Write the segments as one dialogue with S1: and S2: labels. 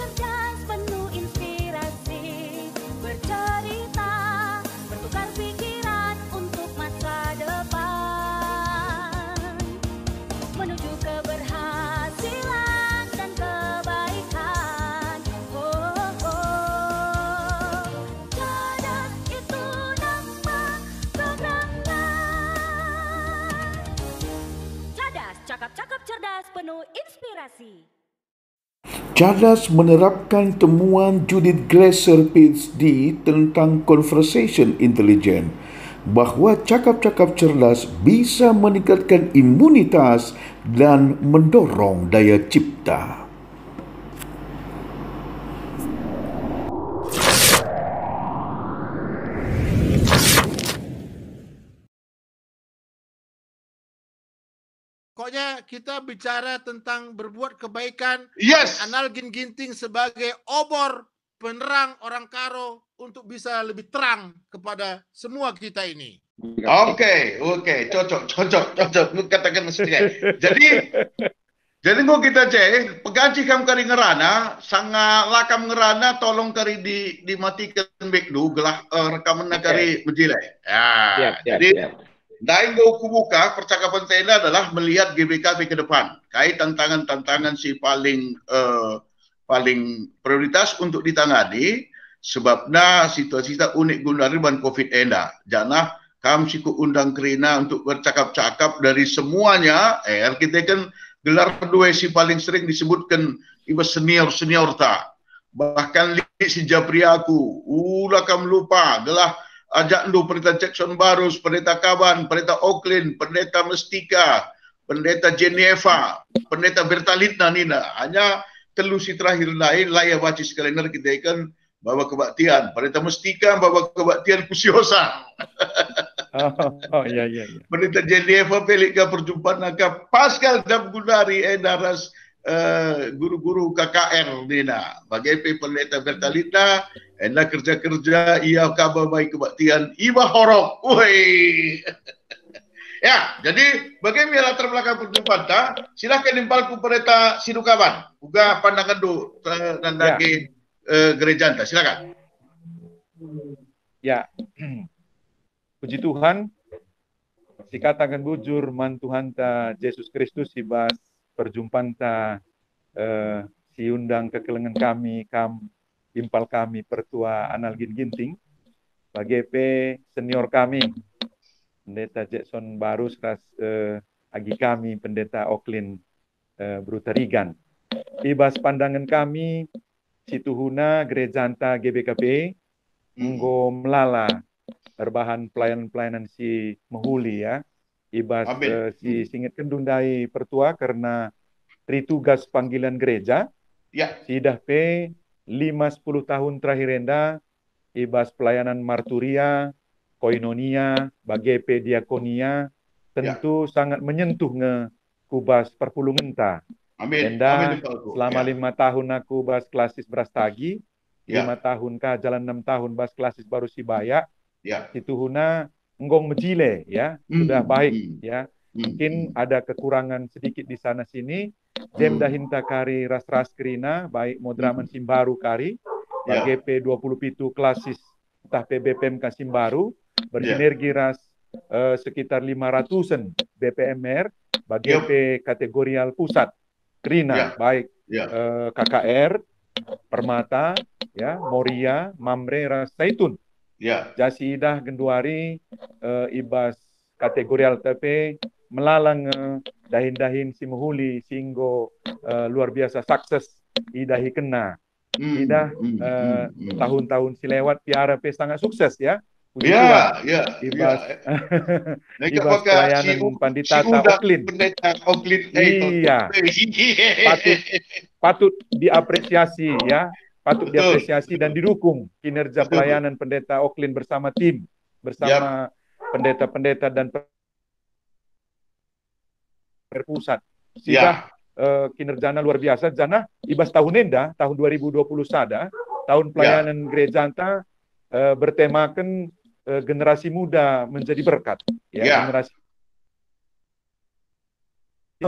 S1: cerdas, penuh inspirasi, bercerita, bertukar pikiran untuk masa depan, menuju keberhasilan dan kebaikan. Oh, oh. Cerdas itu nama programnya. Cerdas, cakap-cakap cerdas, penuh inspirasi.
S2: Cerdas menerapkan temuan Judith Glaser PhD tentang conversation intelligence bahawa cakap-cakap cerdas bisa meningkatkan imunitas dan mendorong daya cipta.
S3: Pokoknya kita bicara tentang berbuat kebaikan.
S4: Yes.
S3: Analgin Ginting sebagai obor penerang orang Karo untuk bisa lebih terang kepada semua kita ini.
S4: Oke, cocok. Lu katakan mesti. Jadi mau kita cek, peganci kam kari ngerana, sanga lakam ngerana, tolong kari dimatikan back dulu, gelah rekaman kari menjilai. Ya, jadi daing go kubuka percakapan saya adalah melihat GBKB ke depan, kait tantangan-tantangan si paling prioritas untuk ditangani, sebabnya situasi unik gunari ban COVID enda. Jangan kami siku undang kerina untuk bercakap-cakap dari semuanya. Kita kan gelar kedua si paling sering disebutkan iba senior tak. Bahkan si Japriaku, ulah kamu lupa, gelah ajak lu pendeta Jackson Barus, pendeta Kaban, pendeta Auckland, pendeta Mestika, pendeta Geneva, pendeta Bertalitna Nina. Hanya telusi terakhir lain layak baca kalender kita kan bawa kebaktian. Pendeta Mestika bawa kebaktian Kusiosa.
S5: Iya.
S4: Pendeta Geneva pelika perjumpaan naka Pascal dan Gunari daras guru-guru KKR Nina. Bagi pendeta Bertalita, enda kerja-kerja ia kabar baik kebaktian iba horok. Woi. Ya, jadi bagaimana latar belakang perjumpaan ta? Silakan nimpalku pendeta Sidukaban. Uga pandangan do dan lagi gereja anta. Silakan.
S5: Ya. Puji Tuhan. Dikatakan bujur man Tuhan ta Yesus Kristus ibas perjumpaan ta si undang kekelengan kami impal kami pertua Analgin Ginting bagi senior kami pendeta Jackson Barus agi kami pendeta Auckland Brutarigan ibas pandangan kami si tuhuna gereja anta GBKP nggo melala terbahan pelayanan-pelayanan si Mehuli ya ibas si singit kendundai pertua karena tugas panggilan gereja
S4: ya
S5: sidah 5-10 tahun terakhir enda ibas pelayanan marturia koinonia bagi diakonia tentu sangat menyentuh nge kubas perpulungan ta enda selama 5 tahun aku bas klasis berastagi 5 tahun kah jalan 6 tahun bas klasis baru Sibaya itu huna enggong mejile ya sudah baik ya mungkin ada kekurangan sedikit di sana sini jem dahinta kari ras kerina baik modraman simbaru kari bagi P27 klasis tah PBPMK Simbaru bersinergi ras sekitar 500-an BPMR bagi P kategorial pusat kerina baik KKR Permata ya Moria Mamre ras Zaitun jasi idah genduari ibas kategorial TP melalang dahin-dahin si Mehuli singgo luar biasa sukses idahi kena idah tahun-tahun si lewat piara sangat sukses ya ibas ibas pelayanan pandita Auckland iya patut diapresiasi ya patut diapresiasi dan didukung kinerja pelayanan pendeta Auckland bersama tim, bersama pendeta-pendeta dan perpusat. Sudah kinerjana luar biasa. Jana ibas tahun enda, tahun 2020 sada, tahun pelayanan gereja anta bertemakan generasi muda menjadi berkat. Ya, generasi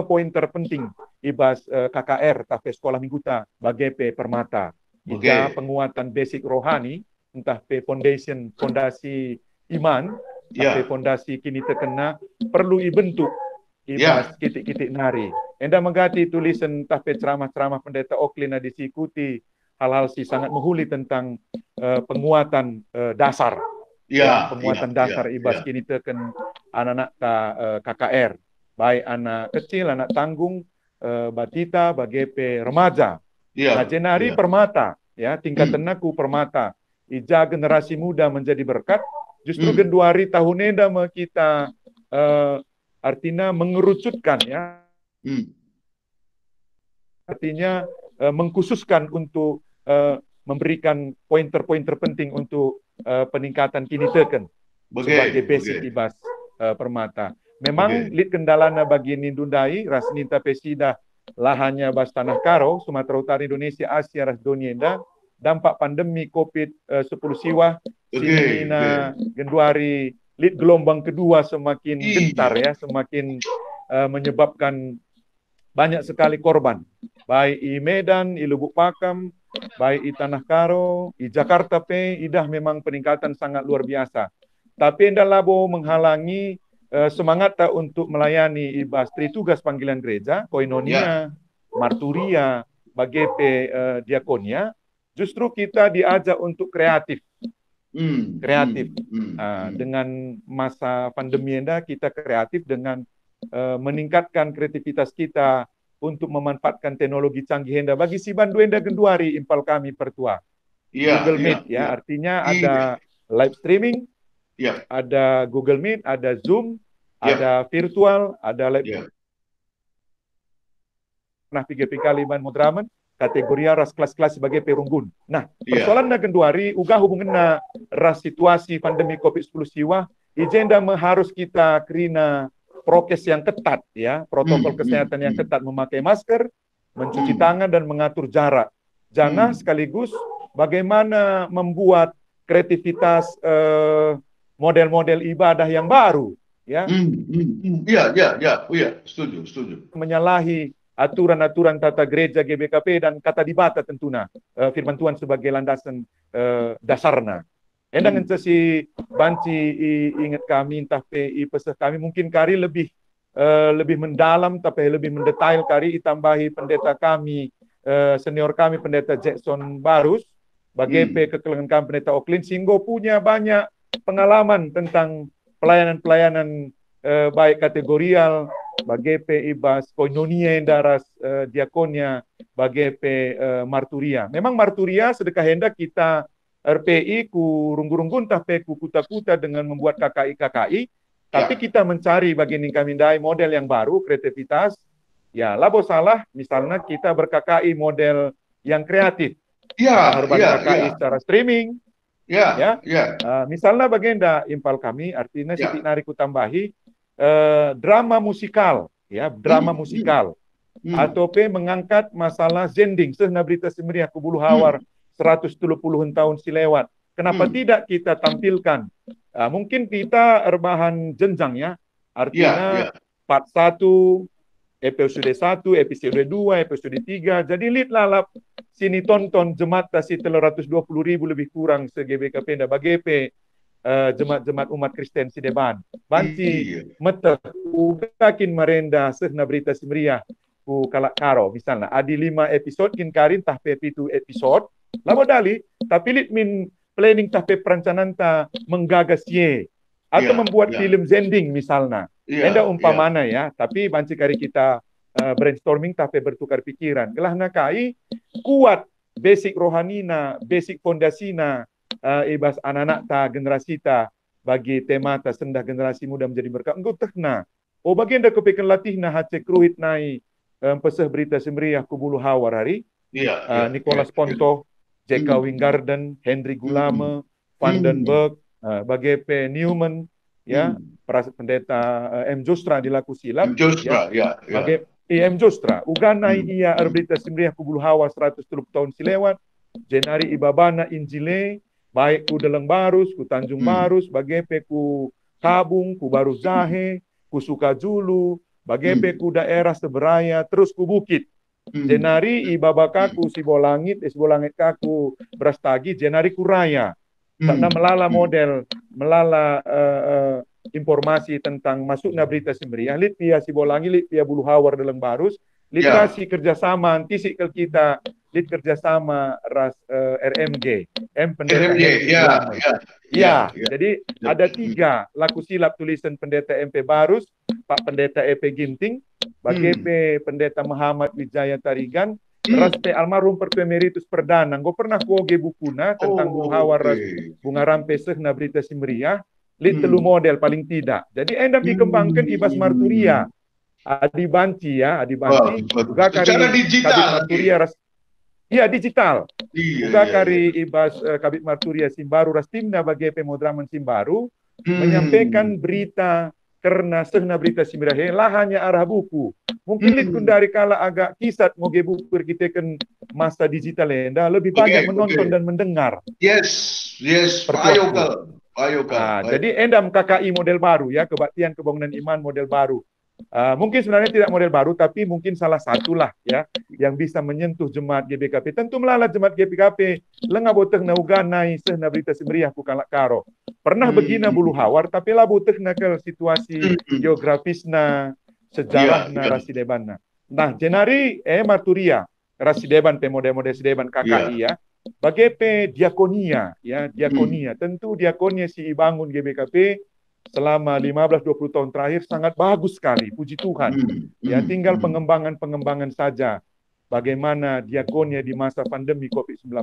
S5: poin terpenting ibas KKR tapi sekolah mingguta bagi pe permata. Ija penguatan basic rohani entah pe fondasi iman tapi fondasi kini terkena perlu dibentuk ibas kitik-kitik nari. Enda menggati tulisan entah pe ceramah-ceramah pendeta Auckland disikuti hal-hal si sangat menghuli tentang penguatan dasar. Penguatan dasar ibas kini terken anak-anak KKR. Baik anak kecil, anak tanggung, batita, bagepe remaja. Jenari permata, ya tingkatan aku permata. Ija generasi muda menjadi berkat. Justru genduari tahun eda kita artinya mengerucutkan, ya. Artinya mengkhususkan untuk memberikan pointer-pointer penting untuk peningkatan kini teken sebagai basic ibas permata. Memang lid kendalana bagi nindundai ras ninta pesida lahannya bas tanah karo Sumatera Utara Indonesia Asia ras donienda dampak pandemi COVID-10 siwa sini genduari lid gelombang kedua semakin gentar ya, semakin menyebabkan banyak sekali korban. Baik di Medan, di Lubuk Pakam, baik di Tanah Karo, di Jakarta idah memang peningkatan sangat luar biasa. Tapi endah labo menghalangi semangat untuk melayani ibas tugas panggilan gereja, koinonia, marturia, bagepe diakonia, justru kita diajak untuk kreatif. Dengan masa pandemi endah kita kreatif dengan meningkatkan kreativitas kita untuk memanfaatkan teknologi canggih endah bagi si bandu endah genduari impal kami pertua. Google Meet artinya ada live streaming, ada Google Meet, ada Zoom, ada virtual, ada live. Nah, PGP Kaliman Mudraman kategori ras kelas-kelas sebagai perunggun. Nah, persoalan na genduari uga hubungan na ras situasi pandemi COVID-10 siwa, agenda harus kita kerina prokes yang ketat ya, protokol kesehatan yang ketat, memakai masker, mencuci tangan dan mengatur jarak. Jangan sekaligus bagaimana membuat kreativitas model-model ibadah yang baru ya. Setuju. Menyalahi aturan-aturan tata gereja GBKP dan kata dibata tentunya firman Tuhan sebagai landasan dasarna. Endang si banci ingat kami entah PI pesah kami mungkin kari lebih mendalam tapi lebih mendetail kari tambahi pendeta kami senior kami pendeta Jackson Barus bagi kekelengan kami pendeta Auckland sehingga punya banyak pengalaman tentang pelayanan-pelayanan baik kategorial bagi ibas koinonia daras diakonia bagi marturia. Memang marturia sedekah hendak kita RPI ku runggu-runggun tapi ku kuta-kuta dengan membuat KKI, tapi kita mencari bagi kami dai model yang baru, kreativitas. Ya, labo salah misalnya kita ber-KKI model yang kreatif. KKI secara streaming. Misalnya bagenda impal kami artinya sitik nari ku tambahi drama musikal, ya, drama musikal. Atau mengangkat masalah zending sehna berita semeriah ku bulu hawar 130 tahun silewat. Kenapa tidak kita tampilkan? Mungkin kita erbahan jenjang ya. Artinya part 1, episode 1, episode 2, episode 3. Jadi lihat lalap sini tonton jemaat si 320.000 lebih kurang se-GBKP nda bagepe jemaat-jemaat umat Kristen si deban. Banci meteh ugakin merenda sehna berita semeriah ku kalak karo misalnya. Adi 5 episode kin karin tah pe 7 episode. Lama dali, tapi lit min planning tapi perencanaan ta menggagas ye atau membuat film zending misalnya. Enda umpamana ya, tapi banci kari kita brainstorming tapi bertukar pikiran. Gelah nakai kuat basic rohanina, basic fondasina ibas anak-anak ta generasi ta bagi tema ta sendah generasi muda menjadi berkat. Engkau tekna. Oh bagian dah kepikan latih na hace kruhit nai pesah berita semeriah kubulu hawar hari. Nicholas Ponto, J.K. Winggarden, Henry Gulame, Vandenberg, Bagepe Newman, ya, pendeta M. Jostra dilaku silap. M. Jostra, M. Jostra. Uganai ia berita semeriah kubulu hawa 130 tahun silewat. Jenari ibabana Injile, baik ku Deleng Barus, ku Tanjung Barus, Bagepe ku Kabung, ku Baru Zahe, ku Sukajulu, Bagepe ku daerah seberaya terus ku bukit. Jenari ibabakaku sibolangit, sibolangit kaku brastagi, jenari ku raya. Karena melala model, melala informasi tentang masuknya berita semeriah, lit via sibolangi, lit via bulu hawar dalam barus, literasi kerjasama, antisik kita, lit kerjasama ras RMG, pendeta
S4: RMG,
S5: jadi ada 3 laku silap tulisan pendeta MP Barus, Pak Pendeta EP Ginting, Bagepe Pendeta Muhammad Wijaya Tarigan, ras pe almarhum Pertua Emeritus Perdana. Gue pernah kuoge bukuna tentang bulu hawar ras bunga rampe sehna berita simeriah, lit telu model paling tidak. Jadi endam dikembangkan ibas marturia. Adi Banci juga
S4: secara digital
S5: Kabit Marturia ras. Iya, digital. Juga kari ibas Kabit Marturia Simbaru ras timna bagi pemodraman Simbaru menyampaikan berita karena sehna berita simirahe lah hanya arah buku. Mungkin litkun dari kala agak kisat ngoge buku kita kan masa digital enda lebih banyak menonton dan mendengar.
S4: Yes.
S5: Jadi endam KKI model baru ya, kebaktian kebangunan iman model baru. Mungkin sebenarnya tidak model baru, tapi mungkin salah satulah ya yang bisa menyentuh jemaat GBKP. Tentu melalat jemaat GBKP lengah boteh na uganai sehna berita semeriah bukan karo. Pernah begina bulu hawar, tapi lah boteh na ke situasi geografisna, sejarahna rasidebanna. Nah, jenari marturia rasideban pemode-mode sideban KKI ya. Bagepe diakonia ya, diakonia. Tentu diakonia si bangun GBKP selama 15-20 tahun terakhir sangat bagus sekali, puji Tuhan. Ya, tinggal pengembangan saja. Bagaimana diakonia di masa pandemi COVID-19,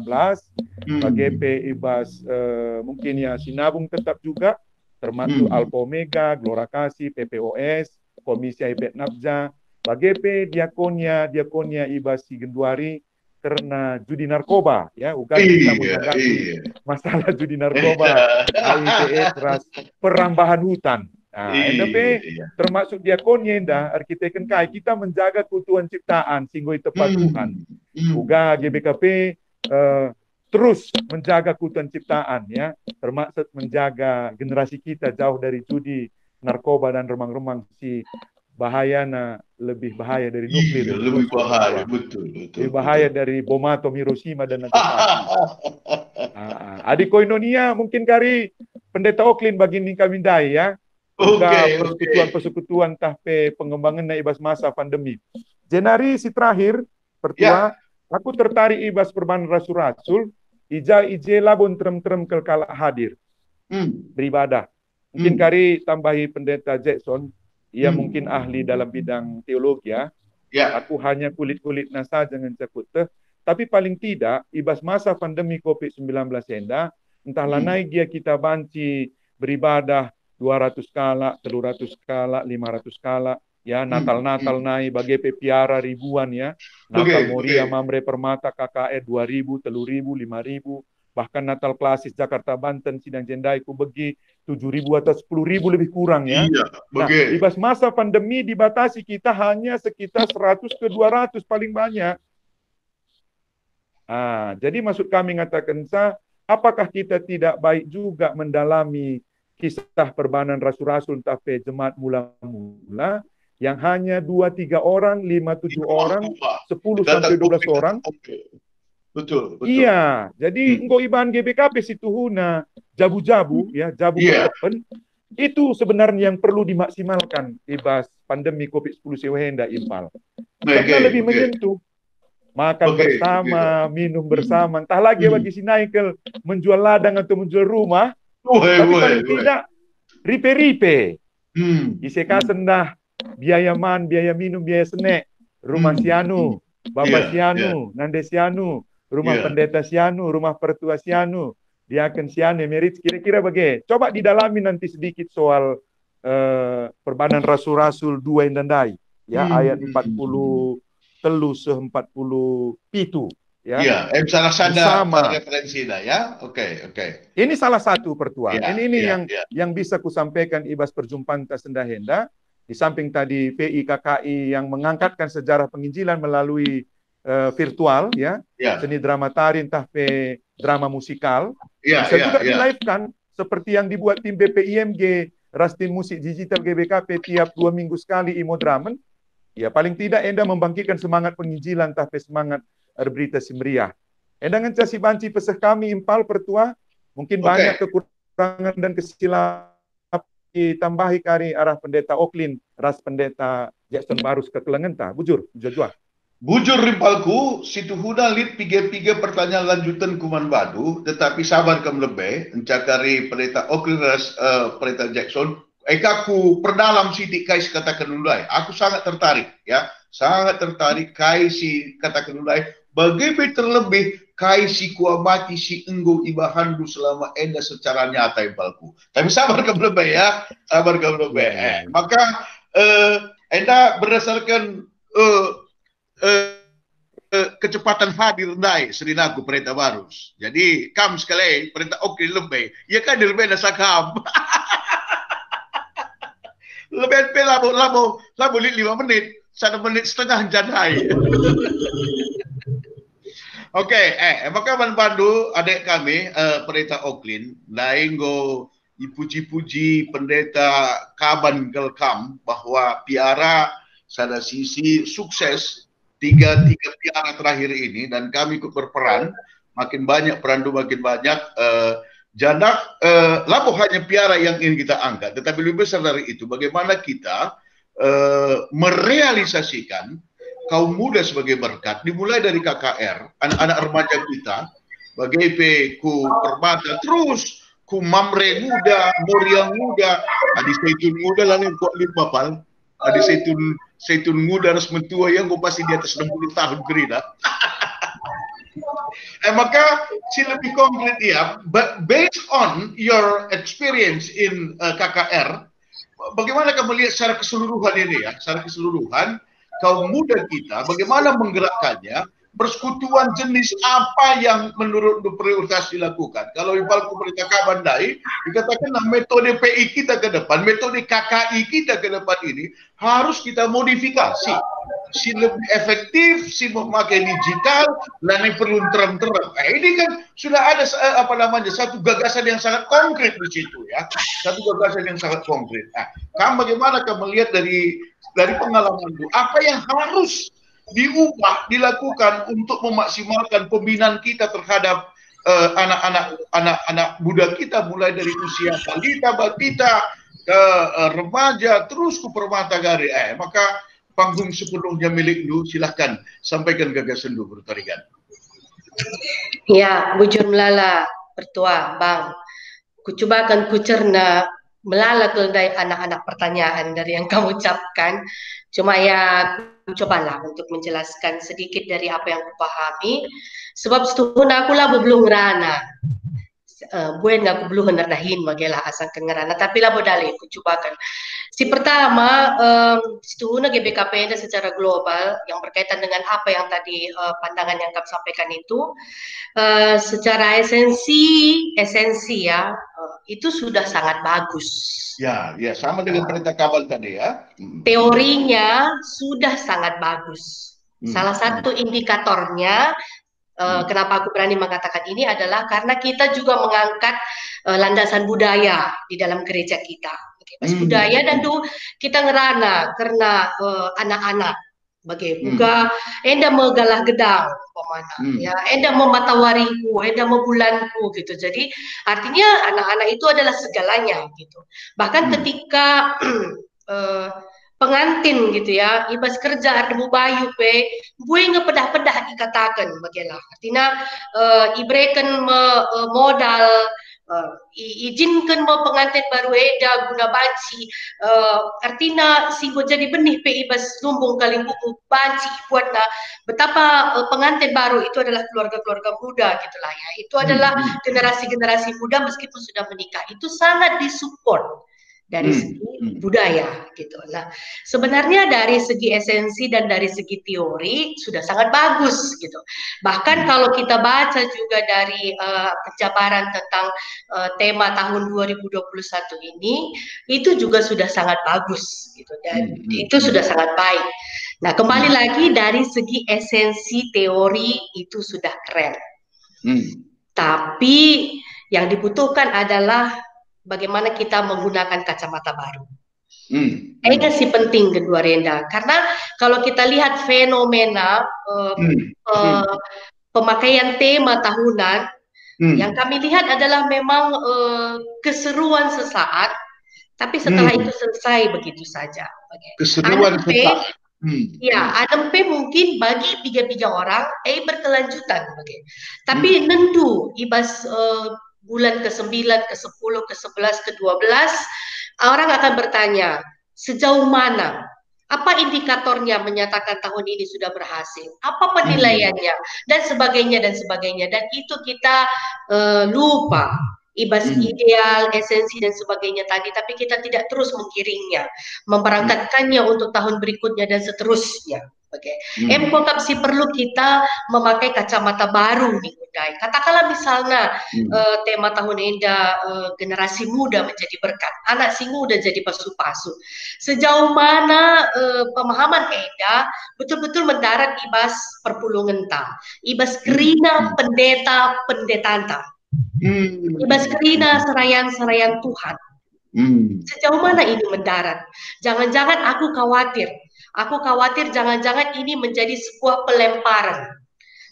S5: bagepe ibas mungkin ya sinabung tetap juga, termasuk Alfa Omega, Glora Kasih, PPOS, Komisi Aibet Nabja, bagepe diakonia ibas si Genduari, karena judi narkoba ya, kita menghadapi masalah judi narkoba, ITE ras perambahan hutan. Nah, NDP termasuk diakonia indah arsitekten kai kita menjaga keutuhan ciptaan sehingga tepat Tuhan. Uga GBKP terus menjaga keutuhan ciptaan ya, termasuk menjaga generasi kita jauh dari judi narkoba dan remang-remang si bahayana lebih bahaya dari nuklir.
S4: Lebih bahaya, betul.
S5: Lebih bahaya dari bom atom Hiroshima dan Nagasaki. Adik koinonia mungkin kari pendeta Oklin bagi Ningkamindai ya. Persekutuan tahpe pengembangan na ibas masa pandemi. Jenari si terakhir pertua, aku tertarik ibas perbanan rasul-rasul, ije labon trem-trem kala hadir. Beribadah. Mungkin kari tambahi pendeta Jackson, ia mungkin ahli dalam bidang teologi ya. Aku hanya kulit-kulit nasa jangan cekut. Tapi paling tidak, ibas masa pandemi COVID-19 enda, entahlah naik dia kita banci beribadah 200 kala, 300 kala, 500 kala, ya Natal naik bagi piara ribuan ya. Natal Moria Mamre Permata KKR 2.000, 3.000, 5.000. Bahkan Natal Klasis Jakarta Banten Sidang Jendai ku begi 7.000 atau 10.000 lebih kurang ya. Nah, ibas masa pandemi dibatasi kita hanya sekitar 100 ke 200 paling banyak. Jadi maksud kami mengatakan apakah kita tidak baik juga mendalami kisah perbanan rasul-rasul tapi jemaat mula-mula yang hanya 2-3 orang, 5-7 orang, 10-12 orang.
S4: Betul.
S5: Iya, jadi engko iban GBKP situ huna jabu-jabu ya, open itu sebenarnya yang perlu dimaksimalkan ibas pandemi COVID-19 sewenda impal. Karena lebih menyentuh makan bersama, minum bersama, entah lagi bagi si Naikel menjual ladang atau menjual rumah, tapi paling tidak ripe-ripe. Isekasen dah biaya minum, biaya senek, rumah sianu, bapak sianu, nande sianu, rumah pendeta sianu, rumah pertua sianu, diaken sianu, merit kira-kira bagai. Coba didalami nanti sedikit soal perbanan rasul-rasul 2 yang dandai, ya ayat 40 telu 40 pitu. Ya,
S4: salah satu referensi dah ya. Oke.
S5: Ini salah satu pertua. Ini yang bisa kusampaikan ibas perjumpaan tasendahenda. Di samping tadi PI KKI yang mengangkatkan sejarah penginjilan melalui virtual ya, seni drama tari entah drama musikal bisa juga di live kan seperti yang dibuat tim BPIMG Rastin musik digital GBKP tiap 2 minggu sekali imo dramen, ya paling tidak enda membangkitkan semangat penginjilan tapi semangat berita semeriah. Enda ngencasi banci pesah kami impal pertua, mungkin banyak kekurangan dan kesilapan ditambahi kari arah pendeta Oklin, ras pendeta Jackson Barus ke Kelengenta. Bujur, jujur.
S4: Bujur rimpalku, situ huda lit piga pertanyaan lanjutan kuman badu, tetapi sabar kam lebih, encakari pendeta Oklin ras pendeta Jackson, ku perdalam sidik kais kata kenulai. Aku sangat tertarik, ya, sangat tertarik kais si kata kenulai. Bagaimana terlebih kai si kuamati si enggo ibahandu selama enda secara nyata impalku. Tapi sabar kam lebih ya, sabar kam lebih. Maka enda berdasarkan kecepatan hadir naik serinaku perintah barus. Jadi kam sekali perintah oke lebih. Ya kan lebih nasa kam. Lebih labo 5 menit, 1 menit setengah jadai. Oke, maka Bandu adik kami pendeta Oklin lainggo dipuji-puji pendeta Kaban Kelkam bahwa piara sada sisi sukses tiga piara terakhir ini, dan kami ikut berperan, makin banyak perandu makin banyak. Janak labuh hanya piara yang ingin kita angkat, tetapi lebih besar dari itu bagaimana kita merealisasikan kaum muda sebagai berkat, dimulai dari KKR, anak-anak remaja kita, bagai ku permata, terus ku mamre muda, moria muda, adi seitun muda lalu kuat lima pal, adi seitun muda harus mentua yang gue pasti di atas 60 tahun gerida. Maka si lebih konkret ya, but based on your experience in KKR, bagaimana kamu lihat secara keseluruhan ini ya, secara keseluruhan kaum muda kita, bagaimana menggerakkannya, persekutuan jenis apa yang menurut prioritas dilakukan. Kalau impalku berita Kabandai, dikatakan metode PI kita ke depan, metode KKI kita ke depan ini harus kita modifikasi. Si lebih efektif, si memakai digital, dan ini perlu terang-terang. Ini kan sudah ada satu gagasan yang sangat konkret di situ ya, satu gagasan yang sangat konkret. Kamu bagaimana kamu melihat dari pengalaman itu, apa yang harus dilakukan untuk memaksimalkan pembinaan kita terhadap anak-anak muda kita, mulai dari usia balita, batita, ke remaja, terus ke permata gari. Maka panggung sepenuhnya milik lu, silahkan sampaikan gagasan lu bertarikan.
S6: Ya, bujur melala pertua bang, kucobakan kucerna melala keldai anak-anak pertanyaan dari yang kamu ucapkan. Cuma ya cobalah untuk menjelaskan sedikit dari apa yang kupahami. Sebab setahun aku lah belum ngerana. Buen aku belum ngernahin magalah asal ngerana. Tapi lah bodali kucobakan. Si pertama, setahun GBKP secara global yang berkaitan dengan apa yang tadi pandangan yang kamu sampaikan itu, secara esensi ya, itu sudah sangat bagus.
S4: Ya, sama dengan perintah Kabal tadi ya.
S6: Teorinya sudah sangat bagus. Salah satu indikatornya, kenapa aku berani mengatakan ini adalah karena kita juga mengangkat landasan budaya di dalam gereja kita. Budaya dan tuh kita ngerana karena anak-anak bagai buka enda megalah gedang pemana ya, enda mematawariku, enda mebulanku gitu. Jadi artinya anak-anak itu adalah segalanya gitu. Bahkan ketika pengantin gitu ya, ibas kerja ada bayu pe, gue ngepedah-pedah dikatakan bagaimana. Artinya ibrekan modal, izinkan mau pengantin baru eda guna banci, artinya singgo jadi benih pe ibas lumbung kaling buku banci buatlah betapa pengantin baru itu adalah keluarga-keluarga muda gitulah ya. Itu adalah generasi-generasi muda meskipun sudah menikah, itu sangat disupport dari segi budaya gitu. Nah, sebenarnya dari segi esensi dan dari segi teori sudah sangat bagus gitu. Bahkan kalau kita baca juga dari penjabaran tentang tema tahun 2021 ini, itu juga sudah sangat bagus gitu, dan itu sudah sangat baik. Nah, kembali lagi dari segi esensi teori itu sudah keren. Tapi yang dibutuhkan adalah bagaimana kita menggunakan kacamata baru. Ini sih penting kedua Renda, karena kalau kita lihat fenomena pemakaian tema tahunan, yang kami lihat adalah memang keseruan sesaat, tapi setelah itu selesai begitu saja.
S4: Keseruan sesaat.
S6: Ya, Adam P mungkin bagi 3 orang berkelanjutan, tapi nentu ibas bulan ke-9, ke-10, ke-11, ke-12, orang akan bertanya sejauh mana, apa indikatornya menyatakan tahun ini sudah berhasil, apa penilaiannya, dan sebagainya, dan itu kita lupa. Ibas ideal, esensi dan sebagainya tadi, tapi kita tidak terus menggiringnya, memberangkatkannya untuk tahun berikutnya dan seterusnya. Empotapsi perlu kita memakai kacamata baru di Undai. Katakanlah misalnya tema tahun Enda generasi muda menjadi berkat, anak si muda jadi pasu-pasu. Sejauh mana pemahaman Enda betul-betul mendarat ibas perpulungan ta, ibas kerina pendeta-pendetanta. Ibas kerina serayan Tuhan. Sejauh mana ini mendarat? Jangan-jangan aku khawatir jangan-jangan ini menjadi sebuah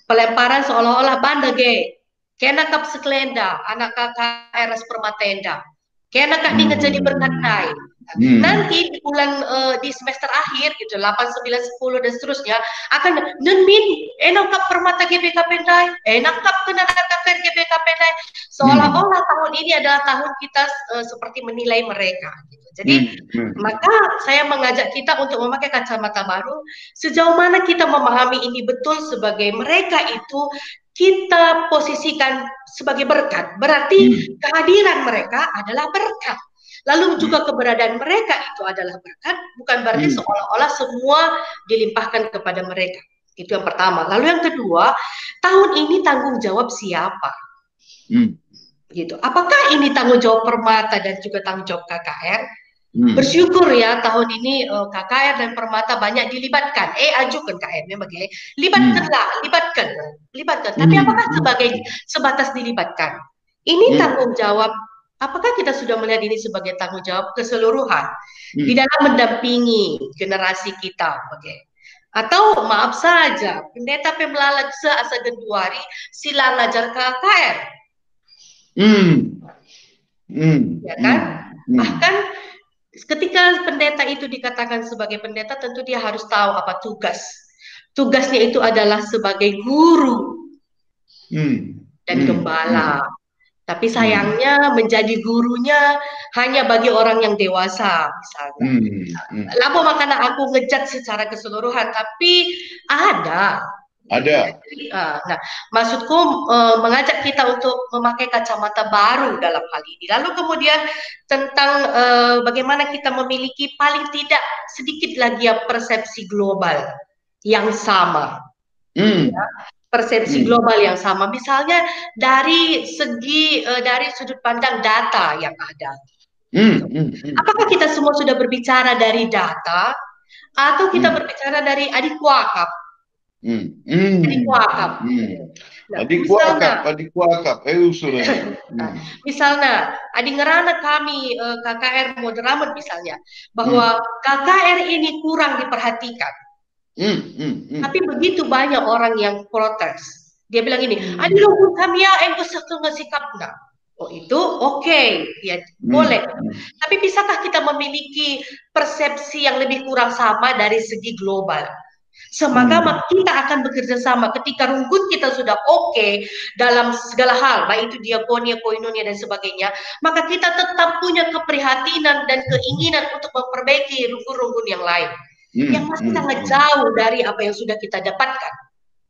S6: pelemparan seolah-olah bandage. Kena kap sekelenda, anak KKR Permatenda. Kena kak ini jadi berkat naik. Nanti di bulan di semester akhir gitu 8, 9, 10 dan seterusnya akan nenmin enak kap permata GBKP naik, enak kap kena KKR GBKP naik. Seolah-olah tahun ini adalah tahun kita seperti menilai mereka gitu. Jadi maka saya mengajak kita untuk memakai kacamata baru, sejauh mana kita memahami ini betul sebagai mereka itu kita posisikan sebagai berkat, berarti kehadiran mereka adalah berkat. Lalu juga keberadaan mereka itu adalah berkat, bukan berarti seolah-olah semua dilimpahkan kepada mereka. Itu yang pertama. Lalu yang kedua, tahun ini tanggung jawab siapa? Gitu. Apakah ini tanggung jawab Permata dan juga tanggung jawab KKR? Bersyukur ya tahun ini KKR dan Permata banyak dilibatkan. Ajukan KM bagaimana? Libatkan. Tapi apakah sebatas dilibatkan? Ini tanggung jawab. Apakah kita sudah melihat ini sebagai tanggung jawab keseluruhan di dalam mendampingi generasi kita? Atau maaf saja, pendeta pemelalat seasa Genduari sila ngajar KKR. Ya kan? Bahkan ketika pendeta itu dikatakan sebagai pendeta, tentu dia harus tahu apa tugas. Tugasnya itu adalah sebagai guru dan gembala. Tapi sayangnya menjadi gurunya hanya bagi orang yang dewasa, misalnya. Lapo makanya aku ngejat secara keseluruhan, tapi ada. Nah, maksudku mengajak kita untuk memakai kacamata baru dalam hal ini. Lalu kemudian tentang bagaimana kita memiliki paling tidak sedikit lagi persepsi global yang sama. Ya, persepsi global yang sama. Misalnya dari segi dari sudut pandang data yang ada. Apakah kita semua sudah berbicara dari data atau kita berbicara dari adik wakaf? Adik wakaf. Misalnya, adik ngerana kami KKR Moderamen misalnya, bahwa KKR ini kurang diperhatikan. Tapi begitu banyak orang yang protes. Dia bilang ini, adik lo kami ya, sikapnya. Oh itu oke, ya boleh. Tapi bisakah kita memiliki persepsi yang lebih kurang sama dari segi global? Semaka kita akan bekerja sama ketika rungkut kita sudah oke dalam segala hal, baik itu diakonia, koinonia dan sebagainya, maka kita tetap punya keprihatinan dan keinginan untuk memperbaiki rungkun-rungkun yang lain yang masih sangat jauh dari apa yang sudah kita dapatkan.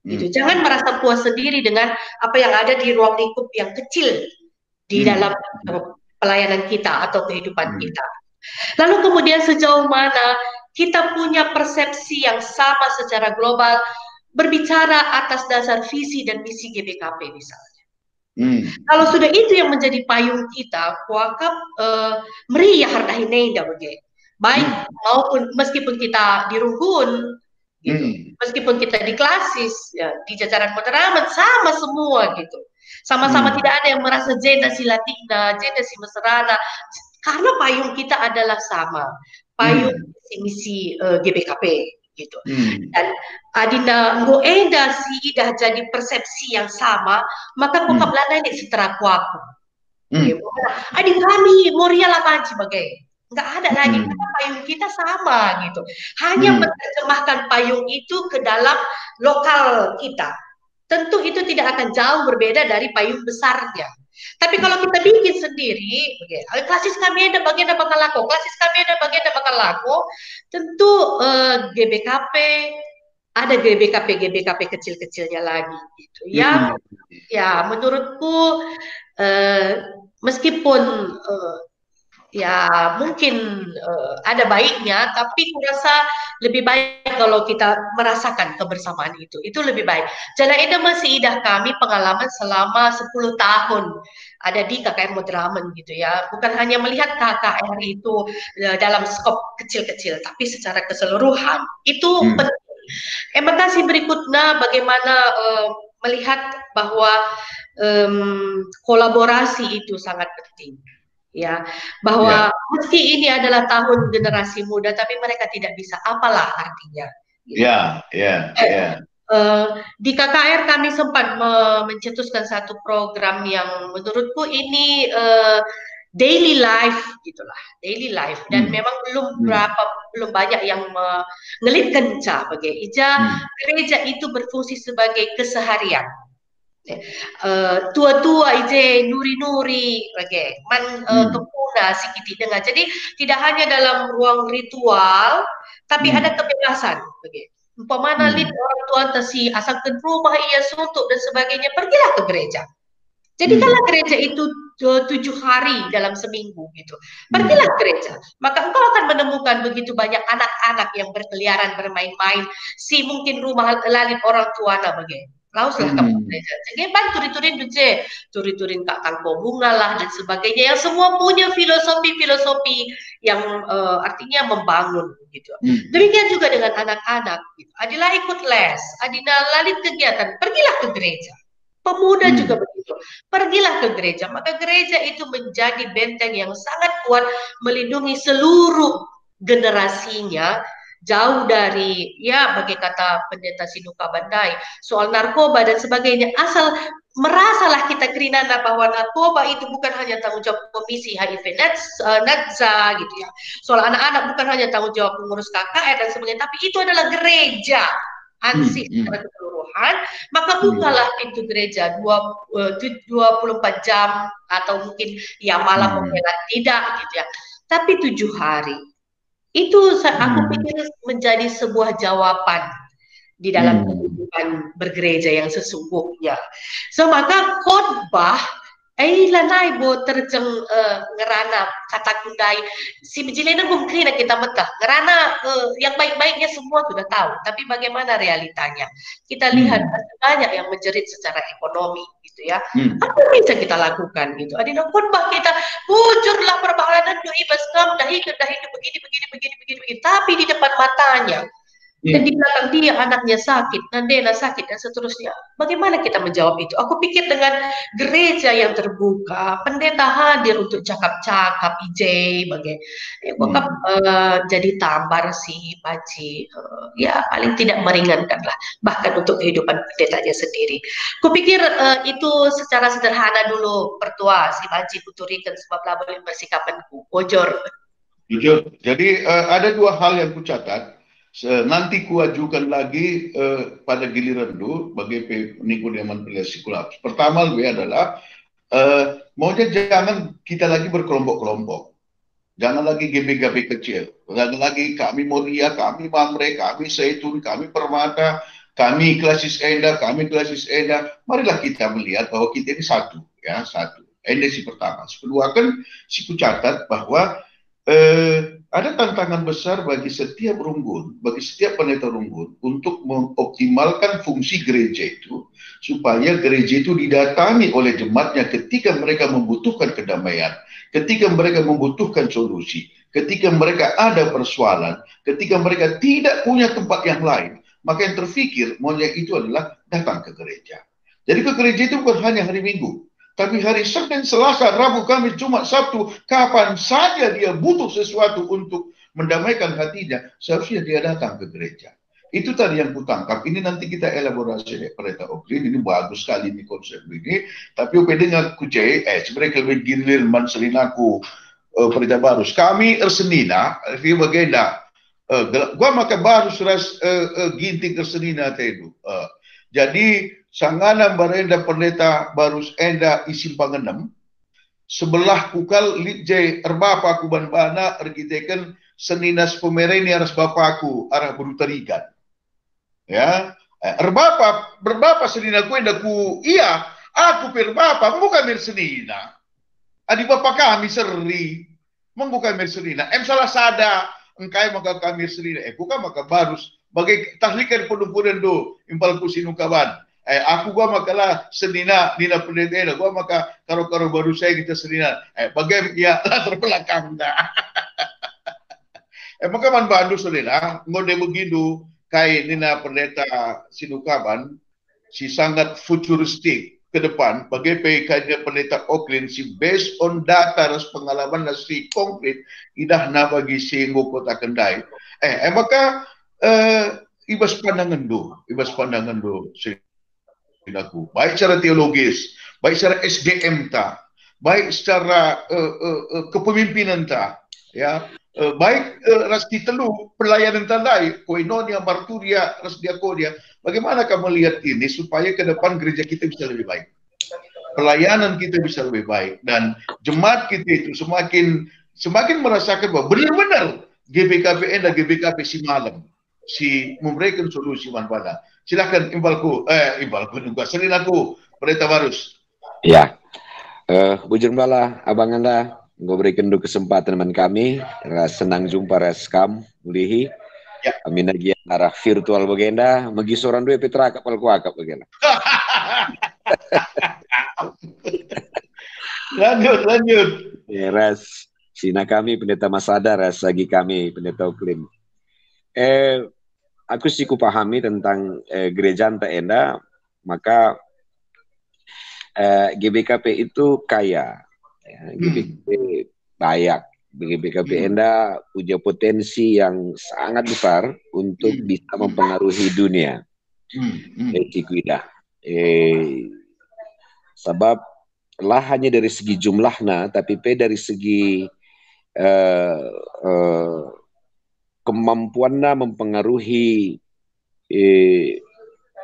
S6: Gitu. Jangan merasa puas sendiri dengan apa yang ada di ruang lingkup yang kecil di dalam pelayanan kita atau kehidupan kita. Lalu kemudian sejauh mana kita punya persepsi yang sama secara global berbicara atas dasar visi dan misi GBKP misalnya. Kalau sudah itu yang menjadi payung kita, kuakap meriah hardahinenda bagai baik maupun meskipun kita di Runggun, gitu. Meskipun kita di Klasis, ya, di jajaran Moderamen sama semua gitu. Sama-sama tidak ada yang merasa jeda si Latina, jeda si Mesrana, karena payung kita adalah sama, payung misi GBKP gitu. Dan adina nggo eda si dah jadi persepsi yang sama, maka kokap lana ini setera kuaku. Adi kami Moria lah sebagai nggak ada lagi karena payung kita sama gitu. Hanya menerjemahkan payung itu ke dalam lokal kita. Tentu itu tidak akan jauh berbeda dari payung besarnya. Tapi kalau kita bikin sendiri, klasis kami ada bagian bakal laku, klasis kami ada bagian bakal laku, tentu GBKP ada GBKP kecil-kecilnya lagi gitu. Ya menurutku meskipun ya mungkin ada baiknya, tapi kurasa lebih baik kalau kita merasakan kebersamaan itu lebih baik. Jana Eda masih idah kami pengalaman selama 10 tahun ada di KKR Madramen gitu ya, bukan hanya melihat KKR itu dalam skop kecil-kecil, tapi secara keseluruhan itu penting. Terima kasih berikutnya bagaimana melihat bahwa kolaborasi itu sangat penting. Ya, bahwa meski ini adalah tahun generasi muda, tapi mereka tidak bisa, apalah artinya. Gitu. Di KKR kami sempat mencetuskan satu program yang menurutku ini daily life, gitulah, daily life, dan memang belum banyak yang mengelit kenca bagi gereja itu berfungsi sebagai keseharian. Tua-tua ije nuri-nuri kepuna sikiti dengar. Jadi tidak hanya dalam ruang ritual, tapi ada kebebasan. Umpamana orang tua si asal ke rumah ia suntuk dan sebagainya, pergilah ke gereja. Jadi kalau gereja itu 7 hari dalam seminggu gitu, pergilah ke gereja. Maka engkau akan menemukan begitu banyak anak-anak yang berkeliaran bermain-main. Si mungkin rumah lalit orang tua bagaimana. Lauslah kamu gereja. Jadi turi-turin duje, turi-turin kakang bunga lah dan sebagainya, yang semua punya filosofi yang artinya membangun gitu. Demikian juga dengan anak-anak gitu. Adilah ikut les, adina lalit kegiatan, pergilah ke gereja. Pemuda juga begitu, pergilah ke gereja. Maka gereja itu menjadi benteng yang sangat kuat melindungi seluruh generasinya, jauh dari, ya bagi kata pendeta Sinuka Bandai, soal narkoba dan sebagainya. Asal merasalah kita kerinana bahwa narkoba itu bukan hanya tanggung jawab Komisi HIV NADZA gitu ya. Soal anak-anak bukan hanya tanggung jawab pengurus KKR dan sebagainya, tapi itu adalah gereja ansih secara keseluruhan. Maka bukalah pintu gereja 24 jam atau mungkin ya malam membela tidak gitu ya, tapi 7 hari. Itu aku pikir menjadi sebuah jawaban di dalam kehidupan bergereja yang sesungguhnya. So maka khotbah lanai bo terjeng ngerana kata kundai si bejilena mungkin kita metah ngerana yang baik-baiknya semua sudah tahu, tapi bagaimana realitanya kita lihat banyak yang menjerit secara ekonomi gitu ya. Apa bisa kita lakukan gitu? Adina khotbah kita bujurlah perbahanan do ibas ngam dah hidup begini, tapi di depan matanya dan di belakang dia anaknya sakit, Nandela sakit dan seterusnya. Bagaimana kita menjawab itu? Aku pikir dengan gereja yang terbuka, pendeta hadir untuk cakap-cakap jadi tambar si Paci, ya paling tidak meringankan lah, bahkan untuk kehidupan pendetanya sendiri. Kupikir itu secara sederhana dulu pertua si Paci kuturikan sebab label bersikapanku bojor.
S4: Jujur. Jadi ada 2 hal yang kucatat. Nanti kuajukan lagi pada giliran dulu bagi Nikodeman Pelesikulap. Pertama adalah maunya jangan kita lagi berkelompok-kelompok. Jangan lagi GBKP kecil. Jangan lagi kami Moria, kami Mamre, kami Zaitun, kami Permata, kami Klasis Enda, kami Klasis Enda. Marilah kita melihat bahwa kita ini satu, ya satu. Ini si pertama. Kedua kan si kucatat bahwa ada tantangan besar bagi setiap runggun, bagi setiap pendeta runggun untuk mengoptimalkan fungsi gereja itu supaya gereja itu didatangi oleh jemaatnya ketika mereka membutuhkan kedamaian, ketika mereka membutuhkan solusi, ketika mereka ada persoalan, ketika mereka tidak punya tempat yang lain, maka yang terfikir maunya itu adalah datang ke gereja. Jadi ke gereja itu bukan hanya hari Minggu, tapi hari Senin, Selasa, Rabu, Kamis, Jumat, Sabtu, kapan saja dia butuh sesuatu untuk mendamaikan hatinya, seharusnya dia datang ke gereja. Itu tadi yang kutangkap. Ini nanti kita elaborasi Pendeta Oklin. Ini bagus sekali ini konsep ini. Tapi dengan kucai, sebenarnya lebih gilir manselinaku Pendeta Barus. Kami ersenina, di bagenda. Gua maka Barus ras ginting ersenina tedu. Jadi sangana barenda Pendeta Barus enda isim pangenem. Sebelah kukal litjai erbapa kuban bana ergiteken seninas pemereni aras bapaku arah berutarigan. Ya, berbapa senina ku endaku iya, aku berbapa bukan mersenina. Adi bapak kami seri, bukan mersenina. Salah sada, engkai maka kami serina. Bukan maka barus bagai tahlikan penumpunan do impal ku sinukaban. Aku gua makalah senina nina pendeta, gua maka karo-karo baru saya kita senina. Bagai ya latar belakang dah. Maka man bandu senina, ngode begitu. Kai nina pendeta sinukaban si sangat futuristik ke depan bagai PK pendeta Oklin si based on data ras pengalaman si konkret idah na bagi si kota Kendai maka ibas pandangan do sinaku baik secara teologis baik secara SDM ta baik secara kepemimpinan ta ya baik ras telu pelayanan tandai koinonia marturia ras diakonia. Bagaimana kamu melihat ini supaya ke depan gereja kita bisa lebih baik, pelayanan kita bisa lebih baik, dan jemaat kita itu semakin merasakan bahwa benar-benar GBKPN dan GBKP si malam si memberikan solusi manfaat. Silakan imbalku juga sering aku Pendeta Barus.
S7: Ya, bujur malah abang anda memberikan kesempatan teman kami, senang jumpa reskam mulihi. Ya. Amin lagi arah virtual bagenda, magi soran dua Petra kapal kuakap bagenda.
S4: lanjut.
S7: Ya, ras sina kami pendeta Masada, ras lagi kami pendeta Oklin. Aku sih kupahami tentang gereja anta enda, maka GBKP itu kaya, ya, GBKP banyak. GBKP enda punya potensi yang sangat besar untuk bisa mempengaruhi dunia. Sebab lah hanya dari segi jumlahnya, tapi dari segi kemampuannya mempengaruhi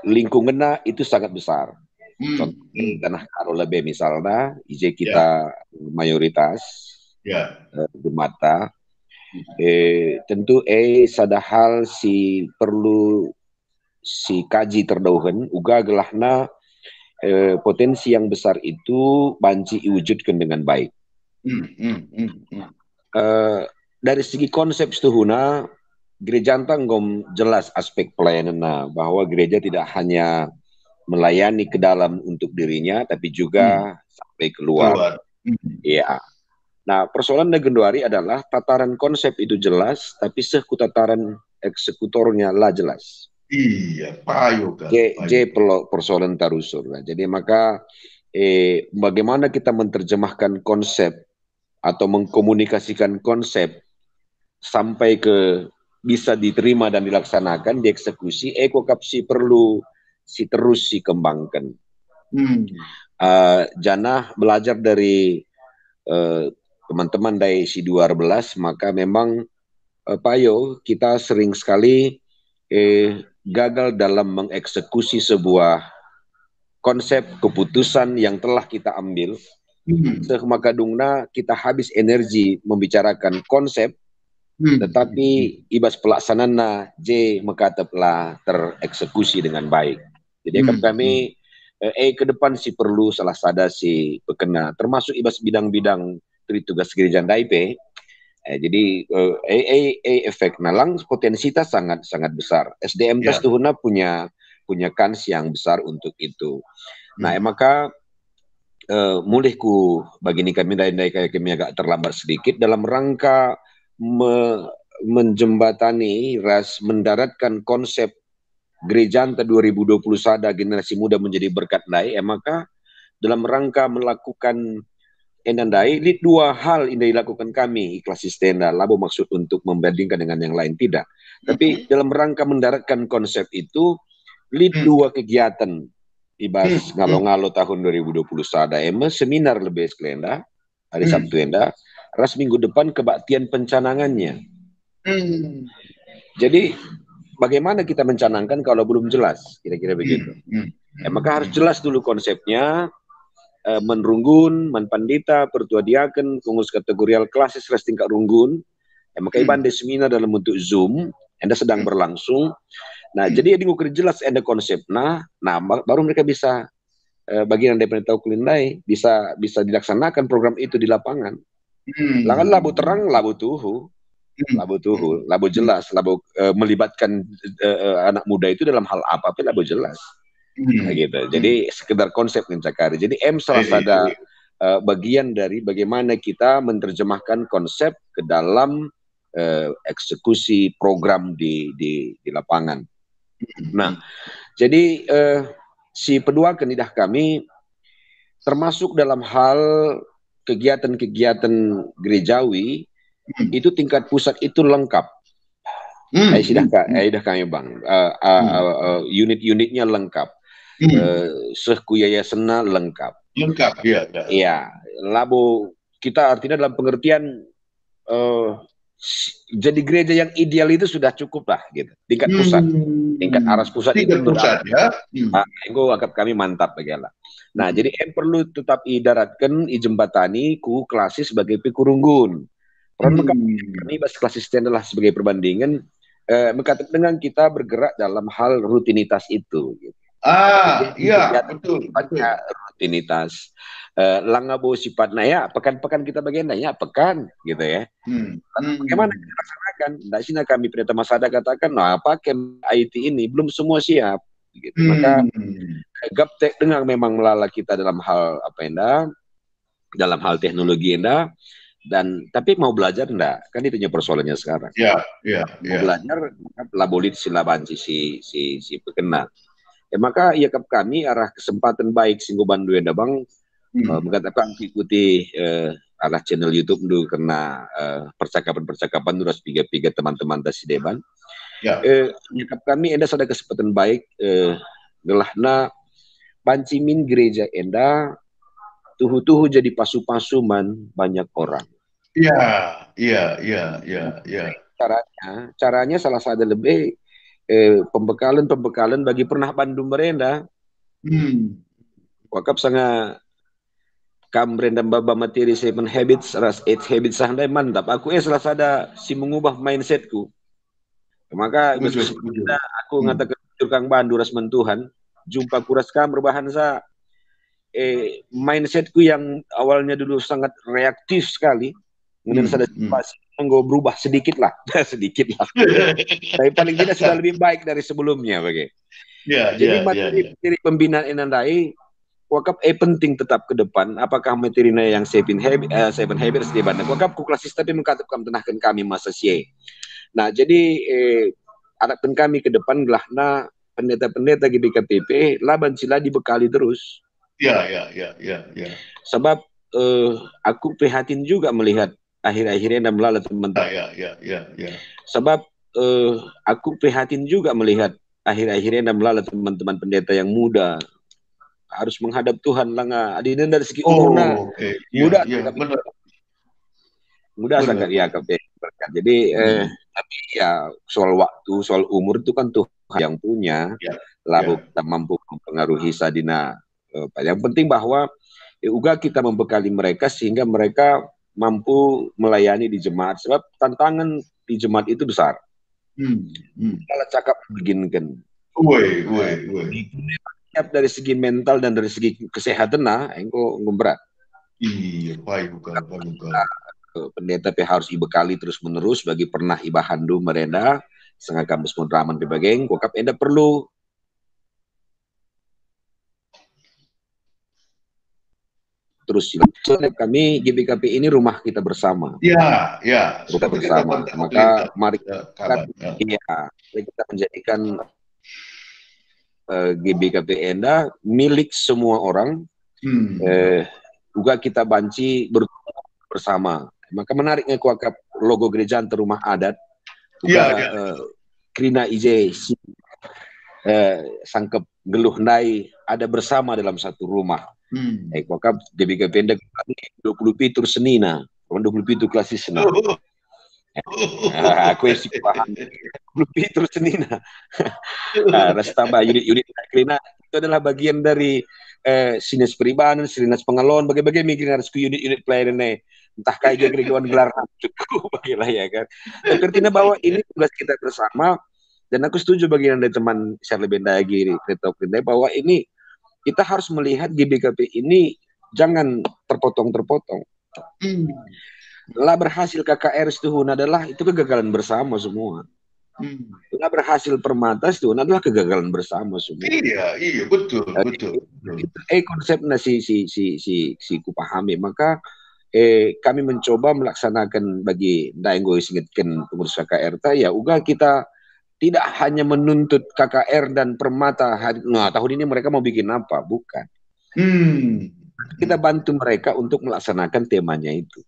S7: lingkungannya itu sangat besar. Contohnya tanah karo lebih misalnya, IJ kita mayoritas. Ya. Di mata tentu sadahal si perlu si kaji terdauhan uga gelahna potensi yang besar itu banci diwujudkan dengan baik. Dari segi konsep setuhuna gereja antanggom jelas aspek pelayanan bahwa gereja tidak hanya melayani ke dalam untuk dirinya tapi juga sampai keluar. Ya. Nah, persoalan Negenduari adalah tataran konsep itu jelas, tapi tataran eksekutornya lah jelas.
S4: Iya, payo kan.
S7: Persoalan tarusur. Jadi maka bagaimana kita menerjemahkan konsep atau mengkomunikasikan konsep sampai ke bisa diterima dan dilaksanakan, dieksekusi, ekokapsi perlu terus kembangkan. Janah belajar dari teman-teman dari si 12, maka memang payo kita sering sekali gagal dalam mengeksekusi sebuah konsep keputusan yang telah kita ambil. Sekemakadungna kita habis energi membicarakan konsep, tetapi ibas pelaksanana mekataplah tereksekusi dengan baik. Jadi kami ke depan si perlu salah sada si pekena, termasuk ibas bidang-bidang tugas gereja DAIP. Jadi efek nalang potensitas sangat besar. SDM tas tuhuna punya kans yang besar untuk itu. Nah, maka mulihku bagi kami dari kayak kami agak terlambat sedikit dalam rangka menjembatani mendaratkan konsep Gereja Anta 2020 Sada generasi muda menjadi berkat Ndai, maka dalam rangka melakukan Endandai, ini dua hal yang dilakukan kami ikhlas Sistenda. Labo maksud untuk membandingkan dengan yang lain tidak. Tapi dalam rangka mendaratkan konsep itu, dua kegiatan ibas ngalo-ngalo tahun 2020 Sada seminar lebih skelenda hari Sabtu enda, ras minggu depan kebaktian pencanangannya. Jadi bagaimana kita mencanangkan kalau belum jelas, kira-kira begitu. Maka harus jelas dulu konsepnya, menrunggun, menpandita, pertua diaken, pengurus kategorial klasis ras tingkat runggun. Maka iban de seminar dalam bentuk Zoom, enda sedang berlangsung. Nah, jadi ini ukur jelas ada konsepnya, nah baru mereka bisa bagian dari penetapan kulindai bisa dilaksanakan program itu di lapangan. Langan labu terang, labu tuhu, labu jelas, labu melibatkan anak muda itu dalam hal apa pun labu jelas. Nah, gitu. Jadi sekedar konsep mencakari. Jadi salah satu bagian dari bagaimana kita menerjemahkan konsep ke dalam eksekusi program di lapangan. Nah, jadi si pedua kenidah kami termasuk dalam hal kegiatan-kegiatan gerejawi itu tingkat pusat itu lengkap. Sudah kami bang, unit-unitnya lengkap, sehku yayasena lengkap.
S4: Lengkap, ya.
S7: Iya, labo kita artinya dalam pengertian jadi gereja yang ideal itu sudah cukup lah, gitu. Tingkat pusat, tingkat aras pusat
S4: tingkat
S7: itu
S4: pusat, ya.
S7: Engko anggap kami mantap bagilah. Nah, jadi perlu tetap idaratkan jembatani ku klasis sebagai pikurunggun. Peran kami bas klasis adalah sebagai perbandingan mengatakan dengan kita bergerak dalam hal rutinitas itu. Gitu.
S4: Iya, betul.
S7: Rutinitas. Langabo sifatnya ya, pekan-pekan kita bagian ya, pekan gitu ya. Bagaimana kita laksanakan? Tidak sih kami pendeta Masada katakan, nah pakai IT ini belum semua siap. Gitu. Maka gaptek dengan memang melala kita dalam hal apa enda, dalam hal teknologi enda, dan tapi mau belajar enggak? Kan itu persoalannya sekarang. Mau belajar, labolit silaban si pekenal. Maka ya kami arah kesempatan baik singgo bandu enda bang. Mengatakan ikuti arah channel YouTube dulu karena percakapan-percakapan terus piga teman-teman tasi deban. Nyakap kami enda ada kesempatan baik gelahna pancimin gereja enda tuhu-tuhu jadi pasu-pasuman banyak orang. Iya. Caranya salah satu lebih pembekalan bagi pernah Bandung merenda. Wakap sangat Kamren dan Baba materi 7 habits, ras 8 habits sandai mantap. Aku salah ada si mengubah mindsetku. Maka aku ngatakan Kang Bandu ras mentuhan, jumpa kuras kam berbahan sa mindsetku yang awalnya dulu sangat reaktif sekali, kemudian saya berubah sedikit lah. Tapi paling tidak sudah lebih baik dari sebelumnya bagi. Jadi materi pembinaan Endandai wakap penting tetap ke depan. Apakah materinya yang 7 habits di bandar wakap ku klasis tapi mengatakan tenahkan kami masa sie. Nah jadi harapan kami ke depan gelahna pendeta-pendeta GBKPP laban sila dibekali terus. Sebab aku prihatin juga melihat akhir-akhirnya dan melala teman-teman. Sebab aku prihatin juga melihat akhir-akhirnya dan melala teman-teman pendeta yang muda harus menghadap Tuhan langa adina dari segi umurnya muda sangat ya berkat. Jadi tapi ya soal waktu, soal umur itu kan Tuhan yang punya. Lalu kita mampu mempengaruhi sadina. Yang penting bahwa juga kita membekali mereka sehingga mereka mampu melayani di jemaat. Sebab tantangan di jemaat itu besar. Kalau cakap beginikan. Dari segi mental dan dari segi kesehatan engko berat.
S4: Iya, baik.
S7: Pendeta harus dibekali terus menerus bagi pernah ibahandu merenda setengah kampus Munraman pebageng kokap enda perlu terus kami GBKP ini rumah kita bersama. Kita bersama. Maka mari kita menjadikan GBKP Enda milik semua orang. Juga kita banci bersama. Maka menariknya kuakap logo gereja antar rumah adat. Krina ije sangkep geluh nai ada bersama dalam satu rumah. Kuakap GBKP Enda 20 pitur senina, 20 pitur klasisna. Aku yang paham 20 pitur senina. Rastaba unit krina itu adalah bagian dari sinas peribanan, sinas pengelolaan, bagai-bagai mikir harus ke unit-unit pelayanan entah kayak geregawan gelar cukup bagilah ya kan. Tapi artinya bahwa ini tugas kita bersama, dan aku setuju bagian dari teman Charlie Bendagi Kreto bahwa ini kita harus melihat GBKP ini jangan terpotong-terpotong. Lah berhasil KKR Setuhun adalah itu kegagalan bersama semua. Lah berhasil Permata Setuhun adalah kegagalan bersama semua.
S4: Iya, betul.
S7: Konsepnya si kupahami, maka kami mencoba melaksanakan bagi Daenggo ingatkan pengurus KKR ya uga kita tidak hanya menuntut KKR dan Permata tahun ini mereka mau bikin apa, bukan. Kita bantu mereka untuk melaksanakan temanya itu.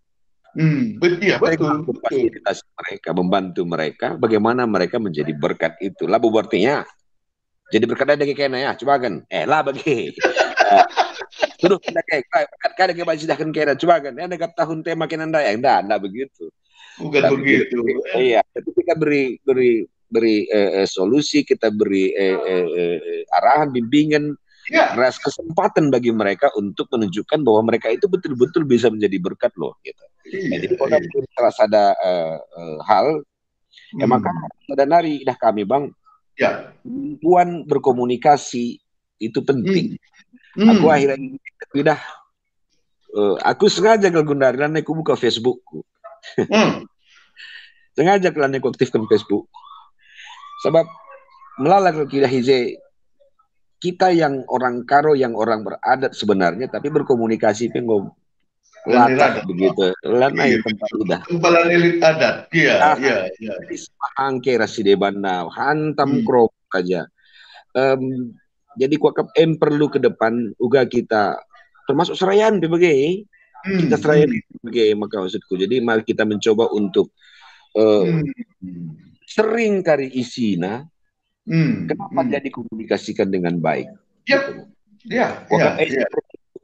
S4: Betul.
S7: Fasilitas mereka, membantu mereka bagaimana mereka menjadi berkat itu. Lah artinya jadi berkat ada kayaknya ya, coba kan. Lah bagi. Sudah kita kayak kada ke baju dah kan kira coba kan. Ada tahun tema kenanda ya, enggak begitu.
S4: Bukan begitu.
S7: Iya, tapi kita beri solusi, kita beri arahan, bimbingan, ras kesempatan bagi mereka untuk menunjukkan bahwa mereka itu betul-betul bisa menjadi berkat loh gitu. Jadi kalau terasa ada hal maka ada nari dah kami bang kemampuan berkomunikasi itu penting. Aku akhirnya tidak aku sengaja kalau gundaran aku buka Facebookku. Sengaja kalau aku aktifkan Facebook. Sebab melalui kita hije kita yang orang Karo, yang orang beradat sebenarnya, tapi berkomunikasi pengen latar begitu. Lana yang tempat udah.
S4: Tempalan elit adat, iya.
S7: Angke rasidebana, hantam krop aja. Jadi kuakap perlu ke depan, uga kita termasuk serayan berbagai. Kita serayan berbagai maka maksudku. Jadi mari kita mencoba untuk sering kari isina. Kenapa dia dikomunikasikan dengan baik?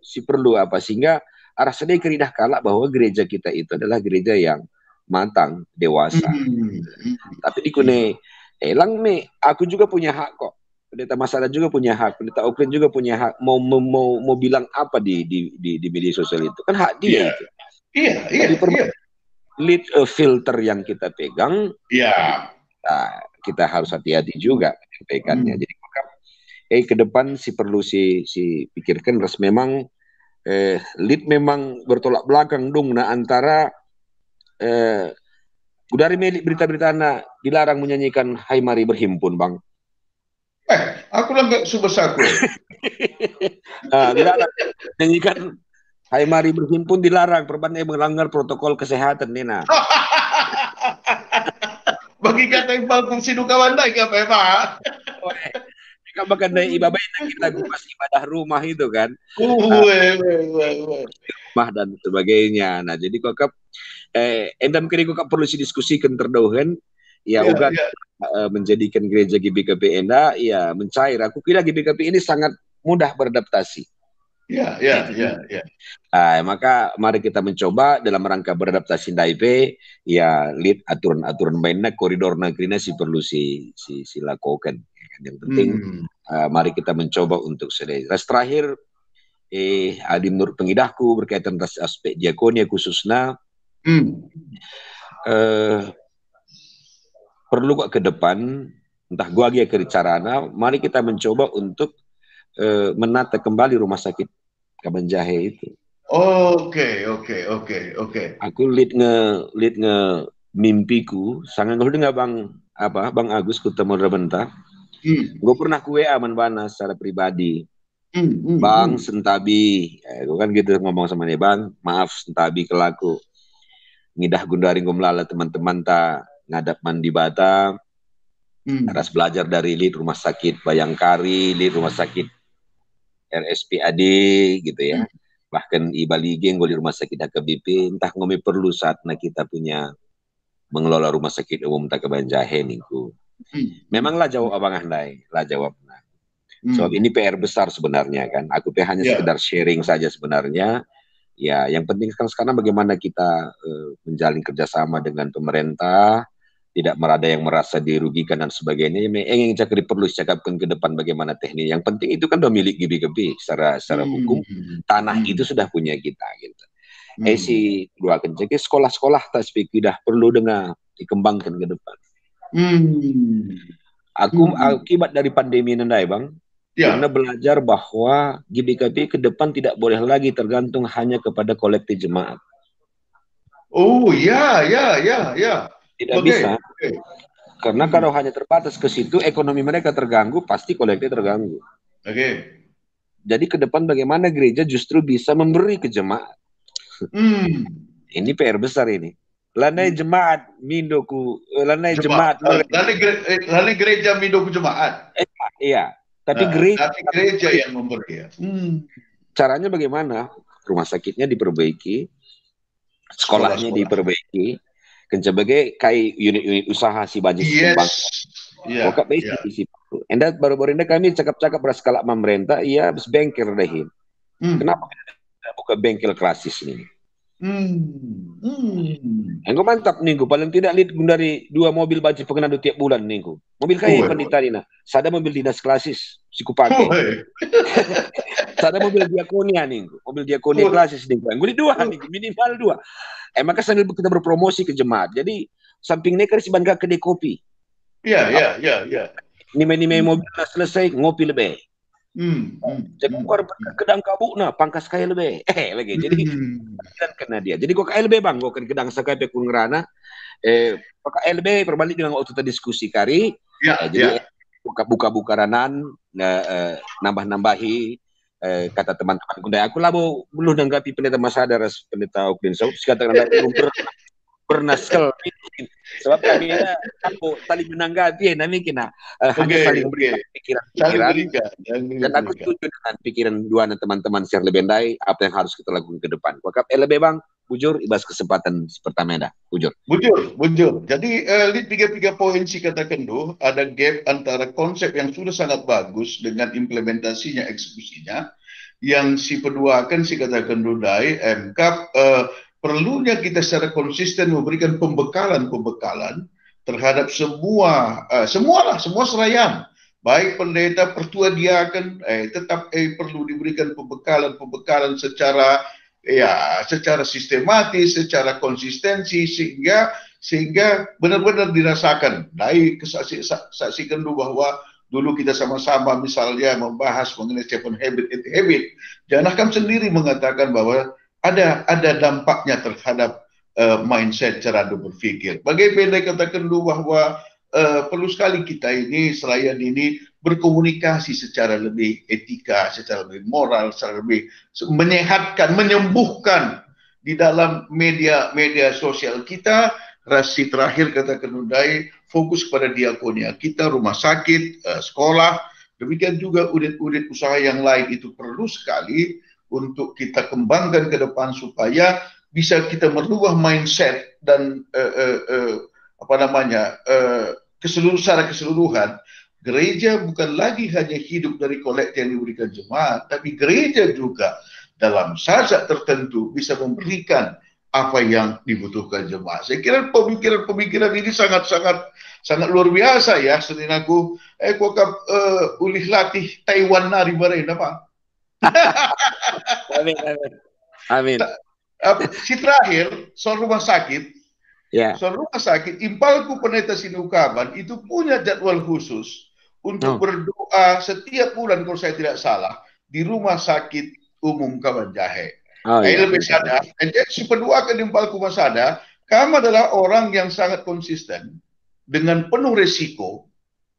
S7: Si perlu apa sehingga arah sedih keridah kalak bahwa gereja kita itu adalah gereja yang matang, dewasa. Tapi dikune elang aku juga punya hak kok. Pendeta Masalah juga punya hak, Pendeta Oakland juga punya hak. Mau bilang apa di media sosial itu kan hak dia. Iya. Lead filter yang kita pegang. Kita harus hati-hati juga menyampaikannya. Jadi ke depan perlu pikirkan ras memang lead memang bertolak belakang dong antara dari milik berita-berita dilarang menyanyikan Hai Mari Berhimpun bang.
S4: Aku lang subasaku.
S7: Dilarang menyanyikan Hai Mari Berhimpun dilarang, perbannya melanggar protokol kesehatan Nena.
S4: Bagi kata yang palpung sinu kawan dah apa Pak?
S7: Kan bahkan dari ibadah kita pas ibadah rumah itu kan. Rumah dan sebagainya. Nah, jadi kok endam kiri kok perlu didiskusikan terdahulu uga menjadikan gereja GBKP Enda mencair. Aku kira GBKP ini sangat mudah beradaptasi. Maka mari kita mencoba dalam rangka beradaptasi DAIP lead aturan-aturan mainnya koridor negerinya perlu lakukan. Yang penting mari kita mencoba untuk terakhir Adi menurut pengidahku berkaitan aspek diakonia khususnya perlu kok ke depan entah gua lagi ke carana mari kita mencoba untuk menata kembali rumah sakit Kabanjahe itu.
S4: Oke.
S7: Aku lead nge mimpiku sangat ngelu dengar Bang Agus Kutamo Rabenta. Gue pernah WA Manbana secara pribadi. Bang Sentabi, gue kan gitu ngomong sama dia, Bang, maaf Sentabi kelaku. Ngidah gundaring gue melala teman-teman ngadap mandi bata. Harus belajar dari lead rumah sakit Bayangkari, lead rumah sakit RSPAD gitu ya. Bahkan Bali Geng di rumah sakit HKBP, entah ngomong perlu saatnya kita punya mengelola rumah sakit umum Takaban Jahe niku. Memanglah jawab abang andai, lah jawabnya. Sebab ini PR besar sebenarnya kan. Aku hanya sekedar sharing saja sebenarnya. Ya, yang penting sekarang bagaimana kita menjalin kerjasama dengan pemerintah, tidak ada yang merasa dirugikan dan sebagainya. Yang cakap perlu cakapkan ke depan bagaimana teknik. Yang penting itu kan udah milik GB secara hukum. Tanah itu sudah punya kita gitu. Si dua kencang sekolah-sekolah tak dah perlu dengar dikembangkan ke depan. Aku akibat dari pandemi nandai bang, karena belajar bahwa GBKP ke depan tidak boleh lagi tergantung hanya kepada kolektif jemaat.
S4: Oh ya.
S7: Tidak bisa. Karena kalau hanya terbatas ke situ, ekonomi mereka terganggu, pasti kolektif terganggu. Jadi ke depan bagaimana gereja justru bisa memberi ke jemaat. Ini PR besar ini. Lanai jemaat mindoku, lanai jemaat.
S4: Lanai gereja mindoku jemaat.
S7: Iya. Tapi
S4: gereja yang memberi.
S7: Caranya bagaimana? Rumah sakitnya diperbaiki, sekolahnya diperbaiki, sebagai kayak unit-unit usaha si bajis kembang. Bokap basic. Enda baru-baru ini kami cakap-cakap berskala pemerintah, iya bengkel dahin. Kenapa buka bengkel klasis ini? Engkau mantap minggu paling tidak lihat dari 2 mobil baju pengenadu tiap bulan minggu. Mobil kaya pandita dina. Sada mobil dinas klasis siku pakai. Sada mobil diakonia minggu. Mobil diakonia klasis minggu. Nguli 2 minggu minimal 2. Maka sambil kita berpromosi ke jemaat. Jadi samping nekar si bangga kedai kopi.
S4: Iya.
S7: Nime mobil selesai ngopi lebih. Jadi kedang kabuk na pangkas kaya lebih lagi jadi kena dia jadi kok KLB bang kok kedang sakai pekun ngerana KLB berbalik dengan waktu kita diskusi kari jadi buka ranan nambah-nambahi kata teman-teman kundai aku lah belum nanggapi pendeta Masada pendeta Ukrin so katakan bernaskel sebab kami aku saling menanggapi hanya saling beri pikiran dan aku setuju dengan pikiran dua teman-teman share lebendai apa yang harus kita lakukan ke depan. Wakap lebih bang bujur ibas kesempatan pertama dah bujur.
S4: Jadi lihat 3 poin si katakan tuh ada gap antara konsep yang sudah sangat bagus dengan implementasinya eksekusinya yang si peduakan si katakan dudai MKAP perlunya kita secara konsisten memberikan pembekalan terhadap semua serayan, baik pendeta, pertua diaken, tetap perlu diberikan pembekalan secara sistematis, secara konsistensi sehingga benar-benar dirasakan. Dari saksikan dulu bahwa dulu kita sama-sama misalnya membahas mengenai 7 habit, Janah Kam sendiri mengatakan bahwa ada dampaknya terhadap mindset cara berpikir. Bagaimana katakan dulu bahwa perlu sekali kita ini selain ini berkomunikasi secara lebih etika, secara lebih moral, secara lebih menyehatkan, menyembuhkan di dalam media sosial kita. Rasi terakhir katakan Udai fokus pada diakonia kita, rumah sakit, sekolah, demikian juga unit-unit usaha yang lain itu perlu sekali untuk kita kembangkan ke depan supaya bisa kita merubah mindset dan secara keseluruhan gereja bukan lagi hanya hidup dari kolektif yang diberikan jemaat, tapi gereja juga dalam saat tertentu bisa memberikan apa yang dibutuhkan jemaat. Saya kira pemikiran ini sangat luar biasa ya. Selain aku ulih latih Taiwan nari bareng apa?
S7: Amin.
S4: Si terakhir soal rumah sakit. Soal rumah sakit, Impalku Pendeta Sinukaban itu punya jadwal khusus untuk berdoa setiap bulan kalau saya tidak salah di rumah sakit umum Kaban Jahe. Lebih sadar. Si pendua ke Impalku Masada, kamu adalah orang yang sangat konsisten dengan penuh resiko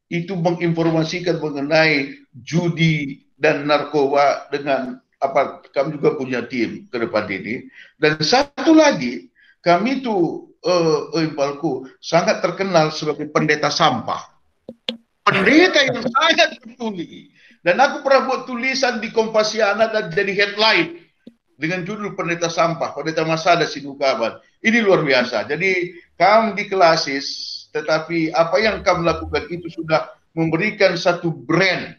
S4: itu menginformasikan mengenai judi dan narkoba dengan kami juga punya tim ke depan ini. Dan satu lagi, kami itu Impalku sangat terkenal sebagai pendeta sampah. Pendeta yang sangat peduli. Dan aku pernah buat tulisan di Kompasiana dan jadi headline dengan judul Pendeta Sampah, Pendeta Masada Sinukaban. Ini luar biasa. Jadi kamu di Klasis, tetapi apa yang kamu lakukan itu sudah memberikan satu brand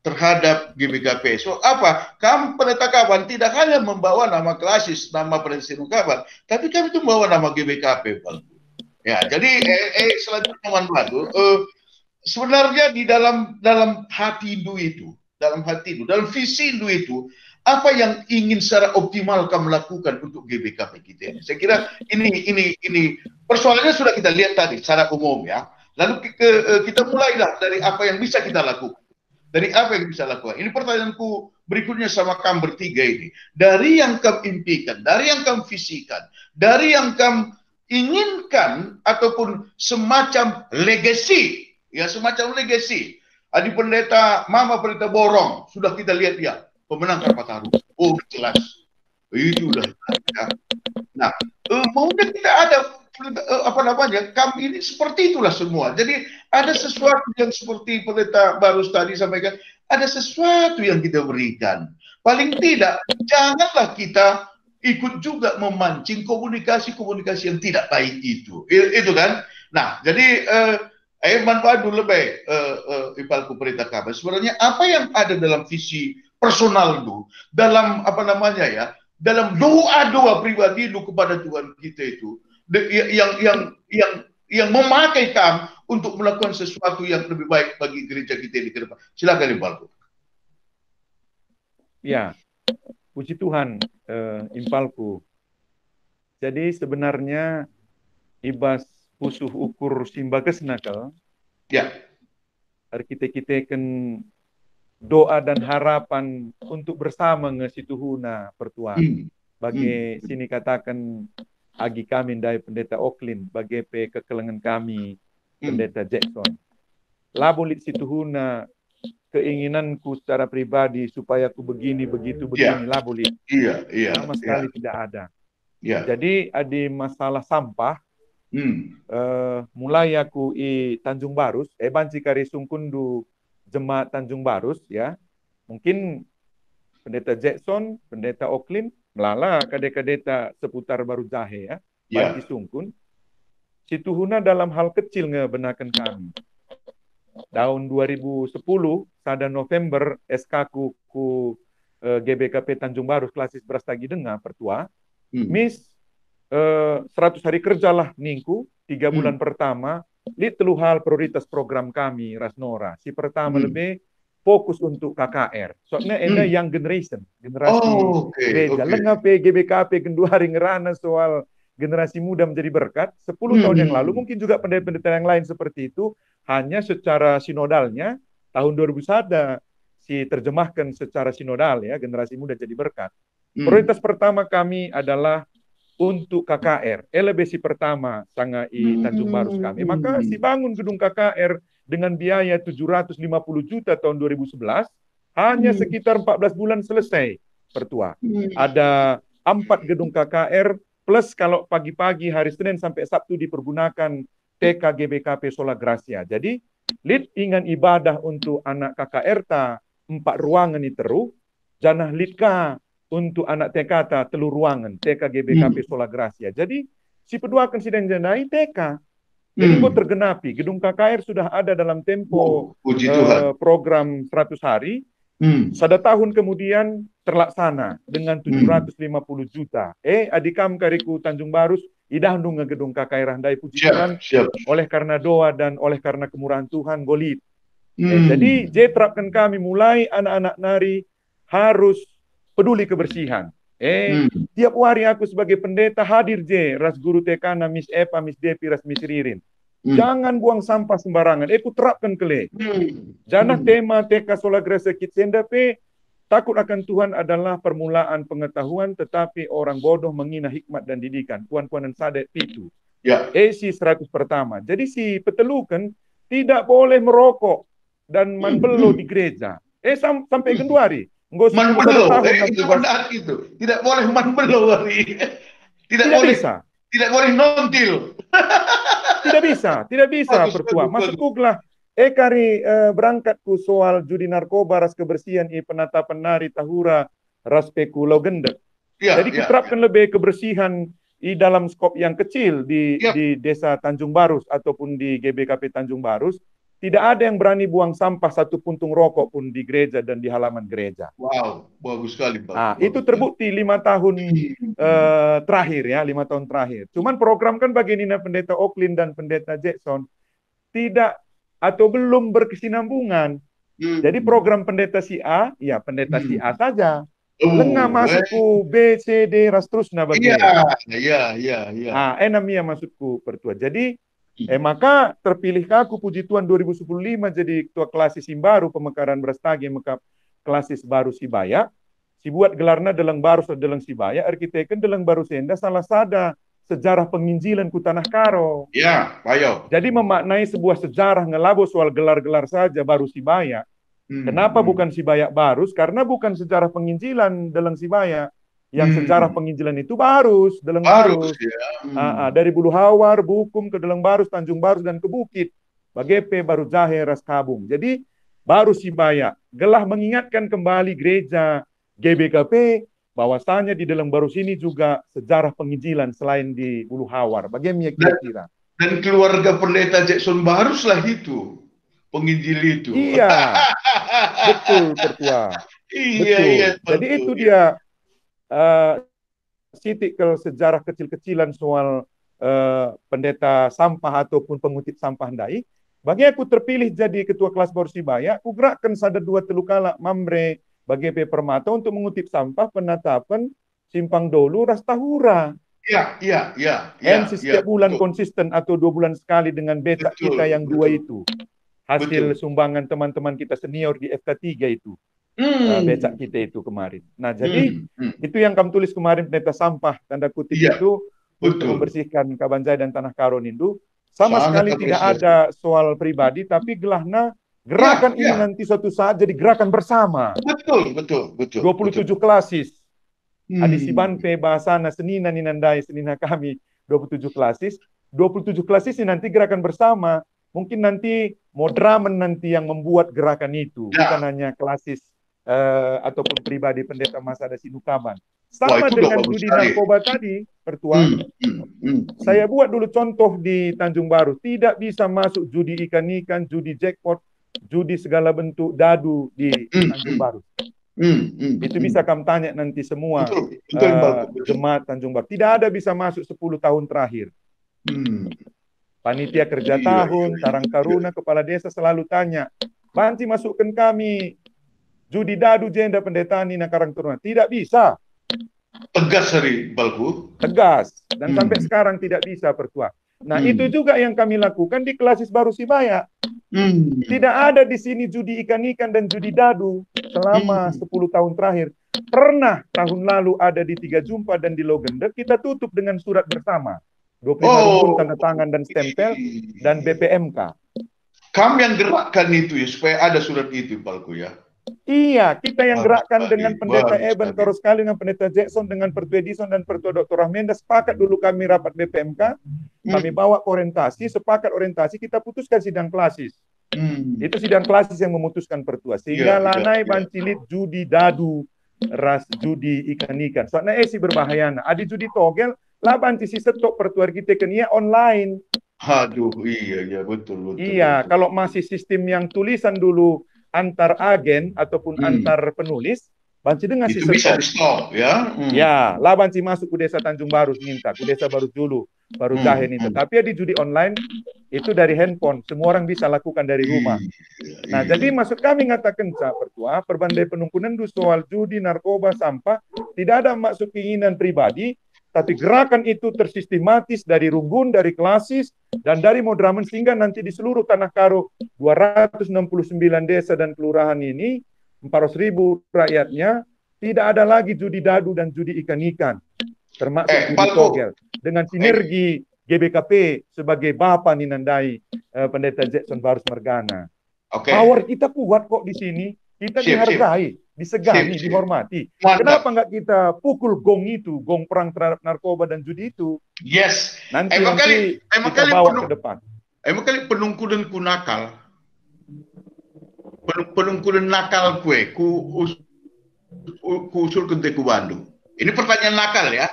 S4: terhadap GBKP. So apa? Kamu Pendeta Kaban tidak hanya membawa nama Klasis, nama Pendeta Sinukaban, tapi kami itu membawa nama GBKP. Ya, jadi selanjutnya teman Batu, sebenarnya di dalam hati Indu itu, dalam visi Indu itu, apa yang ingin secara optimal kamu lakukan untuk GBKP kita ini? Saya kira ini persoalannya sudah kita lihat tadi secara umum ya. Lalu kita mulailah dari apa yang bisa kita lakukan. Dari apa yang bisa lakukan? Ini pertanyaanku berikutnya sama kamu bertiga ini. Dari yang kamu impikan, dari yang kamu visikan, dari yang kamu inginkan ataupun semacam legacy. Ya, semacam legacy. Adi Pendeta, Mama Pendeta Borong, sudah kita lihat dia, pemenang Karpataru. Oh, jelas. Itu udah ya. Nah, mungkin kita ada kami ini seperti itulah semua. Jadi ada sesuatu yang seperti Pendeta Barus tadi sampaikan, ada sesuatu yang kita berikan. Paling tidak, janganlah kita ikut juga memancing komunikasi-komunikasi yang tidak baik itu. Itu kan? Nah, jadi manfaat dulu lebih Ipalku Pendeta Kaban. Sebenarnya apa yang ada dalam visi personal itu, dalam dalam doa-doa pribadi lu kepada Tuhan kita itu, yang memakai kamu untuk melakukan sesuatu yang lebih baik bagi gereja kita di depan. Silakan Ipalku.
S5: Ya, puji Tuhan, Impalku. Jadi sebenarnya ibas pusuh ukur simbagas nakal.
S4: Ya.
S5: Kita kan doa dan harapan untuk bersama ngesituhuna pertuan. Bagi sini katakan agi kami dari Pendeta Oklin, bagi kekelengan kami Pendeta Jackson. Labulit situhuna keinginanku secara pribadi supaya aku begini begini labulit.
S4: Iya.
S5: Sama sekali tidak ada.
S4: Ya.
S5: Jadi ada masalah sampah. Mulai aku Tanjung Barus, banci kari sungkundu jemaat Tanjung Barus ya. Mungkin Pendeta Jackson, Pendeta Oklin, melala kadeta seputar Baru Jahe ya. Banci sungkun. Situhuna dalam hal kecil ngebenakan kami. Tahun 2010, pada November SK ku GBKP Tanjung Barus Klasis Brastagi Dengar pertua. Miss 100 hari kerja lah ningku 3 bulan pertama di telu hal prioritas program kami Rasnora. Si pertama lebih fokus untuk KKR. Soalnya ini yang generasi gereja. Lengah GBKP kedua hari ngerana soal generasi muda menjadi berkat. 10 tahun yang lalu mungkin juga pendeta-pendeta yang lain seperti itu, hanya secara sinodalnya tahun 2001 si terjemahkan secara sinodal ya, generasi muda jadi berkat. Prioritas pertama kami adalah untuk KKR. LBC pertama sangat Tanjung Barus kami. Maka si bangun gedung KKR dengan biaya 750 juta tahun 2011, hanya sekitar 14 bulan selesai pertua. Ada 4 gedung KKR, plus kalau pagi-pagi hari Senin sampai Sabtu dipergunakan TK GBKP Sola Gracia. Jadi, lid ingan ibadah untuk anak KKR ta 4 ruangan itu teru, janah lidka untuk anak TK ta telu ruangan TK GBKP Sola Gracia. Jadi si kedua akan sidang jenai TK. Jadi kok tergenapi. Gedung KKR sudah ada dalam tempo program 100 hari. Sada tahun kemudian terlaksana dengan 750 juta. Adikam kariku Tanjung Barus idahndung gedung KKR handai puji Tuhan. Oleh karena doa dan oleh karena kemurahan Tuhan golit. Jadi terapkan kami mulai anak-anak nari harus peduli kebersihan. Tiap hari aku sebagai pendeta hadir ras guru TK na Miss Epa, Miss Depi, ras Miss Ririn. Jangan buang sampah sembarangan. Ku terapkan kele. Jangan tema TK Sola Gracia Kitsenda takut akan Tuhan adalah permulaan pengetahuan, tetapi orang bodoh menghina hikmat dan didikan. Puan-puan dan sadet itu. Si 100 pertama. Jadi si petelukan tidak boleh merokok dan manbelo di gereja. Sampai kedua hari.
S4: Manbelo, itu. Tidak boleh manbelo hari. Tidak boleh.
S5: Bisa.
S4: Tidak boleh nontil.
S5: Tidak bisa pertua. Maksudku lah, kari berangkatku soal judi narkoba, ras kebersihan, penatapan nari, tahura, ras pekulau gendek. Jadi kuterapkan lebih kebersihan dalam skop yang kecil di desa Tanjung Barus ataupun di GBKP Tanjung Barus. Tidak ada yang berani buang sampah satu puntung rokok pun di gereja dan di halaman gereja.
S4: Wow, bagus sekali Pak.
S5: Nah, itu terbukti 5 tahun terakhir ya, 5 tahun terakhir. Cuman program kan bagi Nina Pendeta Oaklin dan Pendeta Jackson tidak atau belum berkesinambungan. Jadi program pendeta si A, ya pendeta si A saja. Lengah masukku B, C, D, ras terus na bagian.
S4: Iya.
S5: Enamia masukku pertua. Jadi maka terpilih aku puji Tuhan 2015 jadi ketua klasis baru pemekaran Brastagi meka klasis baru Sibaya. Si buat gelarna Deleng Baru Deleng Sibaya, arkiteken Deleng Baru Senda salah sada sejarah penginjilan ku Tanah Karo.
S4: Ya, Payo.
S5: Jadi memaknai sebuah sejarah ngelabo soal gelar-gelar saja baru Sibaya. Kenapa bukan Sibaya Barus? Karena bukan sejarah penginjilan Deleng Sibaya. Yang sejarah penginjilan itu Barus, Deleng Barus. Ya. Dari Bulu Hawar, Bukum ke Deleng Barus, Tanjung Barus dan ke Bukit. Bagepe, Baru Jahe, Ras Kabung. Jadi baru Sibaya. Gelah mengingatkan kembali gereja GBKP bahwasanya di Deleng Barus ini juga sejarah penginjilan selain di Bulu Hawar. Bagaimana kira-kira?
S4: Dan keluarga pendeta Jackson Barus lah itu. Penginjil itu.
S5: Iya. Betul, Pertua.
S4: Iya.
S5: Jadi itu dia titikal sejarah kecil-kecilan soal pendeta sampah ataupun pengutip sampah ndai. Bagi aku terpilih jadi ketua kelas baru Sibaya, aku gerakkan sada 2 telukala mamre bagi P Permata untuk mengutip sampah penatapan simpang dolu ras tahura.
S4: Iya.
S5: Setiap bulan konsisten atau 2 bulan sekali dengan becak kita yang 2 itu. Hasil sumbangan teman-teman kita senior di FK3 itu. Becak kita itu kemarin. Nah, jadi itu yang kami tulis kemarin pendeta sampah tanda kutip itu untuk membersihkan Kabanjai dan Tanah Karo Nindu. Sama sekali tidak ada soal pribadi, tapi gelahna gerakan ini nanti suatu saat jadi gerakan bersama.
S4: Betul.
S5: 27 klasis. Adi Sibanpe bahasana senina ninandai senina kami 27 klasis. 27 klasis ini nanti gerakan bersama. Mungkin nanti Modramen nanti yang membuat gerakan itu, bukan hanya klasis ataupun pribadi pendeta Masada Sinukaban. Sama dengan judi narkoba tadi, Pertua. Saya buat dulu contoh di Tanjung Baru, tidak bisa masuk judi ikan-ikan, judi jackpot, judi segala bentuk dadu di Tanjung Baru. Itu bisa kamu tanya nanti semua jemaat Tanjung Baru. Tidak ada bisa masuk 10 tahun terakhir. Panitia kerja tahun, Tarang Karuna, kepala desa selalu tanya, Banci masukkan kami judi dadu jenda pendeta Nina Karang Taruna. Tidak bisa.
S4: Tegas hari Balku.
S5: Tegas. Dan sampai sekarang tidak bisa Pertua. Nah itu juga yang kami lakukan di klasis baru Sibaya. Tidak ada di sini judi ikan-ikan dan judi dadu selama 10 tahun terakhir. Pernah tahun lalu ada di 3 Jumpa dan di Logendek, kita tutup dengan surat bersama. 25 rukun tanda tangan dan stempel dan BPMK.
S4: Kami yang gerakkan itu ya, supaya ada surat itu Balku ya.
S5: Iya, kita yang gerakkan dengan pendeta Eben, terus sekali dengan pendeta Jackson, dengan Pertua Edison dan Pertua Dr. Rahmenda. Sepakat dulu kami rapat BPMK, kami bawa ke orientasi, sepakat orientasi, kita putuskan sidang klasis. Itu sidang klasis yang memutuskan Pertua. Sehingga lanai bancilit judi dadu, ras judi ikan-ikan. Soalnya berbahaya. Adi judi togel, laban si setok Pertua kita kenia online.
S4: Aduh, iya betul.
S5: Iya, betul. Kalau masih sistem yang tulisan dulu antar agen ataupun antar penulis, banci dengan si
S4: bisa di stop ya.
S5: Ya, lah banci masuk ke desa Tanjung Baru minta, ke desa Baru Julu, Baru Jahe minta. Tapi di judi online itu dari handphone, semua orang bisa lakukan dari rumah. Nah, jadi maksud kami ngatakan Pertua, perbandai penungkunan soal judi, narkoba, sampah, tidak ada maksud keinginan pribadi. Tapi gerakan itu tersistematis dari Runggun, dari klasis, dan dari Modramen sehingga nanti di seluruh Tanah Karo 269 desa dan kelurahan ini 400.000 rakyatnya tidak ada lagi judi dadu dan judi ikan-ikan termasuk judi togel. Dengan sinergi GBKP sebagai bapa ninandai pendeta Jackson Barus Mergana. Power kita kuat kok di sini. Kita dihargai, disegani, dihormati. Kenapa nggak kita pukul gong itu, gong perang terhadap narkoba dan judi itu?
S4: Yes.
S5: Nanti kita bawa ke depan.
S4: Emang kali penungku dan kunakal penungkulan nakal kue ku usul ke ku Bandung. Ini pertanyaan nakal ya.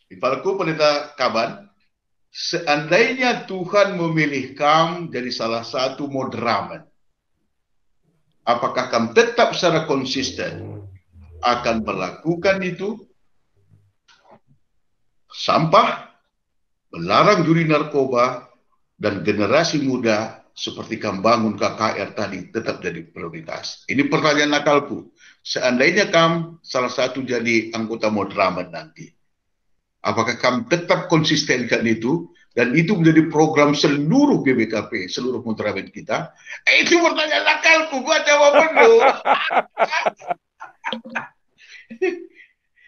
S4: Ipalku pendeta Kaban, seandainya Tuhan memilih kamu jadi salah satu moderamen, apakah kamu tetap secara konsisten akan melakukan itu? Sampah, melarang judi narkoba, dan generasi muda seperti kamu bangun KKR tadi tetap jadi prioritas. Ini pertanyaan nakalku. Seandainya kamu salah satu jadi anggota moderamen nanti, apakah kamu tetap konsistenkan itu? Dan itu menjadi program seluruh GBKP, seluruh moderamen kita. Itu pertanyaan nakalku, gua jawab dulu.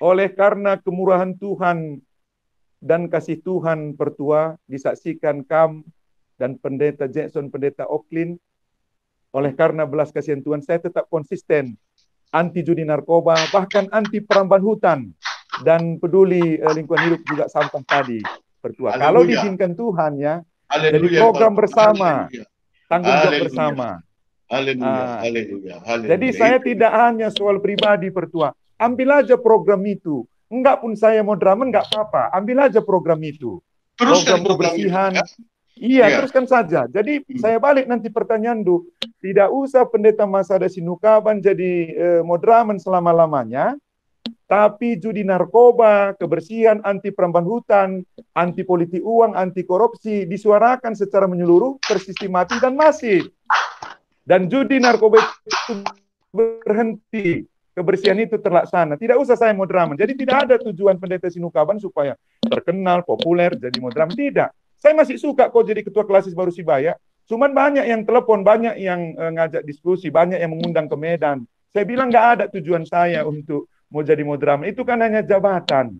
S5: Oleh karena kemurahan Tuhan dan kasih Tuhan pertua disaksikan Kam dan pendeta Jackson, pendeta Oklin, oleh karena belas kasihan Tuhan saya tetap konsisten anti judi narkoba, bahkan anti perambahan hutan dan peduli lingkungan hidup juga sampah tadi pertua.
S4: Haleluya.
S5: Kalau diizinkan Tuhan ya,
S4: Haleluya,
S5: jadi program bersama,
S4: Haleluya.
S5: tanggung jawab
S4: Haleluya.
S5: bersama.
S4: Haleluya, haleluya, haleluya.
S5: Jadi saya tidak hanya soal pribadi pertua, ambil aja program itu. Enggak pun saya moderamen, enggak apa-apa. Ambil aja program itu.
S4: Teruskan
S5: program
S4: itu,
S5: kebersihan.
S4: ya?
S5: Iya,
S4: Ya.
S5: teruskan saja. Jadi saya balik nanti pertanyaan tidak usah pendeta Masada Sinukaban jadi moderamen selama-lamanya, tapi judi narkoba, kebersihan, anti perambahan hutan, anti politik uang, anti korupsi disuarakan secara menyeluruh, tersistematis dan masif. Dan judi narkoba itu berhenti. Kebersihan itu terlaksana. Tidak usah saya moderamen. Jadi tidak ada tujuan pendeta Sinukaban supaya terkenal, populer, jadi moderamen. Tidak. Saya masih suka kok jadi ketua klasis baru Sibaya. Cuman banyak yang telepon, banyak yang ngajak diskusi, banyak yang mengundang ke Medan. Saya bilang nggak ada tujuan saya untuk mau jadi moderamen. Itu kan hanya jabatan.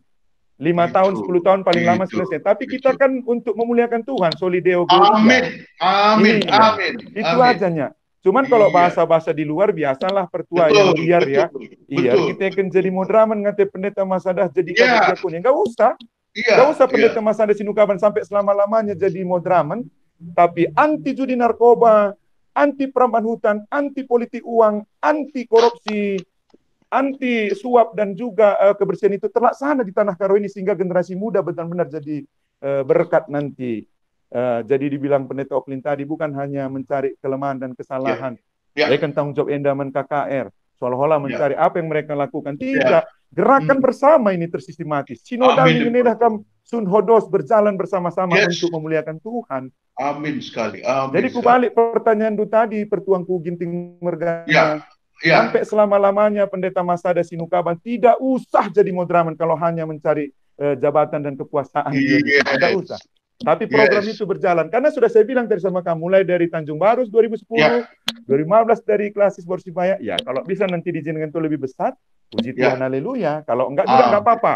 S5: 5 tahun, 10 tahun paling lama selesai. Tapi kita kan untuk memuliakan Tuhan, Solideo Gloria.
S4: Amin, amin,
S5: Iya.
S4: amin.
S5: Itu
S4: amin.
S5: ajanya. Cuman kalau
S4: Iya.
S5: bahasa-bahasa di luar biasalah pertua
S4: Betul,
S5: yang liar ya.
S4: betul,
S5: Iya,
S4: betul.
S5: kita akan jadi moderamen ngate pendeta Masadah jadi
S4: Iya.
S5: kabit diakon. Enggak usah.
S4: Iya,
S5: Enggak usah
S4: iya.
S5: pendeta Masadah Sinukaban sampai selama-lamanya jadi moderamen, tapi anti judi narkoba, anti perambahan hutan, anti politik uang, anti korupsi, anti suap dan juga kebersihan itu terlaksana di tanah Karo ini sehingga generasi muda benar-benar jadi berkat nanti. Jadi dibilang pendeta Oklin tadi bukan hanya mencari kelemahan dan kesalahan.
S4: Ya.
S5: Mereka tanggung jawab endaman KKR. Seolah-olah mencari apa yang mereka lakukan. Tidak.
S4: Ya.
S5: Gerakan bersama ini tersistematis. Sinodal
S4: Amin.
S5: mengenai kam sun hodos berjalan bersama-sama
S4: Yes.
S5: untuk memuliakan Tuhan.
S4: Amin sekali. Amin.
S5: Jadi kubalik pertanyaan du tadi, pertuanku Ginting Mergana.
S4: Ya. Ya.
S5: Sampai selama-lamanya pendeta Masada Sinukaban tidak usah jadi moderamen kalau hanya mencari jabatan dan kekuasaan.
S4: Yes.
S5: Tidak usah. Tapi program
S4: Yes.
S5: itu berjalan. Karena sudah saya bilang tadi sama kamu, mulai dari Tanjung Baru 2010,
S4: Ya.
S5: 2015 dari klasis Borsibaya. Ya, kalau bisa nanti diizinkan itu lebih besar, puji
S4: Ya.
S5: Tuhan, haleluya. Kalau enggak juga enggak apa-apa.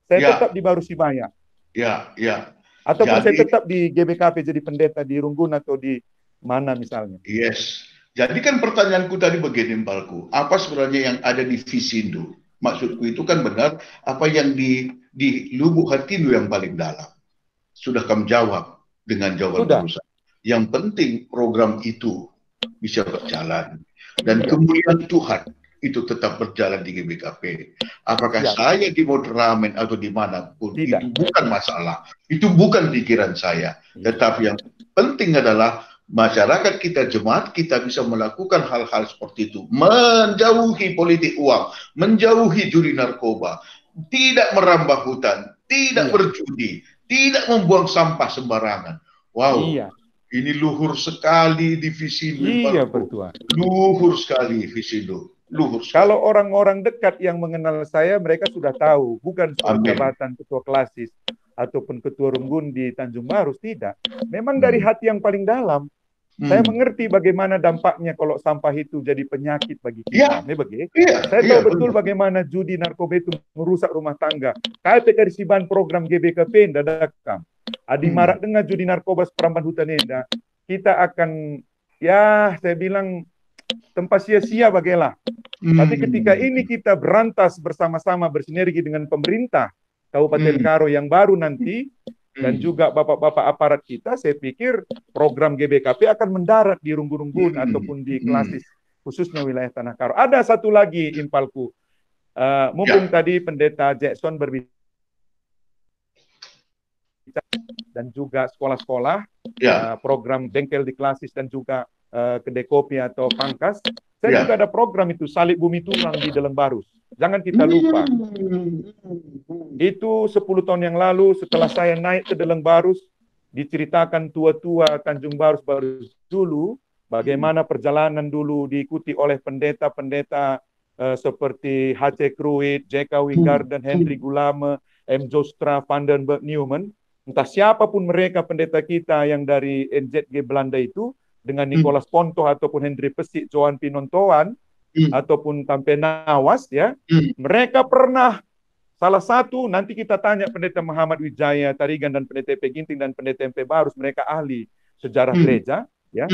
S5: Saya
S4: Ya.
S5: tetap di Baru Sibaya.
S4: Ya, ya.
S5: Ataupun
S4: Jadi-
S5: saya tetap di GBKP jadi pendeta di Runggun atau di mana misalnya.
S4: Yes. Jadi kan pertanyaanku tadi begini, Mbalku. Apa sebenarnya yang ada di Visindo? Maksudku itu kan benar, apa yang di lubuk hatimu yang paling dalam. Sudah kamu jawab dengan jawaban
S5: Sudah.
S4: barusan. Yang penting program itu bisa berjalan. Dan kemuliaan Tuhan itu tetap berjalan di GBKP. Apakah
S5: Ya.
S4: saya di moderamen atau dimanapun,
S5: Tidak.
S4: itu bukan masalah. Itu bukan pikiran saya.
S5: Ya.
S4: Tetapi yang penting adalah masyarakat kita, jemaat kita bisa melakukan hal-hal seperti itu. Menjauhi politik uang, menjauhi judi narkoba, tidak merambah hutan, tidak
S5: Iya.
S4: berjudi, tidak membuang sampah sembarangan. Wow,
S5: Iya,
S4: ini luhur sekali di Visindo.
S5: iya
S4: Pak.
S5: pertua.
S4: Luhur sekali Visindo. Luhur sekali.
S5: Kalau orang-orang dekat yang mengenal saya, mereka sudah tahu. Bukan soal
S4: Amin.
S5: jabatan ketua klasis ataupun ketua Runggun di Tanjung Baru, tidak. Memang dari hati yang paling dalam. Saya mengerti bagaimana dampaknya kalau sampah itu jadi penyakit bagi
S4: Ya.
S5: kita. Bagi.
S4: Iya,
S5: Saya
S4: iya,
S5: tahu betul
S4: benar.
S5: bagaimana judi narkoba itu merusak rumah tangga. KP Karisiban program GBKP dadakam. Adi marak dengan judi narkoba perambahan hutan enda. Kita akan, ya saya bilang tempat sia-sia bagilah. Tapi ketika ini kita berantas bersama-sama bersinergi dengan pemerintah Kabupaten Karo yang baru nanti, Dan juga bapak-bapak aparat kita, saya pikir program GBKP akan mendarat di Runggun-Runggun ataupun di Klasis, khususnya wilayah Tanah Karo. Ada satu lagi impalku, mumpung tadi Pendeta Jackson berbicara dan juga sekolah-sekolah, program bengkel di Klasis dan juga kedai kopi atau pangkas. Saya juga ada program itu, Salib Bumi Turang di Deleng Barus. Jangan kita lupa. Itu 10 tahun yang lalu setelah saya naik ke Deleng Barus, diceritakan tua-tua Tanjung Barus dulu, bagaimana perjalanan dulu diikuti oleh pendeta-pendeta seperti H.C. Kruit, J.K. Wingardен, Henry Gulame, M. Joustra, Vandenberg Newman. Entah siapapun mereka pendeta kita yang dari NZG Belanda itu, dengan Nicholas Ponto ataupun Henry Pesik, Johan Pinontoan, ataupun Tampe Nawas, ya, mereka pernah, salah satu, nanti kita tanya Pendeta Muhammad Wijaya Tarigan dan Pendeta MP Ginting dan Pendeta MP Barus, mereka ahli sejarah gereja, ya.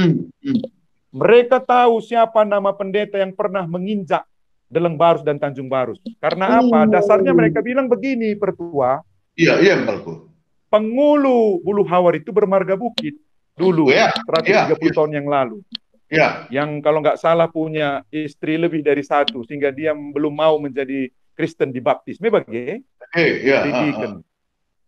S5: Mereka tahu siapa nama pendeta yang pernah menginjak Deleng Barus dan Tanjung Barus. Karena apa? Dasarnya mereka bilang begini, Pertua.
S4: Iya, Balku.
S5: Penghulu Bulu Hawar itu bermarga bukit dulu, 130 tahun yang lalu. Yang kalau nggak salah punya istri lebih dari satu, sehingga dia belum mau menjadi Kristen dibaptis. Bagaimana?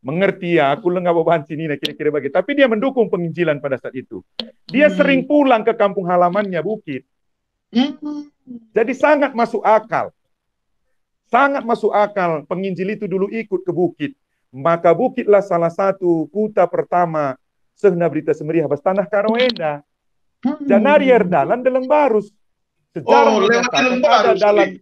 S5: Mengerti ya, aku nggak banci ini kira-kira bagaimana. Tapi dia mendukung penginjilan pada saat itu. Dia sering pulang ke kampung halamannya bukit. Jadi sangat masuk akal. Sangat masuk akal penginjil itu dulu ikut ke bukit. Maka bukitlah salah satu kuta pertama Sehna Berita Semeriah Bas Tanah Karo Enda. Janari Erdalan Deleng Barus. Sejarah menyatakan ada dalam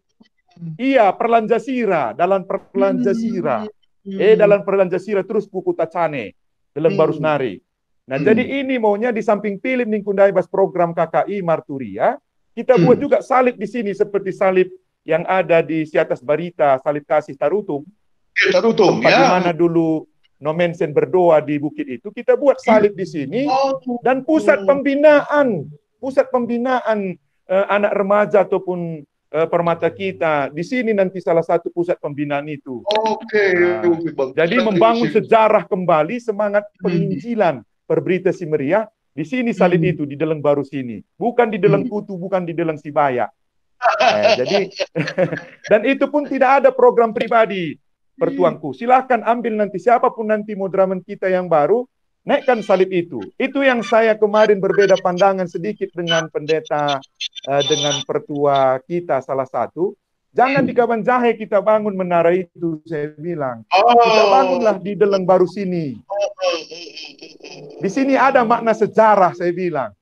S5: Perlan Jasira, dalam Perlan Jasira. Dalam Perlan Jasira terus buku Tacane, Deleng Barus Nari. Nah, jadi ini maunya di samping film Ningkundai Bas program KKI Marturia, kita buat juga salib di sini seperti salib yang ada di Siatas Barita, salib kasih Tarutung. Tempat di mana dulu Nomensen berdoa di bukit itu, kita buat salib di sini dan pusat pembinaan anak remaja ataupun permata kita di sini nanti salah satu pusat pembinaan itu. Jadi membangun sejarah kembali semangat penginjilan Perberita Semeriah di sini salib itu di Deleng Barus ini, bukan di Deleng Kutu, bukan di Deleng Sibaya. Jadi dan itu pun tidak ada program pribadi. Pertuangku, silahkan ambil nanti siapapun nanti moderamen kita yang baru, naikkan salib itu. Itu yang saya kemarin berbeda pandangan sedikit dengan pendeta, dengan pertua kita salah satu. Jangan di Kaban Jahe kita bangun menara itu, saya bilang. Kita bangunlah di Deleng Barus sini. Di sini ada makna sejarah, saya bilang.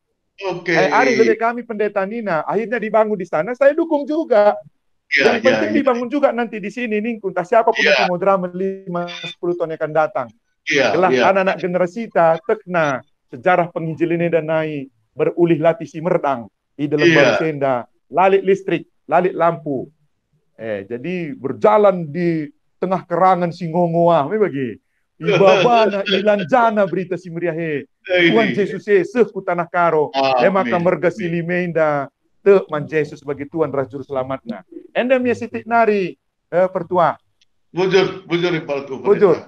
S5: Ari lebih kami pendeta Nina, akhirnya dibangun di sana, saya dukung juga. Yang penting dibangun juga nanti di sini nih, entah siapapun nanti mau drama 5-10 tahun yang akan datang. Anak-anak generasi kita tekna sejarah penginjil ini dan naik berulih latih si merdang di dalam Barusenda, lalit listrik, lalit lampu. Jadi berjalan di tengah kerangan Singongoa, bagi ibabana ilanjana berita si meriahe. Tuhan Yesus ku Tanah Karo, maka merga silimenda Man Yesus sebagai Tuhan Rasul Selamatnya. Enda mia sitik nari pertua.
S4: Bujur Balku. Bujur.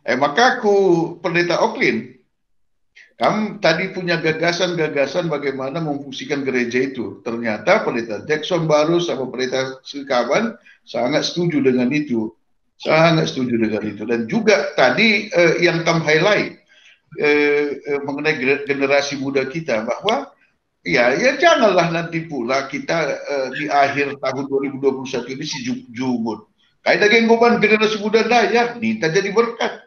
S4: Maka aku Pendeta Oklin, kamu tadi punya gagasan-gagasan bagaimana memfungsikan gereja itu. Ternyata Pendeta Jackson baru sama Pendeta Sekaban sangat setuju dengan itu. Dan juga tadi yang Tam highlight mengenai generasi muda kita, bahwa ya janganlah nanti pula kita di akhir tahun 2021 ini si jumut. Kayak genggoban generasi muda daya, minta jadi berkat.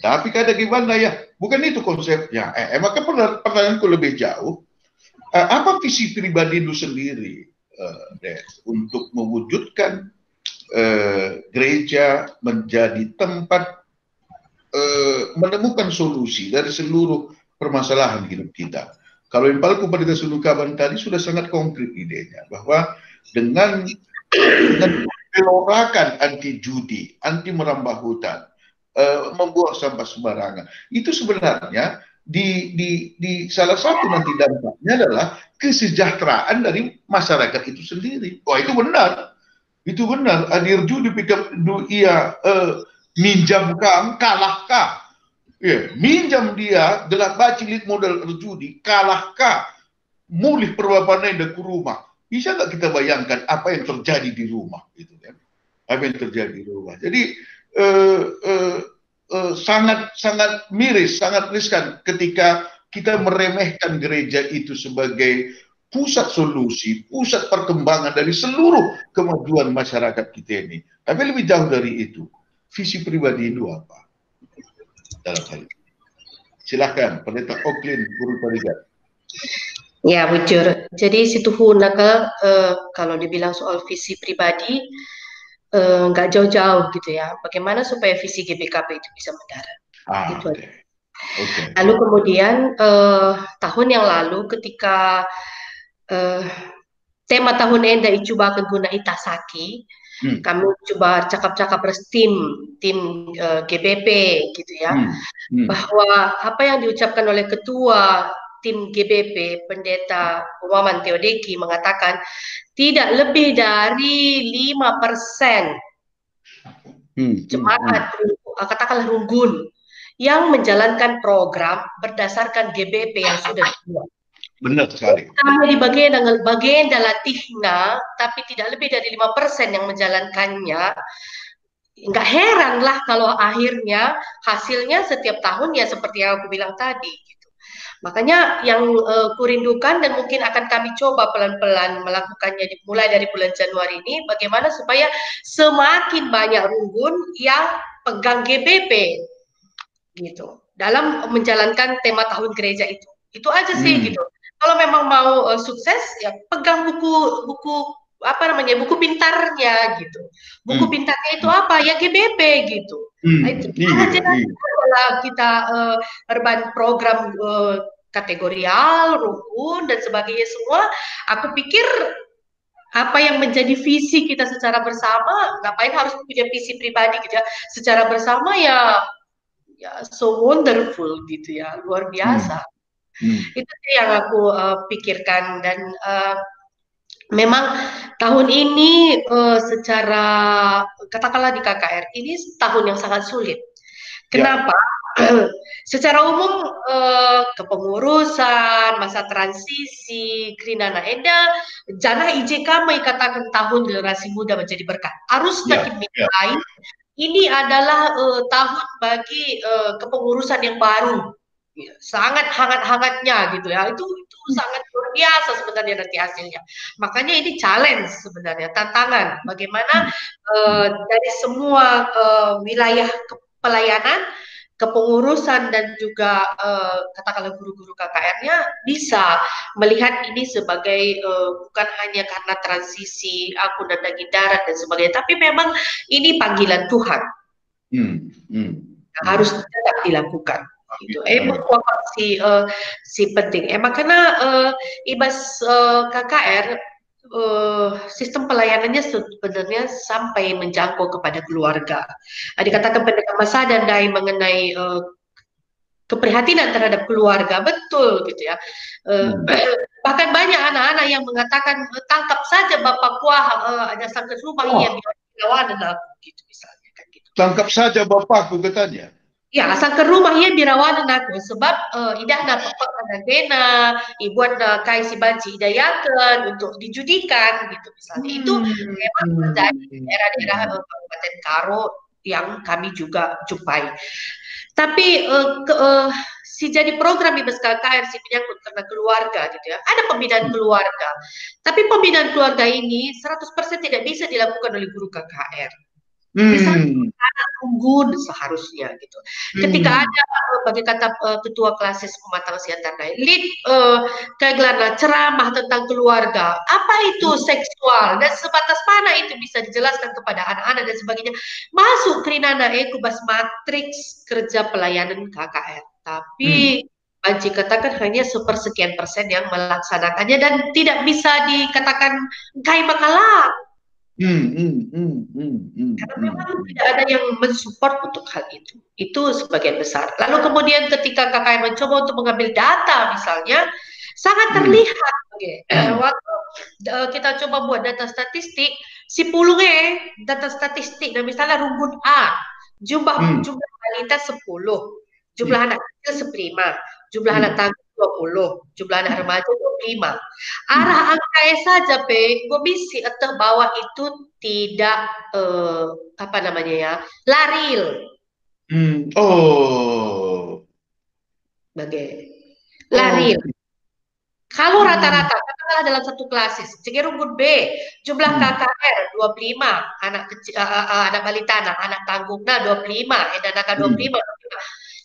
S4: Tapi kayak gimana ya? Bukan itu konsepnya. Maka pertanyaanku lebih jauh. Apa visi pribadi lu sendiri, untuk mewujudkan gereja menjadi tempat menemukan solusi dari seluruh permasalahan hidup kita? Kalau yang paling Pendeta Sulukaban tadi sudah sangat konkret idenya, bahwa dengan gelorakan anti judi, anti merambah hutan, membuang sampah sembarangan, itu sebenarnya di salah satu nanti dampaknya adalah kesejahteraan dari masyarakat itu sendiri. Itu benar. Adir judi minjam kang, kalah kah? Ya, minjam dia dengan bacilit modal judi, kalah kah? Mulih perwapanai ke rumah. Bisa nggak kita bayangkan apa yang terjadi di rumah, gitu kan? Apa yang terjadi di rumah. Jadi sangat miris, sangat riskan ketika kita meremehkan gereja itu sebagai pusat solusi, pusat perkembangan dari seluruh kemajuan masyarakat kita ini. Tapi lebih jauh dari itu, visi pribadi itu apa dalam hal ini? Silahkan, Pendeta Oklin Puriparigat.
S6: Ya, bujur. Jadi situ hunaka kalau dibilang soal visi pribadi nggak jauh-jauh gitu ya. Bagaimana supaya visi GBKP itu bisa mendarat? Gitu.
S4: Okay.
S6: Lalu kemudian tahun yang lalu ketika tema tahun enda icoba guna itasaki, kami coba cakap-cakap tim GBP gitu ya, bahwa apa yang diucapkan oleh ketua tim GBP Pendeta Muhammad Theodeki mengatakan tidak lebih dari 5% jemaat katakanlah runggun yang menjalankan program berdasarkan GBP yang sudah dibuat.
S4: Benar sekali.
S6: Kami di bagian latihna, tapi tidak lebih dari 5% yang menjalankannya. Nggak heran lah kalau akhirnya hasilnya setiap tahun ya seperti yang aku bilang tadi. Gitu. Makanya yang kurindukan dan mungkin akan kami coba pelan-pelan melakukannya mulai dari bulan Januari ini, bagaimana supaya semakin banyak runggun yang pegang GBP gitu dalam menjalankan tema tahun gereja itu aja sih gitu. Kalau memang mau sukses ya pegang buku pintarnya gitu. Buku pintarnya itu apa ya GBP gitu. Itu adalah kita urban program kategorial, rukun dan sebagainya semua. Aku pikir apa yang menjadi visi kita secara bersama, ngapain harus punya visi pribadi gitu ya. Secara bersama ya so wonderful gitu ya, luar biasa. Itu sih yang aku pikirkan dan memang tahun ini secara katakanlah di KKR ini tahun yang sangat sulit. Kenapa? Secara umum kepengurusan, masa transisi, Krinana Eda, jangan IJK katakan tahun generasi muda menjadi berkat. Harus makin mulai. Ini adalah tahun bagi kepengurusan yang baru, sangat hangat-hangatnya gitu ya. Itu sangat luar biasa sebenarnya nanti hasilnya. Makanya ini challenge sebenarnya, tantangan. Bagaimana dari semua wilayah pelayanan, kepengurusan dan juga katakanlah guru-guru KKR-nya bisa melihat ini sebagai bukan hanya karena transisi aku dan daging darat dan sebagainya, tapi memang ini panggilan Tuhan yang harus tetap dilakukan. Gitu. Si penting. Karena ibas KKR sistem pelayanannya sebenarnya sampai menjangkau kepada keluarga. Dikatakan Pendeta Masa dan Dai mengenai keprihatinan terhadap keluarga, betul gitu ya. Bahkan banyak anak-anak yang mengatakan tangkap saja bapak kuah ada sangka rumah yang dirawat aku gitu misalnya kan gitu.
S4: Tangkap saja bapakku katanya.
S6: Ya, asal ke rumah ia dirawat aku sebab idah na papak anagena, ibuat na kai si banci idayakan untuk dijudikan gitu misalnya. Itu memang terjadi di daerah-daerah Kabupaten Karo yang kami juga jumpai. Tapi si jadi program di KKR si menyangkut karena keluarga gitu ya. Ada pembinaan keluarga. Tapi pembinaan keluarga ini 100% tidak bisa dilakukan oleh guru KKR. Misalnya anak unggun seharusnya gitu. Ketika ada bagi kata ketua klasis pematang siantar lead kegelarnya ceramah tentang keluarga, apa itu seksual dan sebatas mana itu bisa dijelaskan kepada anak-anak dan sebagainya, masuk Krinana kubas matriks kerja pelayanan KKR. Tapi Panci katakan hanya sepersekian persen yang melaksanakannya dan tidak bisa dikatakan kai makalah. Karena memang tidak ada yang mensupport untuk hal itu. Itu sebagian besar. Lalu kemudian ketika KKR mencoba untuk mengambil data misalnya, sangat terlihat. Waktu kita coba buat data statistik, si pulungnya data statistik, dan misalnya rumpun A, jumlah balita 10, jumlah anak kecil 15, jumlah anak tangguh 20, jumlah anak remaja 25. Arah angka saja gue misi atau bahwa itu tidak apa namanya ya, laril. Laril. Kalau rata-rata katakanlah dalam satu klasis, Cigerungut B, jumlah KKR 25, anak kecil, anak balita, anak tanggungna 25, edanaka 25.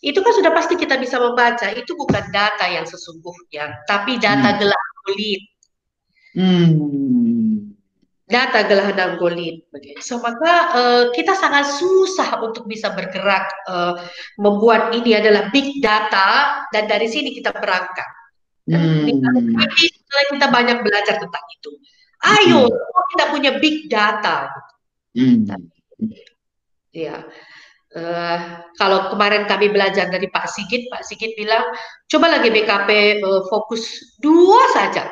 S6: Itu kan sudah pasti kita bisa membaca. Itu bukan data yang sesungguhnya, tapi data gelah kulit. Data gelah kulit. So, maka kita sangat susah untuk bisa bergerak membuat ini adalah big data, dan dari sini kita berangkat. Setelah kita banyak belajar tentang itu, ayo kita punya big data. Ya. Kalau kemarin kami belajar dari Pak Sigit bilang, coba lagi BKP fokus 2 saja,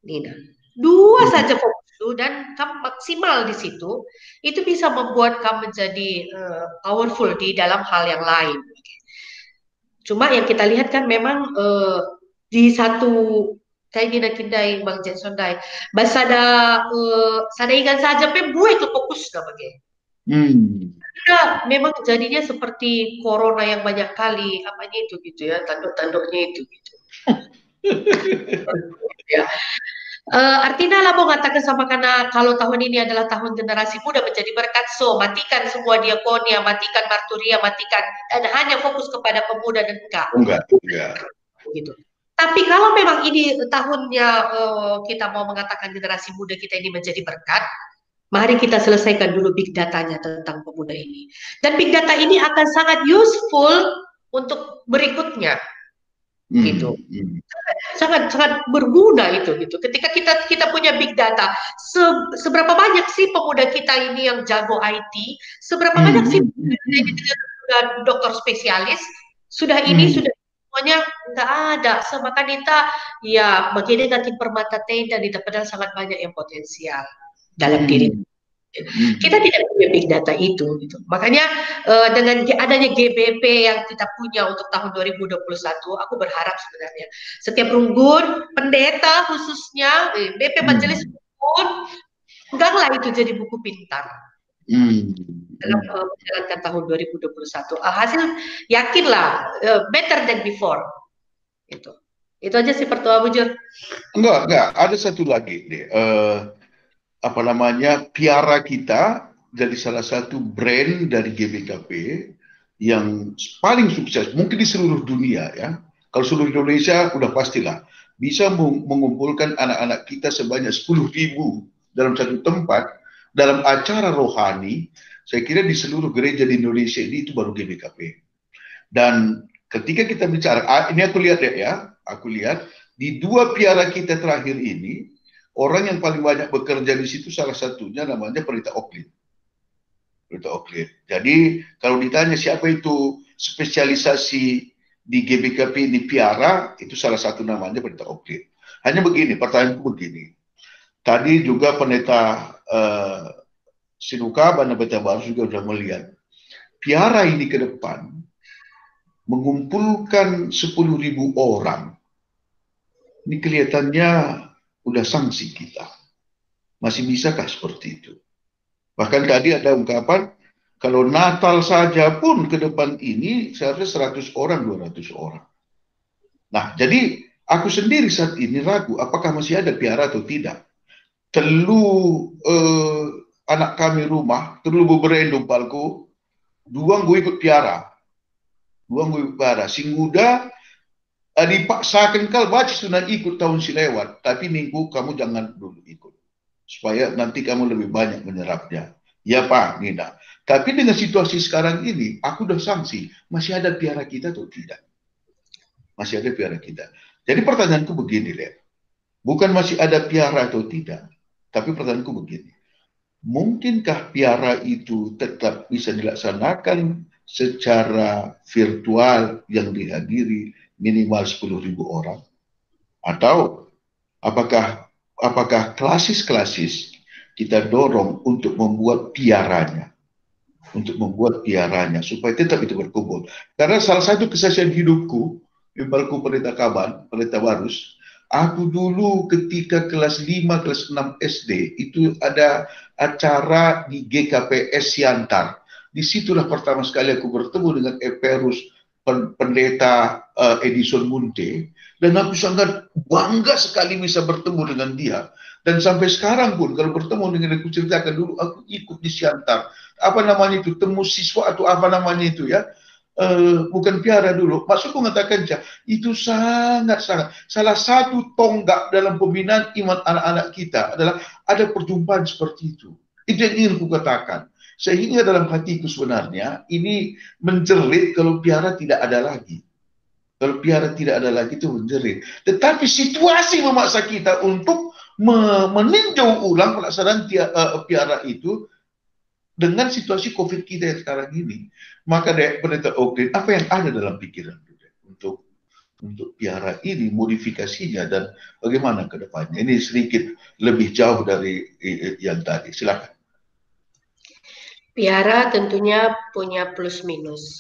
S6: Nina, 2 saja fokus dulu, dan kamu maksimal di situ, itu bisa membuat kamu menjadi powerful di dalam hal yang lain. Cuma yang kita lihat kan memang di satu kayak Nina Kindai, Bang Jason Dai, basada ingat saja buat itu fokus memang jadinya seperti corona yang banyak kali apanya itu gitu ya, tanduk-tanduknya itu gitu. Ya. Artinya lah mau mengatakan sama, karena kalau tahun ini adalah tahun generasi muda menjadi berkat, so matikan semua diakonia, matikan marturia, matikan, dan hanya fokus kepada pemuda dan enggak. Gitu. Tapi kalau memang ini tahunnya kita mau mengatakan generasi muda kita ini menjadi berkat, mari kita selesaikan dulu big datanya tentang pemuda ini. Dan big data ini akan sangat useful untuk berikutnya. Gitu. Sangat berguna itu gitu. Ketika kita punya big data, seberapa banyak sih pemuda kita ini yang jago IT? Seberapa banyak sih dokter spesialis? Sudah semuanya enggak ada. Maka kita ya begini nanti permata tenda kita, padahal sangat banyak yang potensial dalam diri. Kita tidak punya big data itu gitu. Makanya dengan adanya GBP yang kita punya untuk tahun 2021, aku berharap sebenarnya setiap runggun, pendeta khususnya, BP Majelis Runggun, peganglah itu jadi buku pintar dalam menjalankan tahun 2021. Hasil yakinlah better than before. Itu aja sih Pertua Bujur.
S2: Enggak, ada satu lagi nih. Piara kita jadi salah satu brand dari GBKP yang paling sukses mungkin di seluruh dunia ya. Kalau seluruh Indonesia udah pastilah bisa mengumpulkan anak-anak kita sebanyak 10.000 dalam satu tempat dalam acara rohani. Saya kira di seluruh gereja di Indonesia itu baru GBKP. Dan ketika kita bicara, ini aku lihat di 2 piara kita terakhir ini, orang yang paling banyak bekerja di situ salah satunya namanya Pendeta Oklin. Jadi kalau ditanya siapa itu spesialisasi di GBKP ini piara, itu salah satu namanya Pendeta Oklin. Hanya begini, pertanyaanku begini. Tadi juga Pendeta Sinuka, Pendeta Baru juga sudah melihat. Piara ini ke depan mengumpulkan 10.000 orang. Ini kelihatannya udah sanksi kita. Masih bisakah seperti itu? Bahkan tadi ada ungkapan, kalau Natal saja pun ke depan ini seharusnya 100 orang, 200 orang. Nah, jadi aku sendiri saat ini ragu apakah masih ada piara atau tidak. Anak kami rumah, berendung palku, duang gue ikut piara. Singguda dipaksakan kal baca sunan ikut tahun silewat, tapi minggu kamu jangan dulu ikut supaya nanti kamu lebih banyak menyerapnya. Ya Pak Nina. Tapi dengan situasi sekarang ini, aku udah sanksi, masih ada piara kita atau tidak? Masih ada piara kita. Jadi pertanyaanku begini, bukan masih ada piara atau tidak, tapi pertanyaanku begini, mungkinkah piara itu tetap bisa dilaksanakan secara virtual yang dihadiri minimal 10.000 orang? Atau apakah klasis-klasis kita dorong untuk membuat piaranya? untuk membuat piaranya supaya tetap itu berkumpul. Karena salah satu kesaksian hidupku, Ibalku Pendeta Kaban, Pendeta Barus, aku dulu ketika kelas 5, kelas 6 SD, itu ada acara di GKPS Siantar. Disitulah pertama sekali aku bertemu dengan Eperus, Pendeta Edison Munte, dan aku sangat bangga sekali bisa bertemu dengan dia. Dan sampai sekarang pun kalau bertemu dengan aku ceritakan dulu aku ikut di Siantar. Apa namanya itu, temu siswa atau apa namanya itu ya, bukan piara dulu. Maksudku mengatakan itu sangat-sangat salah satu tonggak dalam pembinaan iman anak-anak kita adalah ada perjumpaan seperti itu. Itu yang ingin ku katakan. Sehingga dalam hatiku sebenarnya ini menjerit kalau piara tidak ada lagi. Kalau piara tidak ada lagi itu menjerit. Tetapi situasi memaksa kita untuk meninjau ulang pelaksanaan piara itu dengan situasi COVID kita yang sekarang ini. Maka Pendeta Oakley, apa yang ada dalam pikiran untuk piara ini, modifikasinya dan bagaimana ke depannya? Ini sedikit lebih jauh dari yang tadi. Silakan.
S6: Piara tentunya punya plus minus.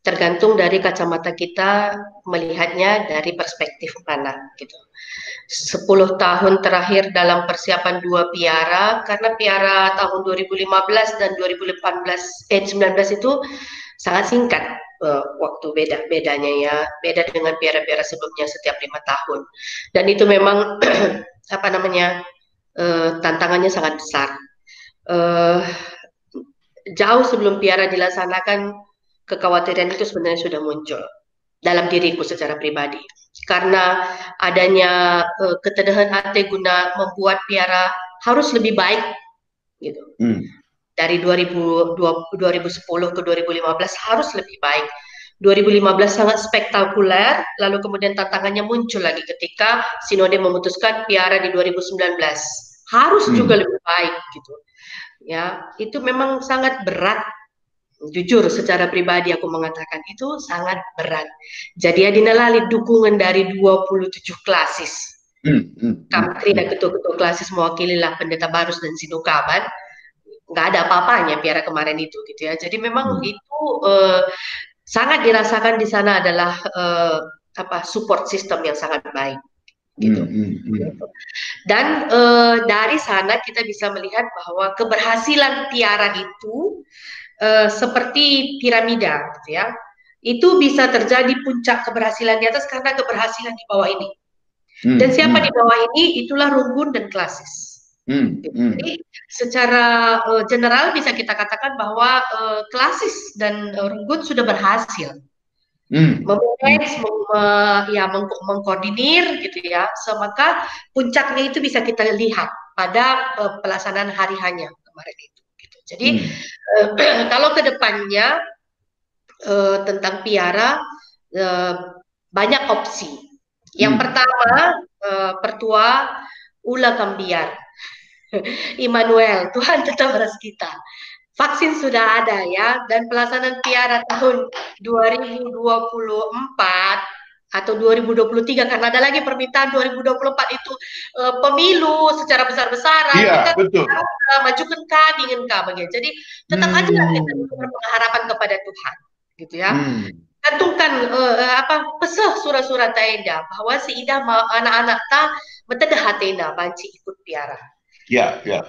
S6: Tergantung dari kacamata kita melihatnya dari perspektif mana gitu. 10 tahun terakhir dalam persiapan 2 piara, karena piara tahun 2015 dan 2019 itu sangat singkat waktu bedanya ya, beda dengan piara-piara sebelumnya setiap 5 tahun. Dan itu memang apa namanya tantangannya sangat besar. Jauh sebelum piara dilaksanakan, kekhawatiran itu sebenarnya sudah muncul dalam diriku secara pribadi. Karena adanya ketedahan hati guna membuat piara harus lebih baik gitu. Dari 2010 ke 2015 harus lebih baik. 2015 sangat spektakuler, lalu kemudian tantangannya muncul lagi ketika Sinode memutuskan piara di 2019 harus juga lebih baik gitu. Ya, itu memang sangat berat. Jujur secara pribadi aku mengatakan itu sangat berat. Jadi dinalali dukungan dari 27 klasis. Kamtri dan ketua-ketua klasis mewakililah Pendeta Barus dan Sinukaban. Nggak ada apa-apanya piara kemarin itu gitu ya. Jadi memang itu sangat dirasakan di sana adalah support system yang sangat baik. Gitu. Dan dari sana kita bisa melihat bahwa keberhasilan piara itu seperti piramida, gitu ya. Itu bisa terjadi puncak keberhasilan di atas karena keberhasilan di bawah ini. Dan siapa di bawah ini? Itulah Runggun dan klasis. Jadi secara general bisa kita katakan bahwa klasis dan Runggun sudah berhasil memanage, mengkoordinir, gitu ya. Maka puncaknya itu bisa kita lihat pada pelaksanaan hari hanya kemarin itu. Jadi kalau ke depannya tentang piara banyak opsi. Yang pertama Pertua Ula Kambiar Immanuel, Tuhan tetap beras kita. Vaksin sudah ada ya, dan pelaksanaan piara tahun 2024 atau 2023 karena ada lagi permintaan 2024 itu pemilu secara besar-besaran.
S2: Iya,
S6: kita
S2: betul.
S6: Majukan kah, ingin kah begitu. Jadi tetap aja kita berpengharapan kepada Tuhan, gitu ya. Gantungkan pesah surah-surah taenda bahwa si ida anak-anak ta beteda hatena banci ikut piara.
S2: Ya, ya.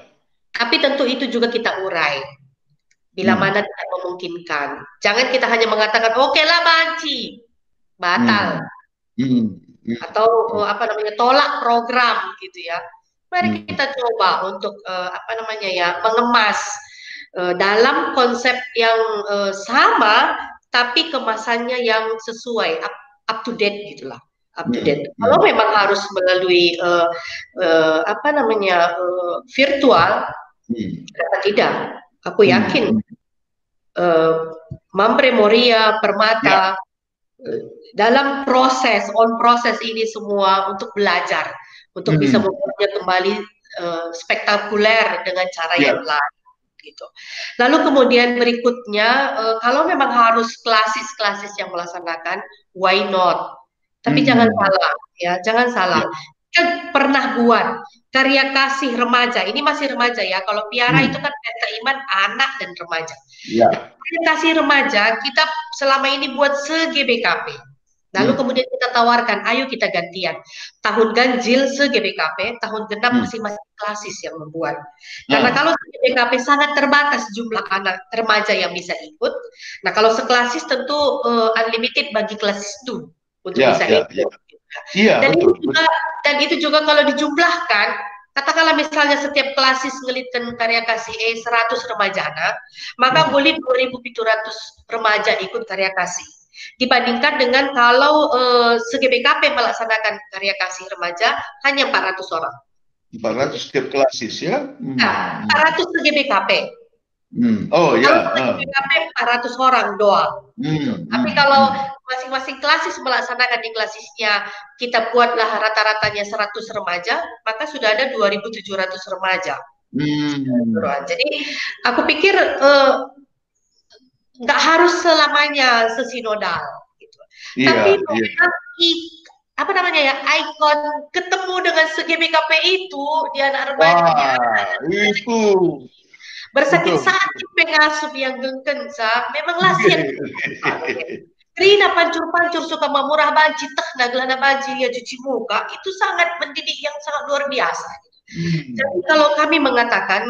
S6: Tapi tentu itu juga kita urai. Bila mana tidak memungkinkan. Jangan kita hanya mengatakan oke lah banci. Batal. Atau tolak program gitu ya. Mari kita coba untuk mengemas dalam konsep yang sama tapi kemasannya yang sesuai, up to date gitulah. Up to date. Kalau memang harus melalui virtual, kenapa tidak? Aku yakin Mampre Moria Permata dalam proses ini semua untuk belajar, untuk bisa membuatnya kembali spektakuler dengan cara yang lain. Gitu. Lalu kemudian berikutnya, kalau memang harus klasis yang melaksanakan, why not? Tapi jangan salah, ya, jangan salah. kan pernah buat karya kasih remaja. Ini masih remaja ya. Kalau Piara itu kan pesta iman anak dan remaja.
S2: Ya.
S6: Karya kasih remaja kita selama ini buat se-GBKP. Lalu kemudian kita tawarkan, ayo kita gantian. Tahun ganjil se-GBKP, tahun genap masing-masing klasis yang membuat. Karena kalau se-GBKP sangat terbatas jumlah anak remaja yang bisa ikut. Nah kalau seklasis tentu unlimited bagi klasis itu untuk bisa ikut.
S2: Iya,
S6: dan itu juga kalau dijumlahkan, katakanlah misalnya setiap klasis ngelitkan karya kasih 100 remaja anak, maka boleh 2.700 remaja ikut karya kasih. Dibandingkan dengan kalau se-GBKP melaksanakan karya kasih remaja hanya 400 orang.
S2: 400 setiap klasis ya?
S6: Nah, 400 se-GBKP.
S2: Oh ya.
S6: Kalau se-GBKP 400 orang doang. Tapi kalau masing-masing klasis melaksanakan di klasisnya kita buatlah rata-ratanya 100 remaja, maka sudah ada 2.700 remaja. Jadi aku pikir nggak harus selamanya sesinodal gitu. Tapi apa namanya ya, ikon ketemu dengan se-GBKP itu di anak remaja
S2: itu
S6: bersakit-sakit pengasuh yang gengkensa memang lasian. Rina pancur-pancur suka memurah banci teh nagelana banci ya cuci muka itu sangat mendidik yang sangat luar biasa. Jadi kalau kami mengatakan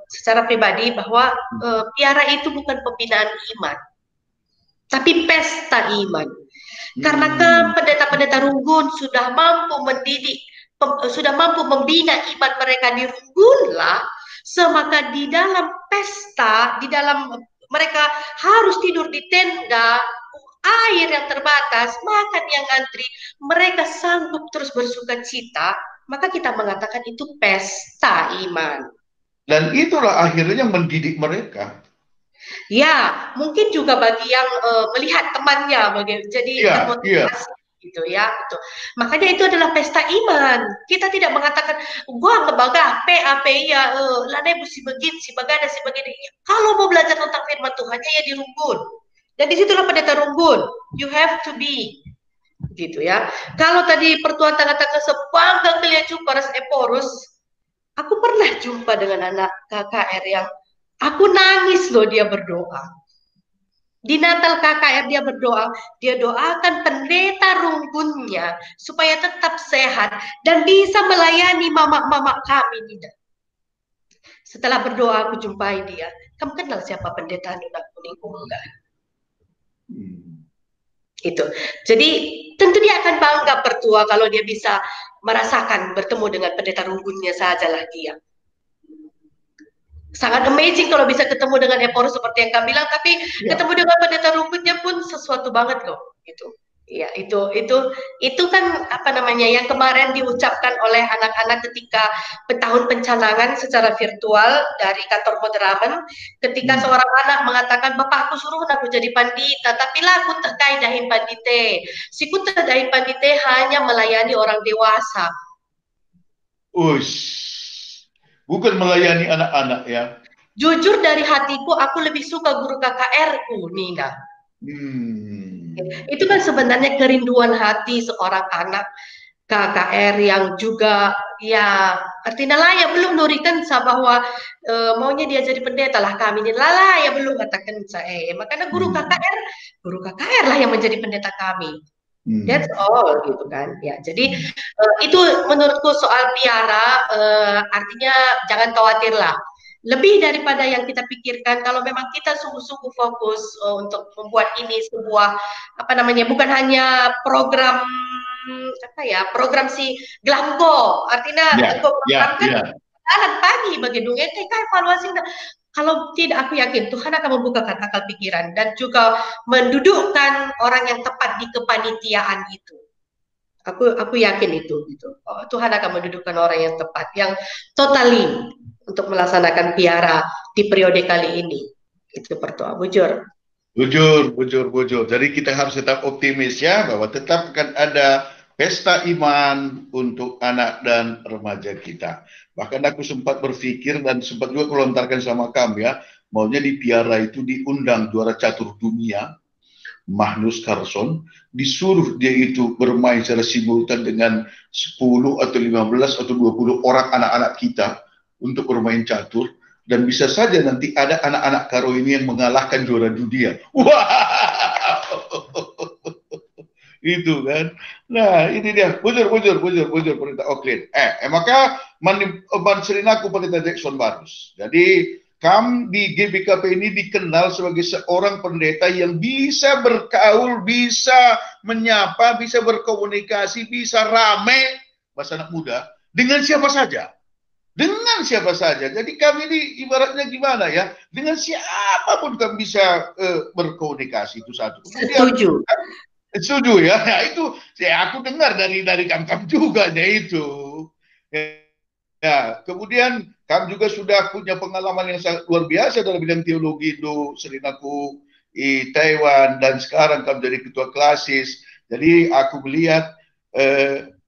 S6: secara pribadi bahwa Piara itu bukan pembinaan iman, tapi pesta iman. Karena pendeta-pendeta Runggun sudah mampu mendidik, sudah mampu membina iman mereka di Runggun lah, semaka di dalam pesta, di dalam mereka harus tidur di tenda, air yang terbatas, makan yang antri, mereka sanggup terus bersuka cita. Maka kita mengatakan itu pesta iman. Dan itulah akhirnya mendidik mereka. Ya, mungkin juga bagi yang melihat temannya, jadi termotivasi gitu ya. Gitu. Makanya itu adalah pesta iman. Kita tidak mengatakan, gua ngebagah PAP ya, lane si begini, si bagada, si begini. Kalau mau belajar tentang firman Tuhan ya di Runggun. Dan disitulah pendeta Runggun. You have to be. Gitu ya. Kalau tadi pertuan tengah-tengah sebangga kalian jumpa ras Eporus, aku pernah jumpa dengan anak KKR yang aku nangis loh dia berdoa. Di Natal KKR dia berdoa, dia doakan pendeta Runggunnya supaya tetap sehat dan bisa melayani mama-mama kami Nida. Setelah berdoa aku jumpai dia, kamu kenal siapa pendeta Nuna Kuning enggak? Itu. Jadi tentu dia akan bangga pertua kalau dia bisa merasakan bertemu dengan pendeta Runggunnya sajalah dia. Sangat amazing kalau bisa ketemu dengan Eporus seperti yang kami bilang, tapi ketemu dengan pendeta Runggunnya pun sesuatu banget loh. Gitu. Ya, itu kan apa namanya yang kemarin diucapkan oleh anak-anak ketika tahun pencanangan secara virtual dari kantor Moderamen, ketika seorang anak mengatakan, "Bapak aku suruh aku jadi pandita, tapi lah aku tak kaya dahin pandite. Siku tak dahin pandite hanya melayani orang dewasa."
S2: Bukan melayani anak-anak ya.
S6: Jujur dari hatiku aku lebih suka guru KKR-ku, Nina. Itu kan sebenarnya kerinduan hati seorang anak KKR yang juga ya artinya lah ya belum nurikan bahwa maunya dia jadi pendeta lah kami ini lah ya belum katakan saya makanya guru KKR lah yang menjadi pendeta kami. That's all gitu kan ya. Jadi itu menurutku soal Piara artinya jangan khawatir lah. Lebih daripada yang kita pikirkan, kalau memang kita sungguh-sungguh fokus untuk membuat ini sebuah apa namanya bukan hanya program apa ya program si Glambo, artinya program kan jalan pagi bagi dunia TK evaluasi. Kalau tidak aku yakin Tuhan akan membukakan akal pikiran dan juga mendudukkan orang yang tepat di kepanitiaan itu. Aku yakin itu gitu. Tuhan akan mendudukkan orang yang tepat yang totally untuk melaksanakan Piara di periode kali ini. Itu pertua bujur.
S2: Bujur. Jadi kita harus tetap optimis ya bahwa tetap akan ada pesta iman untuk anak dan remaja kita. Bahkan aku sempat berpikir dan sempat juga melontarkan sama kamu ya, maunya di Piara itu diundang juara catur dunia. Magnus Carlsen, disuruh dia itu bermain secara simultan dengan 10 atau 15 atau 20 orang anak-anak kita untuk bermain catur, dan bisa saja nanti ada anak-anak Karo ini yang mengalahkan juara dunia. Wah, itu kan. Nah, ini dia bujur perintah Auckland. Maka man serinaku perintah Jackson Barus. Jadi Kam di GBKP ini dikenal sebagai seorang pendeta yang bisa bergaul, bisa menyapa, bisa berkomunikasi, bisa rame, bahasa anak muda, dengan siapa saja. Dengan siapa saja. Jadi kami ini ibaratnya gimana ya, dengan siapapun kami bisa berkomunikasi, itu satu.
S6: Setuju.
S2: Setuju ya. Nah, itu aku dengar dari Kam juga ya itu. Ya, kemudian kami juga sudah punya pengalaman yang sangat luar biasa dalam bidang teologi Indo, serinaku di Taiwan, dan sekarang kami jadi ketua klasis. Jadi aku melihat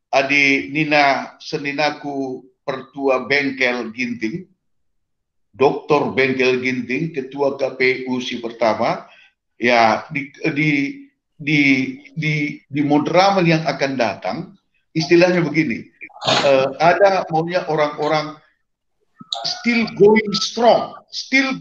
S2: adik Nina seninaku Pertua Bengkel Ginting, Dr. Bengkel Ginting, ketua KPU si pertama, ya di Modraman yang akan datang, istilahnya begini. Ada maunya orang-orang still going strong. Itu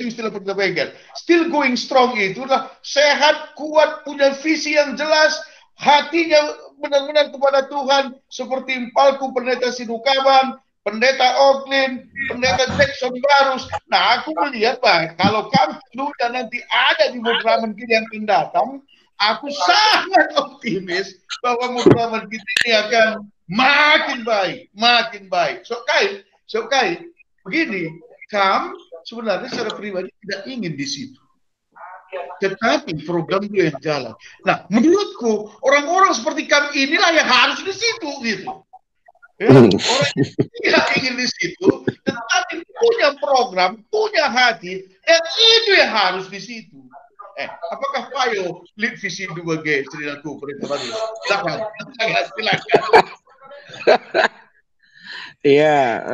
S2: istilah Pertua Bengkel. Still going strong itulah sehat, kuat, punya visi yang jelas, hatinya benar-benar kepada Tuhan, seperti Impalku, Pendeta Sinukaban, Pendeta Auckland, Pendeta Jackson Barus. Nah, aku melihat Pak, kalau kamu sudah nanti ada di Modraman kita yang akan datang, aku sangat optimis bahwa Modraman kita ini akan makin baik. So Kai, begini, Kam sebenarnya secara pribadi tidak ingin di situ. Tetapi program itu yang jalan. Nah, menurutku orang-orang seperti Kam inilah yang harus di situ gitu. Ya, orang yang tidak ingin di situ, tetapi punya program, punya hati, dan itu yang harus di situ. Apakah Payo lead visi 2G serinaku perintah baru? Silakan.
S7: Iya,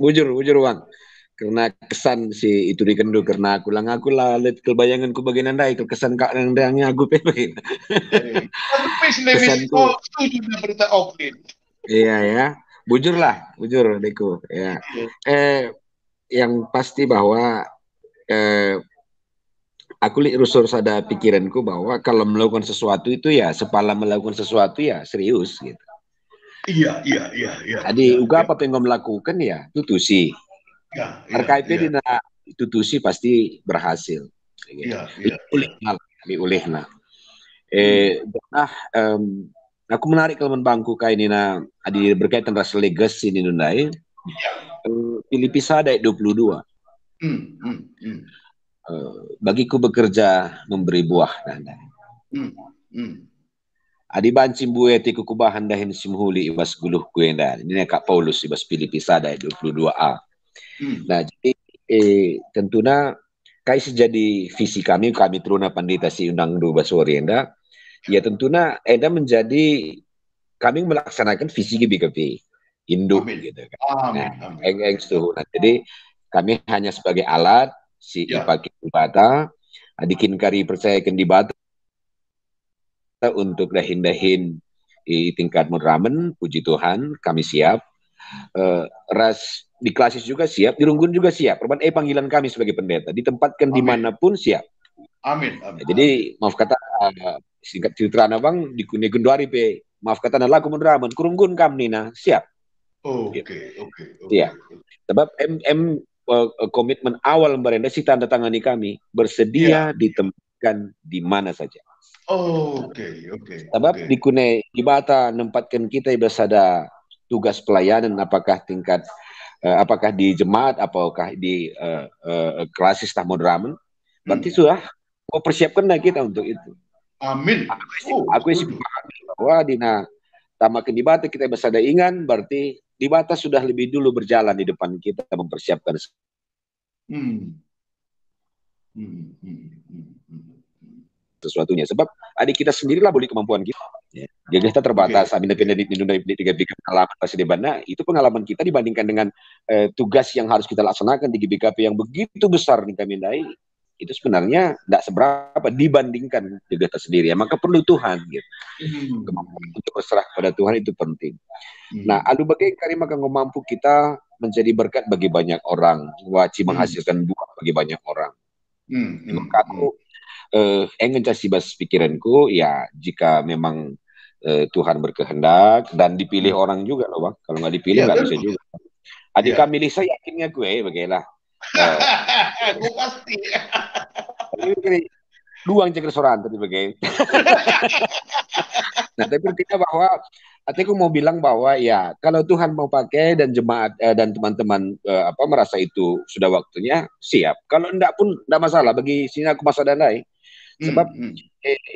S7: bujur Bang. Karena kesan si itu di kendu, karena aku lah lihat kebayanganku bagian anda itu kesan kak yang aku pepe.
S2: Kesan tuh setuju dengan berita Auckland.
S7: Iya ya, bujur deku ya. Yang pasti bahwa aku urus ada pikiranku bahwa kalau melakukan sesuatu itu ya sepala melakukan sesuatu ya serius gitu.
S2: Iya.
S7: Jadi juga apa yang melakukan ya tutusi. RKP dina tutusi pasti berhasil. Ulihna. Aku menarik kalau bangku kayak ini adi berkaitan rasa legacy di Indonesia. Filipisada 22. Bagiku bekerja memberi buah nanda. Adi bancim bueti kukubahan dahin simhuli ibas guluh kuenda. Ini Kak Paulus ibas Filipisada 22A. Nah, jadi tentunya kai sejadi visi kami teruna pandita si undang dua basori enda. Ya tentunya enda menjadi kami melaksanakan visi GBKP Indo gitu kan. Nah, jadi kami hanya sebagai alat si ipakin dibata, adikin kari percayakan dibata untuk dahin-dahin di tingkat Modraman, puji Tuhan kami siap. Ras di klasis juga siap, di Runggun juga siap. Panggilan kami sebagai pendeta ditempatkan dimanapun siap.
S2: Amin.
S7: Jadi maaf kata singkat cerita Bang di Gunduari maaf kata laku Modraman kurunggun kami Nina siap.
S2: Oke.
S7: Iya. Sebab komitmen awal merenda si tanda tangani kami bersedia ditempatkan di mana saja.
S2: Oke.
S7: Sebab di Kune Ibata nempatkan kita bersada tugas pelayanan apakah apakah di jemaat apakah di klasis Modraman berarti sudah persiapkan kita untuk itu.
S2: Amin.
S7: Aku pahami bahwa dina tamakan di Bata kita bersada ingan berarti di Bata sudah lebih dulu berjalan di depan kita mempersiapkan sesuatunya. Sebab adik kita sendirilah boleh kemampuan kita. Ya. Jadi kita terbatas. Independen di pengalaman pasti di mana itu pengalaman kita dibandingkan dengan tugas yang harus kita laksanakan di GBKP yang begitu besar nih kami itu sebenarnya tidak seberapa dibandingkan diri kita sendiri. Ya, maka perlu Tuhan gitu. Kemampuan untuk berserah pada Tuhan itu penting. Nah, alu bagai karima kanggo mampu kita menjadi berkat bagi banyak orang, wajib menghasilkan buah bagi banyak orang. Maka aku ingin kasih bas pikiranku, ya jika memang Tuhan berkehendak dan dipilih orang juga loh Bang. Kalau nggak dipilih nggak bisa juga. Adik kami Lisa yakinnya gue bagaimana?
S2: Gue pasti.
S7: Luang cek restoran tadi bagaimana? Nah, tapi artinya bahwa aku mau bilang bahwa ya kalau Tuhan mau pakai dan jemaat dan teman-teman merasa itu sudah waktunya, siap. Kalau enggak pun enggak masalah bagi sini aku masa danai. Sebab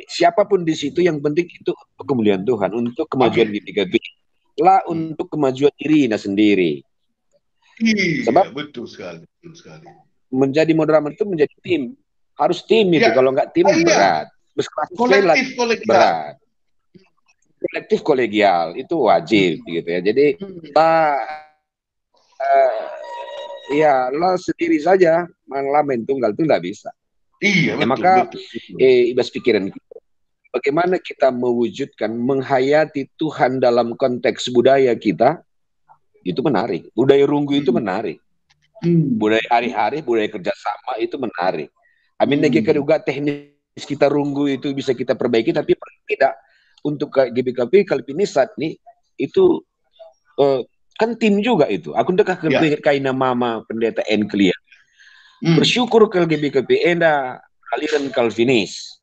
S7: siapapun di situ yang penting itu untuk kemuliaan Tuhan, untuk kemajuan GBKP, lah untuk kemajuan dirinya sendiri. Sebab
S2: betul sekali.
S7: Menjadi moderator itu menjadi tim, harus tim itu. Kalau nggak tim berat.
S2: Kolektif
S7: berat. Kolektif kolegial itu wajib gitu ya. Jadi lo sendiri saja main tunggal itu nggak bisa.
S2: Iya,
S7: betul, maka ibas pikiran kita, bagaimana kita mewujudkan menghayati Tuhan dalam konteks budaya kita, itu menarik. Budaya runggu itu menarik. Budaya hari-hari, budaya kerjasama itu menarik. Amin lagi juga teknis kita runggu itu bisa kita perbaiki, tapi tidak untuk GBKP Kalpinisat nih itu kan tim juga itu. Aku udah keinget kaina mama pendeta Enklia. Bersyukur ke GBKP Enda aliran Calvinis.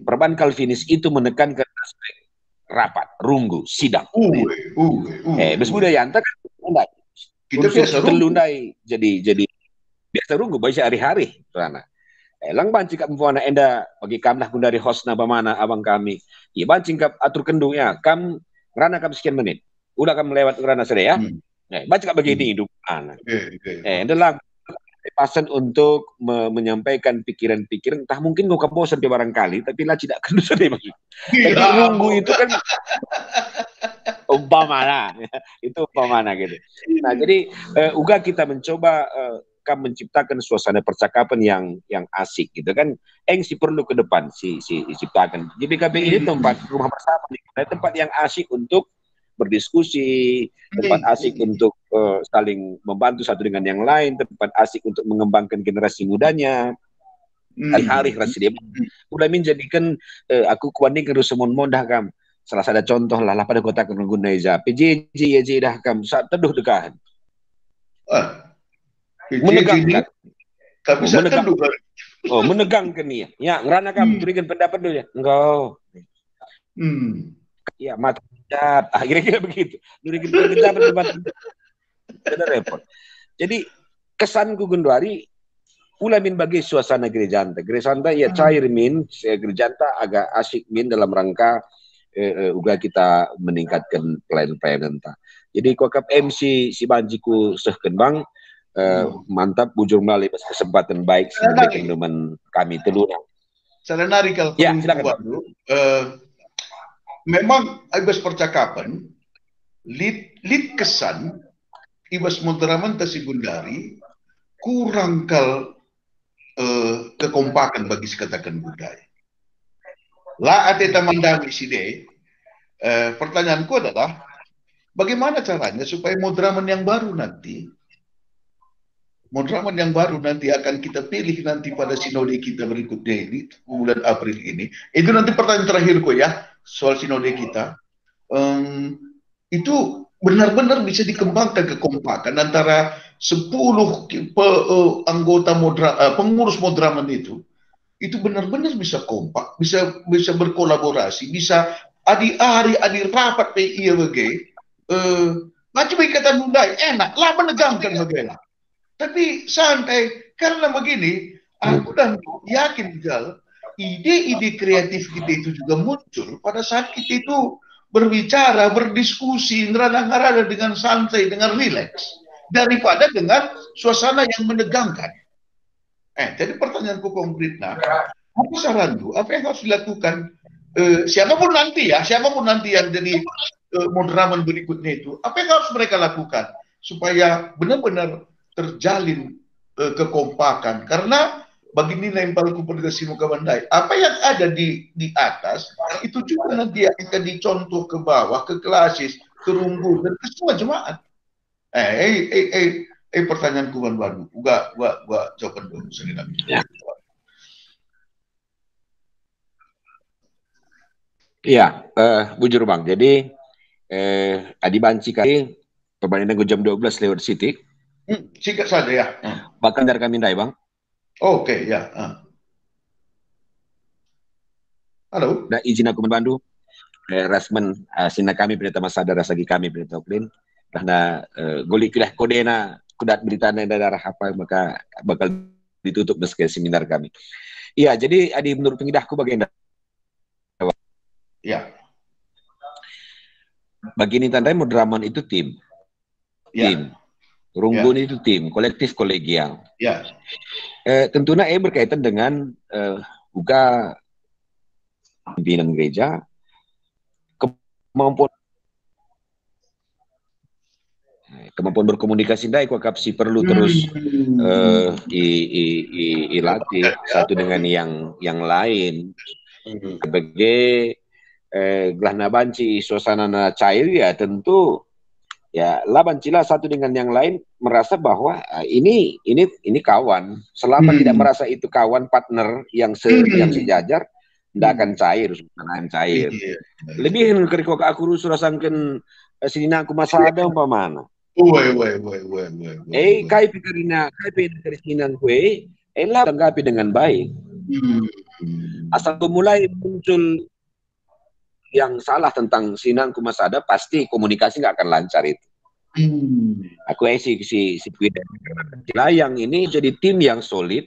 S7: Perubahan Calvinis itu menekankan aspek rapat, runggu, sidang. Bes budaya anta kan enggak. Kita biasa terlundai jadi biasa runggu baca hari-hari karena lang bancing kap mpuana enda bagi kamlah dari hostna bamana abang kami. Ya bancing kap atur kendungnya kam ngerana kap sekian menit. Udah kam lewat ngerana sudah ya. Baca kap begini hidup anak. Adalah pasan untuk menyampaikan pikiran-pikiran, entah mungkin kau bosan barangkali, tapi lah tidak kena sedih maksud. Tapi runggu itu kan umpama gitu. Nah jadi uga kita mencoba menciptakan suasana percakapan yang asik gitu kan. Si perlu ke depan si ciptakan. GBKP ini tempat rumah bersama, tempat yang asik untuk berdiskusi, tempat asik untuk saling membantu satu dengan yang lain, tempat asik untuk mengembangkan generasi mudanya. Hari-hari rasa dia udah menjadikan aku kuaning ke Rusemon Mondah kam. Salah satu contoh lah pada kota Kegunaiza. PJJ dah kam saat teduh dekat. Menegangkan.
S2: Tapi
S7: menegangkan dia. Ya, ngerana kam turikan pendapat dulu ya. Enggak. Ya, mata akhirnya begitu. Repot. Jadi kesanku Gunduari ulamin bagi suasana gereja anta. Gereja anta ya cair min, gereja anta agak asik min dalam rangka uga kita meningkatkan pelayanan anta. Jadi kuakap MC si banjiku sehken bang mantap bujur melalui kesempatan baik sebagai teman kami telur.
S2: Saya nari kalau silakan. Memang ibas percakapan lead kesan ibas moderaman Tasigundari kurang kekompakan bagi sekatakan budaya. La ate tamandami side. Pertanyaanku adalah bagaimana caranya supaya moderaman yang baru nanti akan kita pilih nanti pada sinode kita berikutnya ini bulan April ini. Itu nanti pertanyaan terakhirku ya. Soal sinode kita itu benar-benar bisa dikembangkan kekompakan antara 10 anggota pengurus moderaman itu benar-benar bisa kompak, bisa berkolaborasi, bisa adi rapat PI macam kata Nundai enak lah menegangkan bagaimana. Tapi santai karena begini aku dan yakin Jal ide-ide kreatif kita itu juga muncul pada saat kita itu berbicara, berdiskusi, ngerada-ngerada dengan santai, dengan rileks, daripada dengan suasana yang menegangkan. Jadi pertanyaanku konkret, apa saranku? Apa yang harus dilakukan? Siapapun nanti yang jadi moderaman berikutnya itu, apa yang harus mereka lakukan supaya benar-benar terjalin kekompakan? Karena bagi nilai yang paling kupergasi muka bandai. Apa yang ada di atas itu juga nanti akan dicontoh ke bawah, ke klasis, ke Runggu dan ke semua jemaat. Pertanyaanku baru. Gua jawabkan dulu sendiri.
S7: Ya. Iya, bujur Bang. Jadi Adi Banci kali perbandingan jam 12 lewat City.
S2: Singkat saja ya.
S7: Bahkan dari kami Bang.
S2: Oke, ya. Halo.
S7: Nah, izin aku membantu. Rasmen sina kami pertama sadar sagi kami pertama Oklin. Karena golik kudah kodena kudat berita daerah apa maka bakal ditutup meski seminar kami. Iya, jadi Adi menurut pengidahku bagaimana?
S2: Ya.
S7: Bagi ini tandai Modraman itu tim.
S2: Ya.
S7: Tim. Runggun itu tim, kolektif kolegial.
S2: Ya.
S7: Tentunya berkaitan dengan buka pimpinan gereja, kemampuan berkomunikasi ndai kok kapsi perlu terus ilatih satu dengan yang lain. Sebagai gelahna banci suasana cair ya tentu ya labancila satu dengan yang lain merasa bahwa ini kawan. Selama tidak merasa itu kawan partner yang sejajar, tidak akan cair, akan cair. Lebih keriko aku rusur rasangkan sini aku masa ada umpamana. Kai pikarina dari sinan kue, lah tanggapi dengan baik. Asal mulai muncul yang salah tentang Sinan Kumasada, pasti komunikasi nggak akan lancar itu. Aku si yang ini jadi tim yang solid,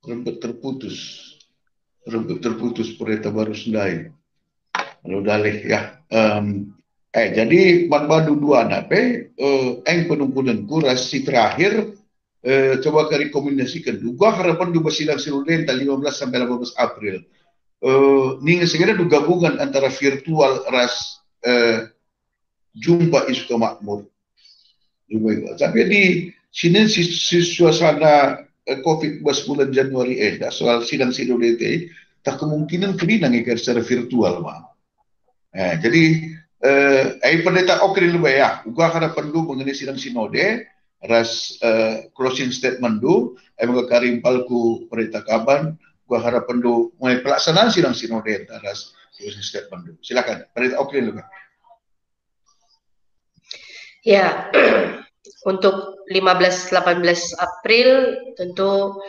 S2: Rembet terputus Pereta Baru Sendai. Lalu dalih ya. Jadi Badu dua nape, penumpunan kurasi terakhir. Coba rekomendasikan juga harapan juga sidang Sinodenta 15 sampai 18 April. Nih segera gabungan antara virtual ras jumpa isu makmur. Tapi di sini suasana COVID bulan Januari soal sidang Sinodenta tak kemungkinan kerinang secara virtual mah. Jadi pendeta oke lebih ya. Juga harapan dulu mengenai sidang Sinode. Ras closing statement do, karim palku perintah kaban, gua harapan do mulai pelaksanaan sidang sinode ras closing statement do. Silakan, perintah oke lebih.
S6: Ya, untuk 15-18 April tentu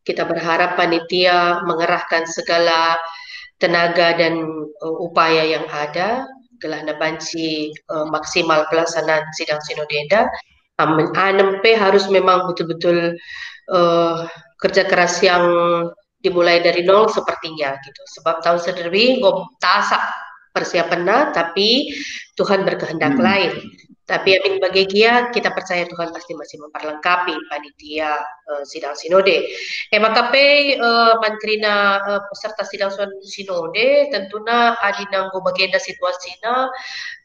S6: kita berharap panitia mengerahkan segala tenaga dan upaya yang ada. Gelahna banci maksimal pelaksanaan sidang Sinodenta. ANMP harus memang betul-betul kerja keras yang dimulai dari nol sepertinya gitu. Sebab tahun sederwi gom tasak persiapannya, tapi Tuhan berkehendak lain. Tapi amin bagi kita percaya Tuhan pasti masih memperlengkapi panitia sidang sinode. Makape mantrina peserta sidang sinode tentunya adinanggo bagenda situasinya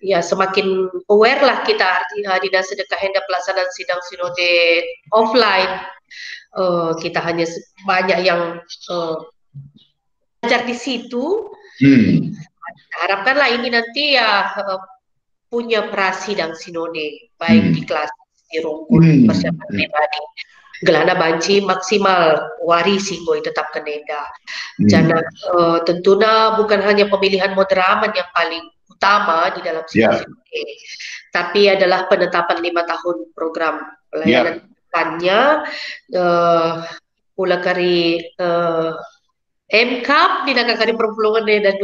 S6: ya semakin aware lah kita adina sedekah hendak pelaksanaan sidang sinode offline. Kita hanya banyak yang belajar di situ. Harapkanlah ini nanti ya punya prasidang sinode baik di kelas di Rungkun persiapan pribadi gelana banci maksimal warisi koi tetap keneda jana tentunya bukan hanya pemilihan moderaman yang paling utama di dalam sidang sinode tapi adalah penetapan 5 tahun program pelayanan depannya pula kari MCAP di kari perpulungan dan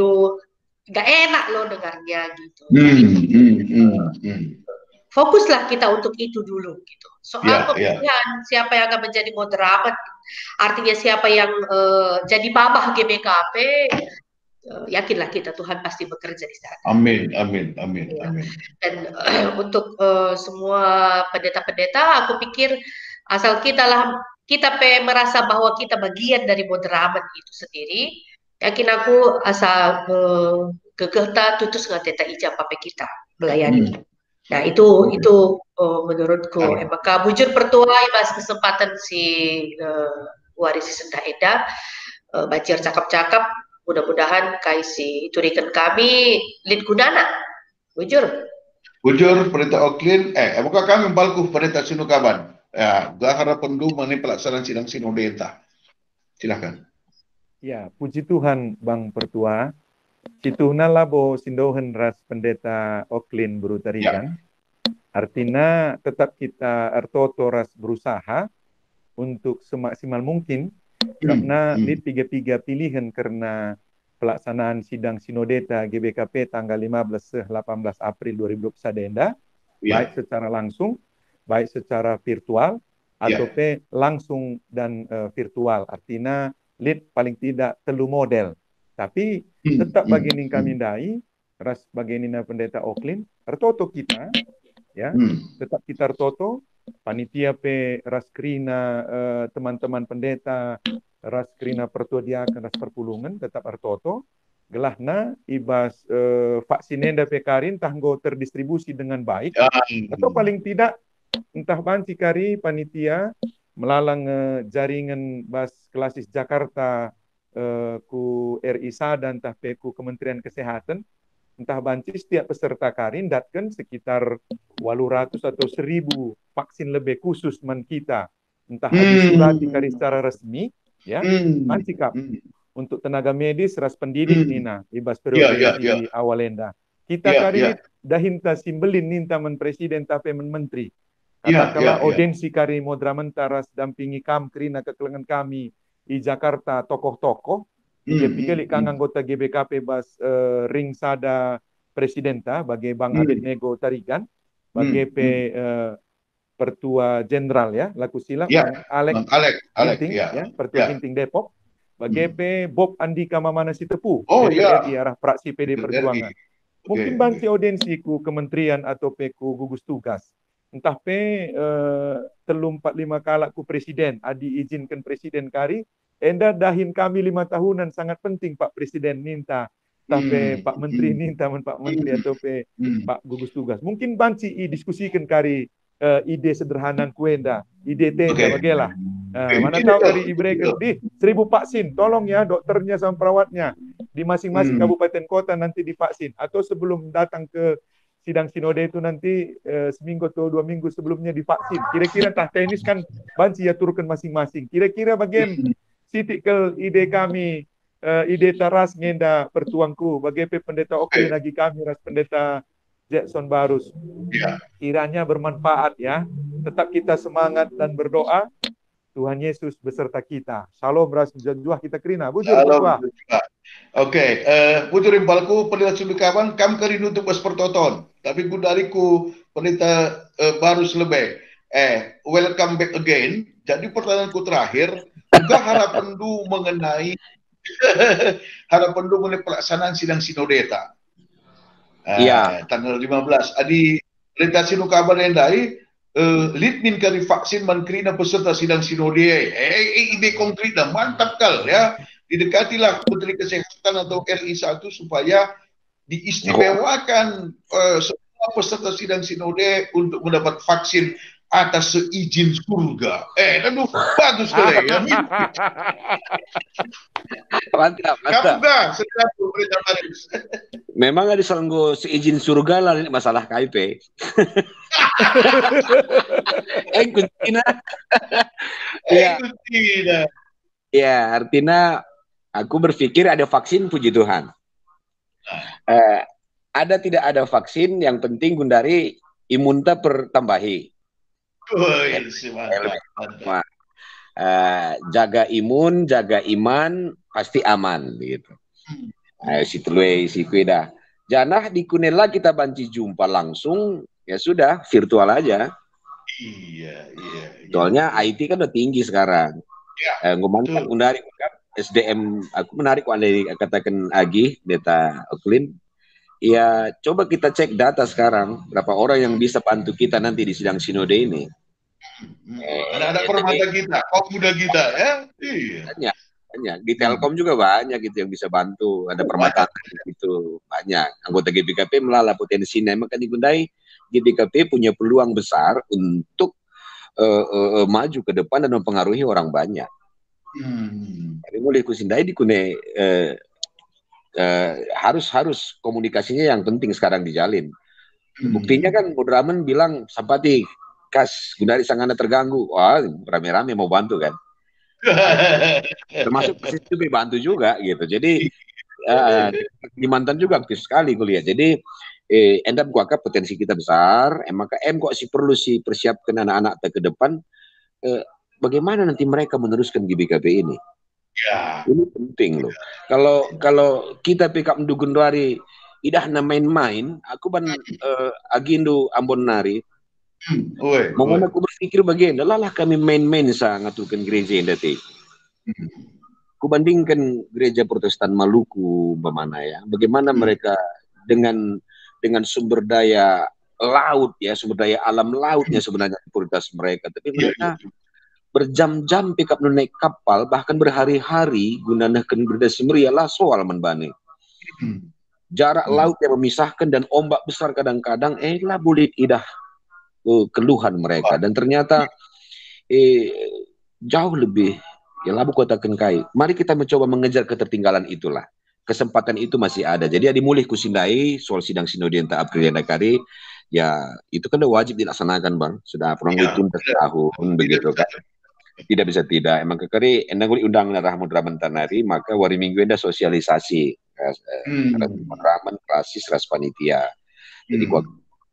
S6: gak enak loh dengarnya gitu. Fokuslah kita untuk itu dulu gitu. Soal pemilihan siapa yang akan menjadi moderator, artinya siapa yang jadi babah GBKP, yakinlah kita Tuhan pasti bekerja di sana.
S2: Amin.
S6: Dan untuk semua pendeta-pendeta, aku pikir asal kita merasa bahwa kita bagian dari moderator itu sendiri. Yakin aku asa gegeta tutus ngateta ijab pape kita melayani. Nah itu menurutku. Maka bujur pertua ibas kesempatan si warisi senda eda bacir cakap-cakap mudah-mudahan kaisi turikan kami lid gunana bujur
S2: Perintah Oklin, apakah kami balku perintah Sinukaban? Ya, harapan dulu mengenai pelaksanaan sidang sinode entah. Silakan.
S5: Ya, puji Tuhan Bang Pertua. Situhna labo sindohen ras pendeta Oklin berutarikan. Artinya tetap kita ertoto ras berusaha untuk semaksimal mungkin karena di tiga pilihan karena pelaksanaan sidang sinodeta GBKP tanggal 15-18 April 2021 baik secara langsung, baik secara virtual atau langsung dan virtual. Artinya lead paling tidak telu model. Tapi tetap bagian kami dai ras bagian pendeta Oklin ertoto kita ya tetap kita ertoto panitia pe raskrina teman-teman pendeta raskrina pertuadiakan ras perpulungan tetap ertoto gelahna ibas vaksinenda pe karin tanggo terdistribusi dengan baik atau paling tidak entah banci kari panitia melalang jaringan bas klasis Jakarta ku RISA dan entah pe ku Kementerian Kesehatan entah banci setiap peserta karin datkan sekitar 800 atau 1000 vaksin lebih khusus man kita entah ada surat dikari secara resmi ya banci kap untuk tenaga medis ras pendidik nina ibas periode awalenda kita kari dahinta simbelin ninta men presiden tapi men menteri katakanlah audensi kari modramenta ras dampingi kam kerina kekelengan kami di Jakarta tokoh-tokoh pikir kang anggota GBKP bas ring sada presidenta bagi Bang Abednego Tarigan bagi Pertua Jenderal ya laku silap Bang Alek Ginting ya Pertua Ginting Depok bagi Bob Andika Mamana Sitepu DPRI arah praksi PD Perjuangan mungkin banci audensi ku kementerian atau ku gugus tugas entah telum 45 kalak ku presiden adi izinkan presiden kari enda dahin kami 5 tahunan sangat penting Pak Presiden minta tapi Pak Menteri minta Pak Menteri atau Pak gugus tugas mungkin banci diskusikan kari ide sederhana kuenda ide tenda bagelah mana tahu dari Ibreken di 1000 vaksin tolong ya dokternya sama perawatnya di masing-masing kabupaten kota nanti divaksin atau sebelum datang ke sidang sinode itu nanti seminggu atau 2 minggu sebelumnya divaksin kira-kira tah teknis kan banci ya turunkan masing-masing kira-kira bagaimana sitikal ide kami ide taras ngenda pertuangku bagi pendeta Oklin lagi kami ras pendeta Jackson Barus kiranya bermanfaat ya tetap kita semangat dan berdoa Tuhan Yesus beserta kita shalom ras menjajuah kita kerina bujur berdoa
S2: bujur imbalku pendeta Sulukaban kam kerin untuk berpertoton tapi gudariku pendeta Barus lebih welcome back again jadi pertanyaanku terakhir juga harapan du mengenai pelaksanaan sidang sinodeta tanggal 15 adi perintah Sinukaban endai litmin kari vaksin mankrina peserta sidang sinode ide konkret dah mantap kal ya didekatilah Menteri Kesehatan atau RI1 supaya diistimewakan semua peserta sidang sinode untuk mendapat vaksin atas seizin surga. Aduh, bagus sekali ya.
S7: Mantap.
S2: Kamu enggak sedang berita baris.
S7: Memang ada selanggo seizin surga lah ini masalah KIP. Kuntina. Ya, artinya aku berpikir ada vaksin puji Tuhan. Ada tidak ada vaksin yang penting Gundari imunta pertambahi. Jaga imun, jaga iman, pasti aman gitu. Si kueda. Janah di Kunela kita banci jumpa langsung, ya sudah virtual aja.
S2: Iya.
S7: Soalnya IT kan udah tinggi sekarang. Ngomongkan undari SDM, aku menarik dari katakan Agi, Data Oklin. Ya, coba kita cek data sekarang berapa orang yang bisa bantu kita nanti di sidang sinode ini.
S2: Anak-anak permata kita, kaum muda kita ya. Iya.
S7: Banyak. Di Telkom juga banyak gitu yang bisa bantu. Ada permata gitu banyak. Anggota GBKP melala potensinya. Maka digundai GBKP punya peluang besar untuk maju ke depan dan mempengaruhi orang banyak. Jadi mulai kusindai dikune harus komunikasinya yang penting sekarang dijalin. Buktinya kan Mudraman bilang Sampati kas Gundari Sangana terganggu, wah rame-rame mau bantu kan. Termasuk persis itu bantu juga gitu. Jadi Kalimantan juga aktif sekali kuliah. Jadi endap kuaka potensi kita besar. Maka kok perlu persiapkan anak-anak ke depan. Bagaimana nanti mereka meneruskan GBKP ini? Ya. Ini penting loh. Kalau kita pick up Gundari idah na main-main, aku ban agindo Ambon Nari. Mau aku berpikir bagian, lah kami main-main sa ngatukan gereja yang dati. Aku bandingkan gereja Protestan Maluku, bagaimana ya? Bagaimana mereka dengan sumber daya laut ya, sumber daya alam lautnya sebenarnya prioritas mereka, tapi mereka berjam-jam pick up naik kapal, bahkan berhari-hari gunakan berdasar meriah lah soal menbane. Jarak laut yang memisahkan dan ombak besar kadang-kadang lah bulit idah keluhan mereka, dan ternyata jauh lebih ya labu kota Kenkai. Mari kita mencoba mengejar ketertinggalan itulah. Kesempatan itu masih ada. Jadi dimulih kusindai soal sidang sinode yang April Dakari ya itu kan udah wajib dilaksanakan bang. Sudah kurang lebih tahun begitu kan. Tidak bisa tidak. Emang kekari endang undang Rahmat Ramantanari maka hari Minggu ada sosialisasi ramen klasis ras panitia. Jadi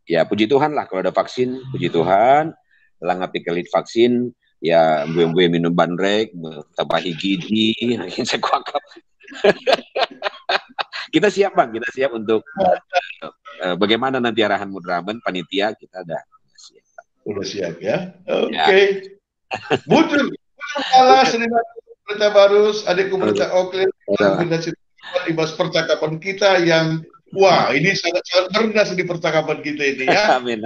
S7: ya puji Tuhan lah kalau ada vaksin, puji Tuhan. Langapi kelit vaksin, ya gue minum bandrek, tambahi gizi, saya kuakap. Kita siap bang, kita siap untuk bagaimana nanti arahan Mudraman panitia kita ada siap.
S2: Udah siap ya. Oke. Butuh kalah senina Berita Barus, adikku Berita Oakland, Ibas percakapan kita yang wah ini sangat bernas di percakapan kita ini ya.
S7: Amin.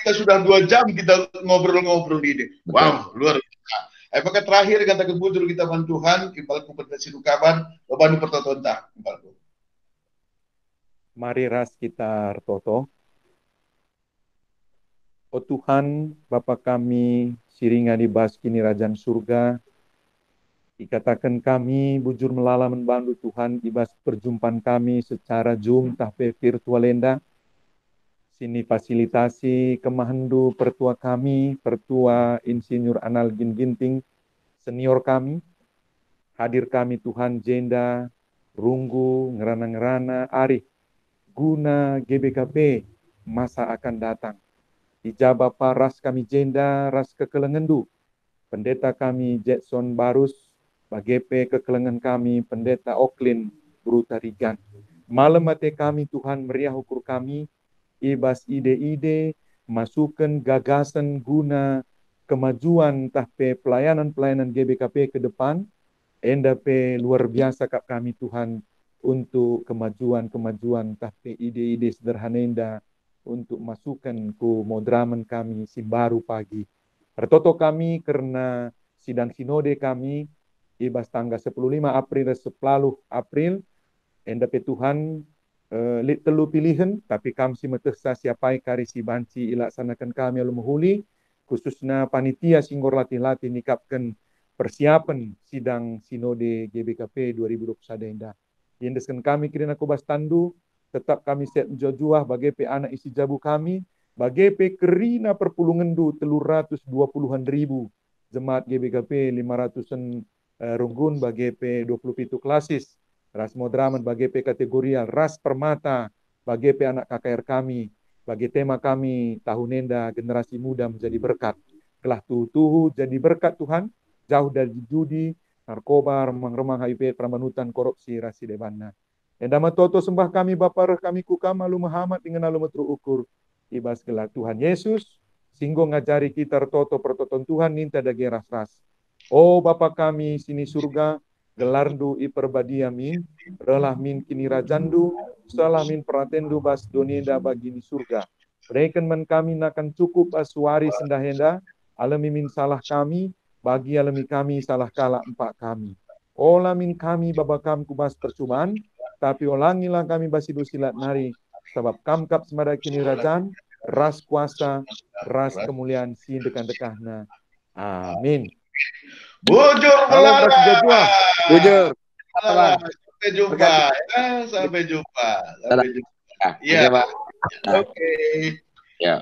S2: Kita sudah 2 jam kita ngobrol-ngobrol ini. Wow, luar biasa. Apakah terakhir kata kebudur kita Tuhan, Kipal kompetensi rukaban, beban pertonton.
S5: Mari ras kita toto. Oh Tuhan, Bapa kami, siringa di bas kini Rajaan Surga, dikatakan kami bujur melala membantu Tuhan ibas perjumpaan kami secara Zoom tahpe virtual enda. Sini fasilitasi kemahendu pertua kami, pertua Insinyur Anal Ginting, senior kami. Hadir kami Tuhan Jenda, Runggu, Ngerana-ngerana, Arif, guna GBKP masa akan datang. Ijabah ras kami Jenda, ras kekelengendu. Pendeta kami Jetson Barus, BGP kekelengan kami, Pendeta Oklin Brutarigan. Malam mati kami Tuhan meriah ukur kami, ibas ide-ide, masukkan gagasan guna kemajuan tahpe pelayanan-pelayanan GBKP ke depan, endape luar biasa kap kami Tuhan untuk kemajuan-kemajuan tahpe ide-ide sederhana enda untuk masukkan ke modraman kami si baru pagi. Pertoto kami karena sidang sinode kami ibas tanggal 15 April dan 10 April endape Tuhan telu pilihan tapi kami si metesa siapai kari si banci ilaksanakan kami alu mahuli khususnya panitia singgor latih-latih nikapkan persiapan sidang sinode GBKP 2021 enda. Yendeskan kami kirina kubas tandu tetap kami set juah bagi anak isi jabu kami bagi kerina perpulungendu 320-an ribu jemaat GBKP 500-an runggun bagi 27 klasis ras modraman bagi kategorial ras permata bagi anak KKR kami bagi tema kami tahun enda generasi muda menjadi berkat telah tuhu jadi berkat Tuhan jauh dari judi narkoba remang-remang HIV permanutan korupsi rasi debana. Endama toto sembah kami Bapa roh kami ku kamalu Muhammad dengan alu metru ukur ibas gelar Tuhan Yesus singgo ngajari kita toto pertoton Tuhan ninta dage ras-ras. Oh Bapa kami sini surga gelardu iperbadi amin relah min kini rajandu salah min peratendu bas donienda bagini surga. Berikan men kami nakan cukup aswari sendahenda alami min salah kami bagi alami kami salah kala empat kami. Ola min kami Bapa kami kubas percubaan tapi ulangilah kami basidu silat nari Sebab kamkap semada kini rajaan, ras kuasa, ras kemuliaan si dekan-dekahna. Amin.
S2: Bujur
S5: Salam ras
S2: melarang.
S5: jajua.
S7: Bujur.
S2: Sampai jumpa. Ya, sampai jumpa. Sampai jumpa.
S7: Ya,
S2: Ya.
S7: oke, Pak.
S2: Oke.
S7: Ya.